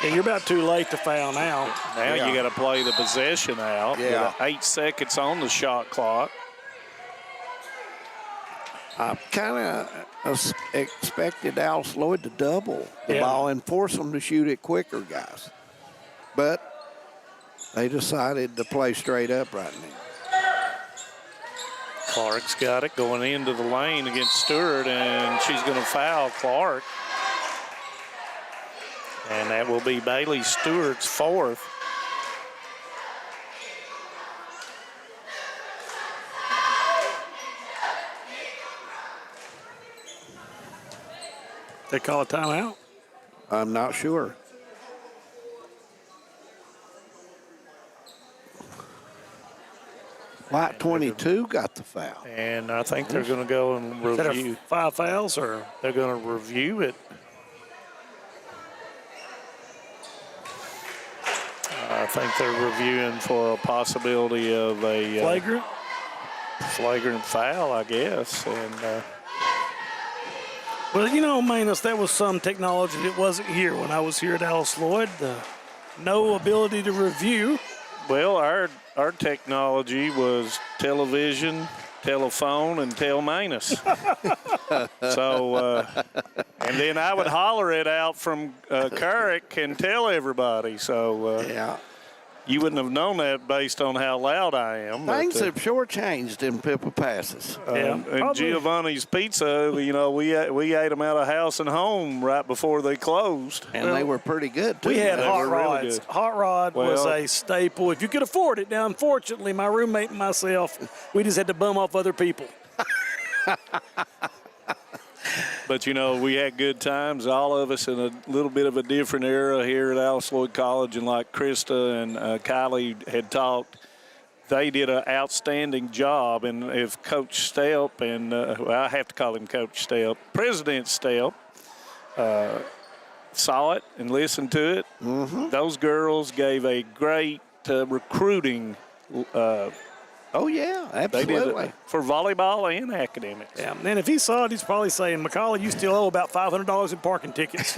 And you're about too late to foul now. Now you got to play the possession out. Yeah. With 8 seconds on the shot clock. I kind of expected Alice Lloyd to double the ball and force them to shoot it quicker, guys. But they decided to play straight up right now. Clark's got it going into the lane against Stewart, and she's going to foul Clark. And that will be Bailey Stewart's 4th. They call a timeout? I'm not sure. White 22 got the foul. And I think they're going to go and review. 5 fouls, or? They're going to review it. I think they're reviewing for a possibility of a flagrant foul, I guess. And well, you know, Manus, that was some technology that wasn't here when I was here at Alice Lloyd. No ability to review. Well, our technology was television, telephone, and Telmanus. So, and then I would holler it out from Carrick and tell everybody. So, yeah. You wouldn't have known that based on how loud I am. Things have sure changed in Pippa Passes. And Giovanni's Pizza, you know, we ate them out of house and home right before they closed. And they were pretty good, too. We had hot rods. Really Hot rod was a staple. If you could afford it. Now, unfortunately, my roommate and myself, we just had to bum off other people. But, you know, we had good times, all of us in a little bit of a different era here at Alice Lloyd College. And like Krista and Kylie had talked, they did an outstanding job. And if Coach Stelp and I have to call him Coach Stelp, President Stelp, saw it and listened to it, those girls gave a great recruiting oh, yeah, absolutely. They did it for volleyball and academics. Yeah, and if he saw it, he's probably saying, McCauley, you still owe about $500 in parking tickets.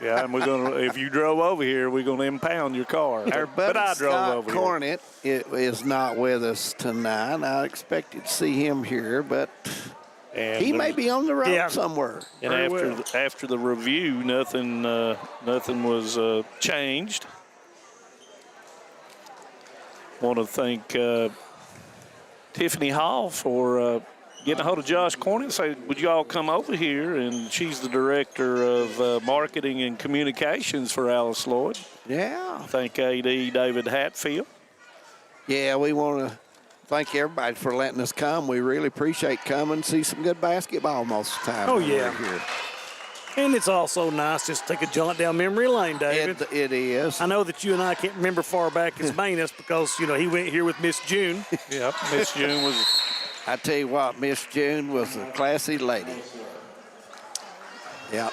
Yeah, and we're gonna. If you drove over here, we're gonna impound your car. Our buddy But I drove Scott over Cornett is not with us tonight. I expected to see him here, but he may be on the road somewhere. And after the review, nothing was changed. Want to thank Tiffany Hall for getting a hold of Josh Cornett and say, would you all come over here? And she's the director of marketing and communications for Alice Lloyd. Yeah. Thank AD David Hatfield. Yeah, we want to thank everybody for letting us come. We really appreciate coming, see some good basketball most of the time. Oh, when yeah. we're here. And it's also nice just to take a jaunt down memory lane, David. It is. I know that you and I can't remember far back as Manus because, he went here with Miss June. Yep, Miss June was... I tell you what, Miss June was a classy lady. Yep.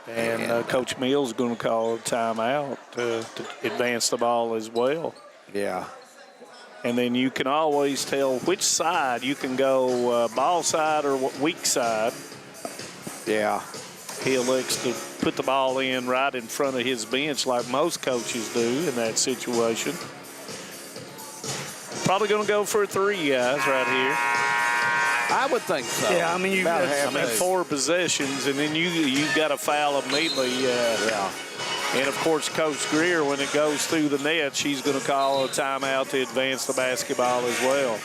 And Coach Mills is going to call a timeout to advance the ball as well. Yeah. And then you can always tell which side you can go, ball side or weak side. Yeah. He elects to put the ball in right in front of his bench like most coaches do in that situation. Probably going to go for a three, guys, right here. I would think so. Yeah, I mean, About half 4 possessions, and then you've got to foul immediately. Yeah. And, of course, Coach Greer, when it goes through the net, she's going to call a timeout to advance the basketball as well.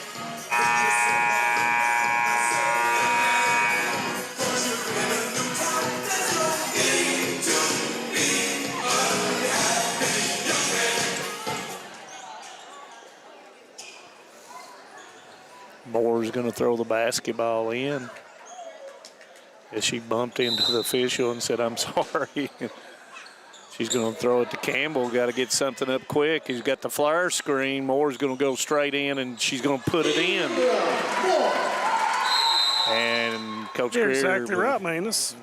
Moore's going to throw the basketball in. As she bumped into the official and said, I'm sorry. She's going to throw it to Campbell. Got to get something up quick. He's got the flare screen. Moore's going to go straight in, and she's going to put it in. And Coach Greer. You're exactly right, Manus.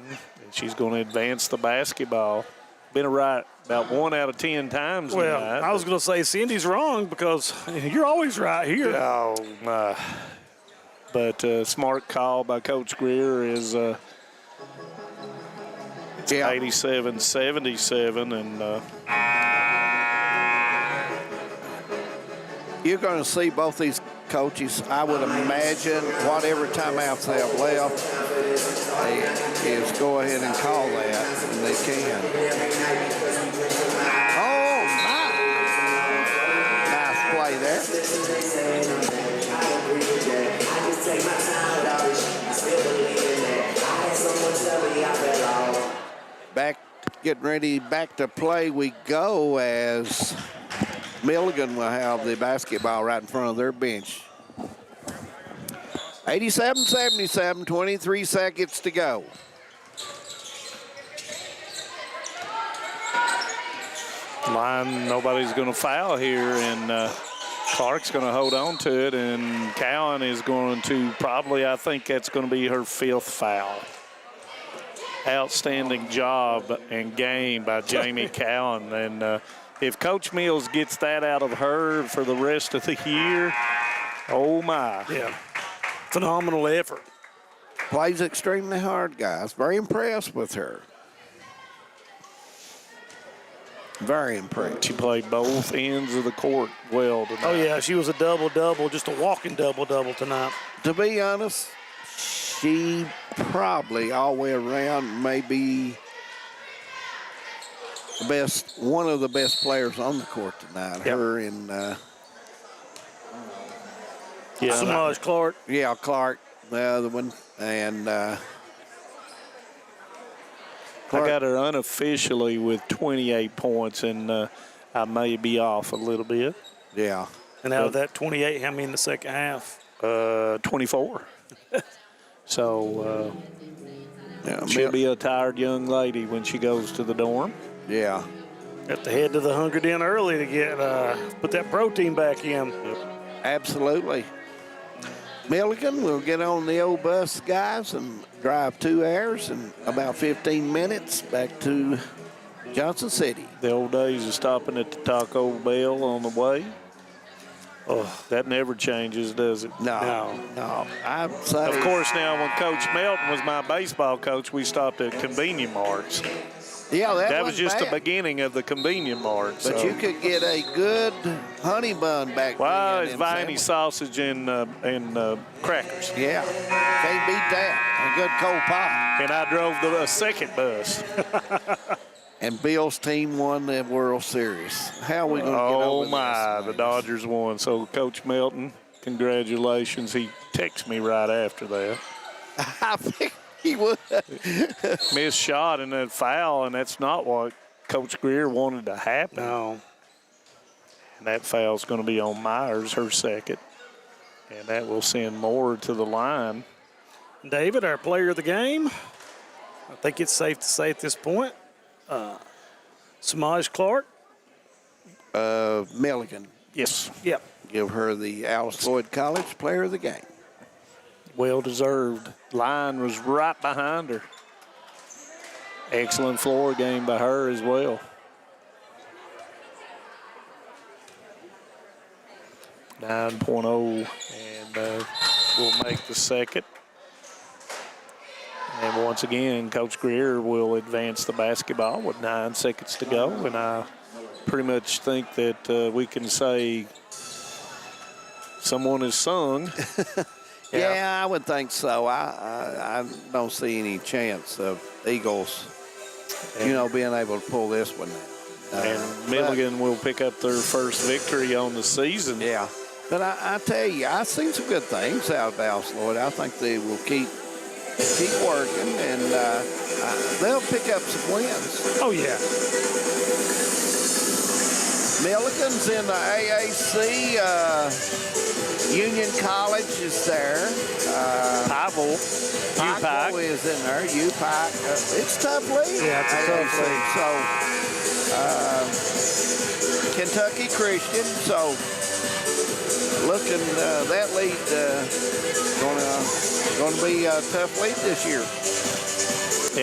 She's going to advance the basketball. Been right about 1 out of 10 times Well, tonight. I was going to say Cindy's wrong because you're always right here. Oh, my. But smart call by Coach Greer is 87-77. And you're going to see both these coaches, I would imagine, whatever timeouts they have left, is go ahead and call that, and they can. Oh, nice play there. Getting ready, back to play we go as Milligan will have the basketball right in front of their bench. 87-77, 23 seconds to go. Line, nobody's going to foul here, and Clark's going to hold on to it, and Cowan is going to probably, I think that's going to be her 5th foul. Outstanding job and game by Jamie Cowan. And if Coach Mills gets that out of her for the rest of the year, oh my. Yeah, phenomenal effort. Plays extremely hard, guys. Very impressed with her. Very impressed. She played both ends of the court well tonight. Oh, yeah, she was a double-double, just a walking double-double tonight. To be honest, she probably all the way around may be the best, one of the best players on the court tonight. Yep. Her and Samaj Clark. Yeah, Clark, the other one, and I got her unofficially with 28 points, and I may be off a little bit. Yeah. And out of that 28, how many in the second half? 24. So she'll be a tired young lady when she goes to the dorm. Yeah. Have to head to the Hunger Den early to get put that protein back in. Yep. Absolutely. Milligan will get on the old bus, guys, and drive 2 hours and about 15 minutes back to Johnson City. The old days of stopping at the Taco Bell on the way. Oh, that never changes, does it? No. I'd say. Of course, now when Coach Melton was my baseball coach, we stopped at convenience marts. Yeah, that was wasn't just bad. the beginning of the convenient mart. But so. you could get a good honey bun back Well, then. it's in Viney sandwich. sausage and crackers. Yeah, can't beat that. A good cold pie. And I drove the second bus. And Bill's team won the World Series. How are we going to get over this? Oh, my, the Dodgers won. So, Coach Melton, congratulations. He texted me right after that. I think he would. Missed shot and then foul, and that's not what Coach Greer wanted to happen. No. And that foul's going to be on Myers, her second. And that will send Moore to the line. David, our player of the game. I think it's safe to say at this point, Samaj Clark. Milligan. Yes. Yep. Give her the Alice Lloyd College player of the game. Well deserved. Line was right behind her. Excellent floor game by her as well. 9.0, and we'll make the second. And once again, Coach Greer will advance the basketball with 9 seconds to go. And I pretty much think that we can say someone has sung. Yeah, I would think so. I don't see any chance of Eagles, being able to pull this one out. And Milligan will pick up their first victory on the season. Yeah. But I tell you, I've seen some good things out of Alice Lloyd. I think they will keep working, and they'll pick up some wins. Oh, yeah. Milligan's in the AAC. Union College is there. Pikeville is in there. UPike. It's a tough league. Yeah, it's a tough league. So, Kentucky Christian. So, looking that lead going to be a tough lead this year.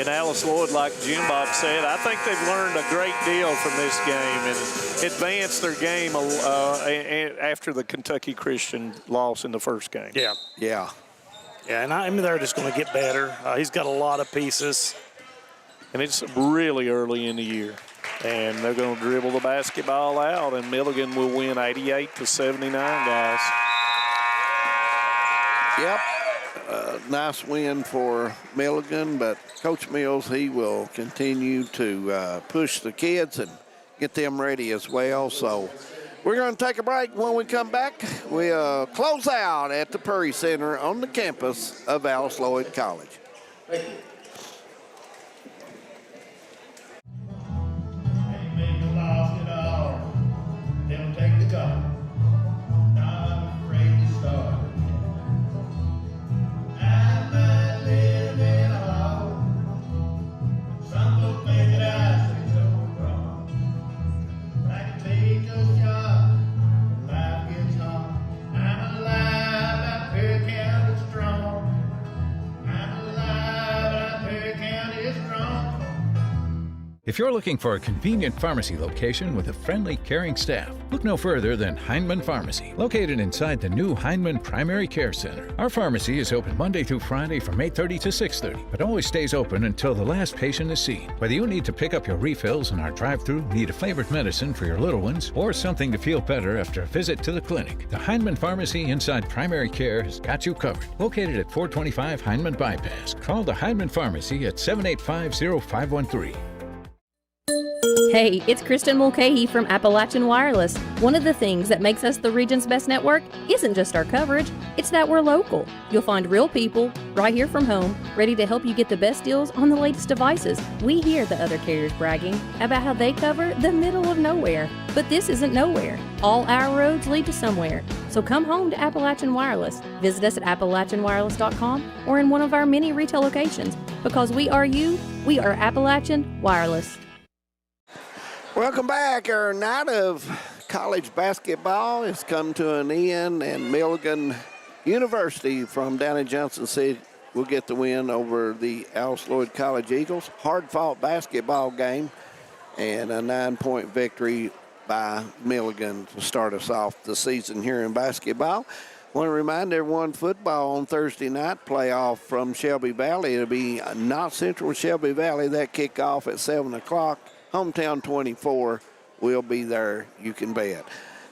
And Alice Lloyd, like Jim Bob said, I think they've learned a great deal from this game and advanced their game after the Kentucky Christian loss in the first game. Yeah. Yeah. Yeah, and I mean, they're just going to get better. He's got a lot of pieces. And it's really early in the year. And they're going to dribble the basketball out, and Milligan will win 88-79, guys. Yep. Nice win for Milligan, but Coach Mills, he will continue to push the kids and get them ready as well. So we're going to take a break. When we come back, we'll close out at the Prairie Center on the campus of Alice Lloyd College. Thank you. Take the gun. I'm afraid to start. I might live in a hole. Some folks think that I say so wrong. I can take a shot when life gets hard. I'm alive, I'm very counted strong. I'm alive, I'm very counted strong. If you're looking for a convenient pharmacy location with a friendly, caring staff, look no further than Heinemann Pharmacy, located inside the new Heinemann Primary Care Center. Our pharmacy is open Monday through Friday from 8:30 to 6:30, but always stays open until the last patient is seen. Whether you need to pick up your refills in our drive-thru, need a flavored medicine for your little ones, or something to feel better after a visit to the clinic, the Heinemann Pharmacy inside Primary Care has got you covered. Located at 425 Heinemann Bypass. Call the Heinemann Pharmacy at 785-0513. Hey, it's Kristen Mulcahy from Appalachian Wireless. One of the things that makes us the region's best network isn't just our coverage, it's that we're local. You'll find real people right here from home, ready to help you get the best deals on the latest devices. We hear the other carriers bragging about how they cover the middle of nowhere, but this isn't nowhere. All our roads lead to somewhere. So come home to Appalachian Wireless. Visit us at AppalachianWireless.com or in one of our many retail locations. Because we are you, we are Appalachian Wireless. Welcome back. Our night of college basketball has come to an end, and Milligan University from down in Johnson City will get the win over the Alice Lloyd College Eagles. Hard-fought basketball game and a 9-point victory by Milligan to start us off the season here in basketball. Want to remind everyone, football on Thursday night playoff from Shelby Valley. It'll be North Central Shelby Valley. That kickoff at 7 o'clock. Hometown 24 will be there, you can bet.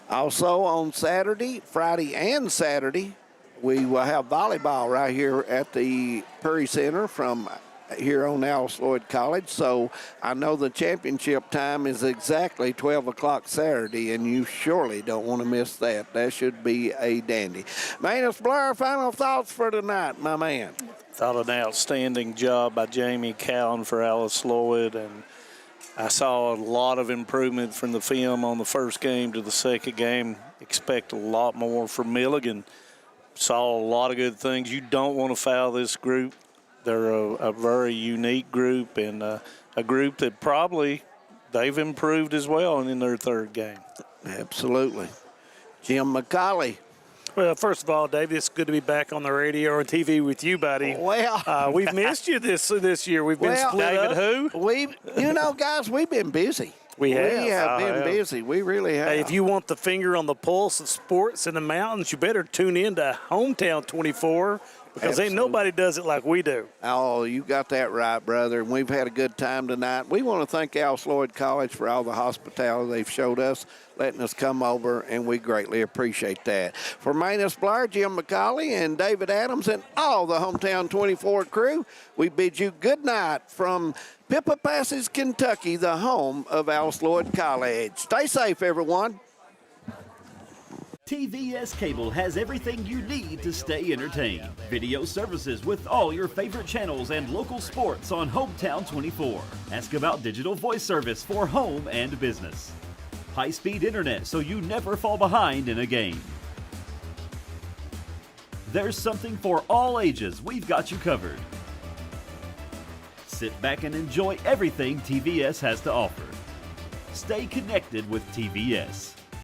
Also on Saturday, Friday and Saturday, we will have volleyball right here at the Perry Center from here on Alice Lloyd College. So I know the championship time is exactly 12 o'clock Saturday, and you surely don't want to miss that. That should be a dandy. Manus Blair, final thoughts for tonight, my man. Thought an outstanding job by Jamie Cowan for Alice Lloyd, and I saw a lot of improvement from the film on the first game to the second game. Expect a lot more from Milligan. Saw a lot of good things. You don't want to foul this group. They're a very unique group, and a group that probably they've improved as well in their third game. Absolutely. Jim McCauley. Well, first of all, David, it's good to be back on the radio and TV with you, buddy. Well, we've missed you this year. We've been split David up. who? Guys, we've been busy. We have been busy. We really have. Hey, if you want the finger on the pulse of sports in the mountains, you better tune in to Hometown 24 because ain't nobody does it like we do. Oh, you got that right, brother. And we've had a good time tonight. We want to thank Alice Lloyd College for all the hospitality they've showed us, letting us come over, and we greatly appreciate that. For Manus Blair, Jim McCauley, and David Adams, and all the Hometown 24 crew, we bid you good night from Pippa Passes, Kentucky, the home of Alice Lloyd College. Stay safe, everyone. TVS Cable has everything you need to stay entertained. Video services with all your favorite channels and local sports on Hometown 24. Ask about digital voice service for home and business. High-speed internet so you never fall behind in a game. There's something for all ages. We've got you covered. Sit back and enjoy everything TVS has to offer. Stay connected with TVS.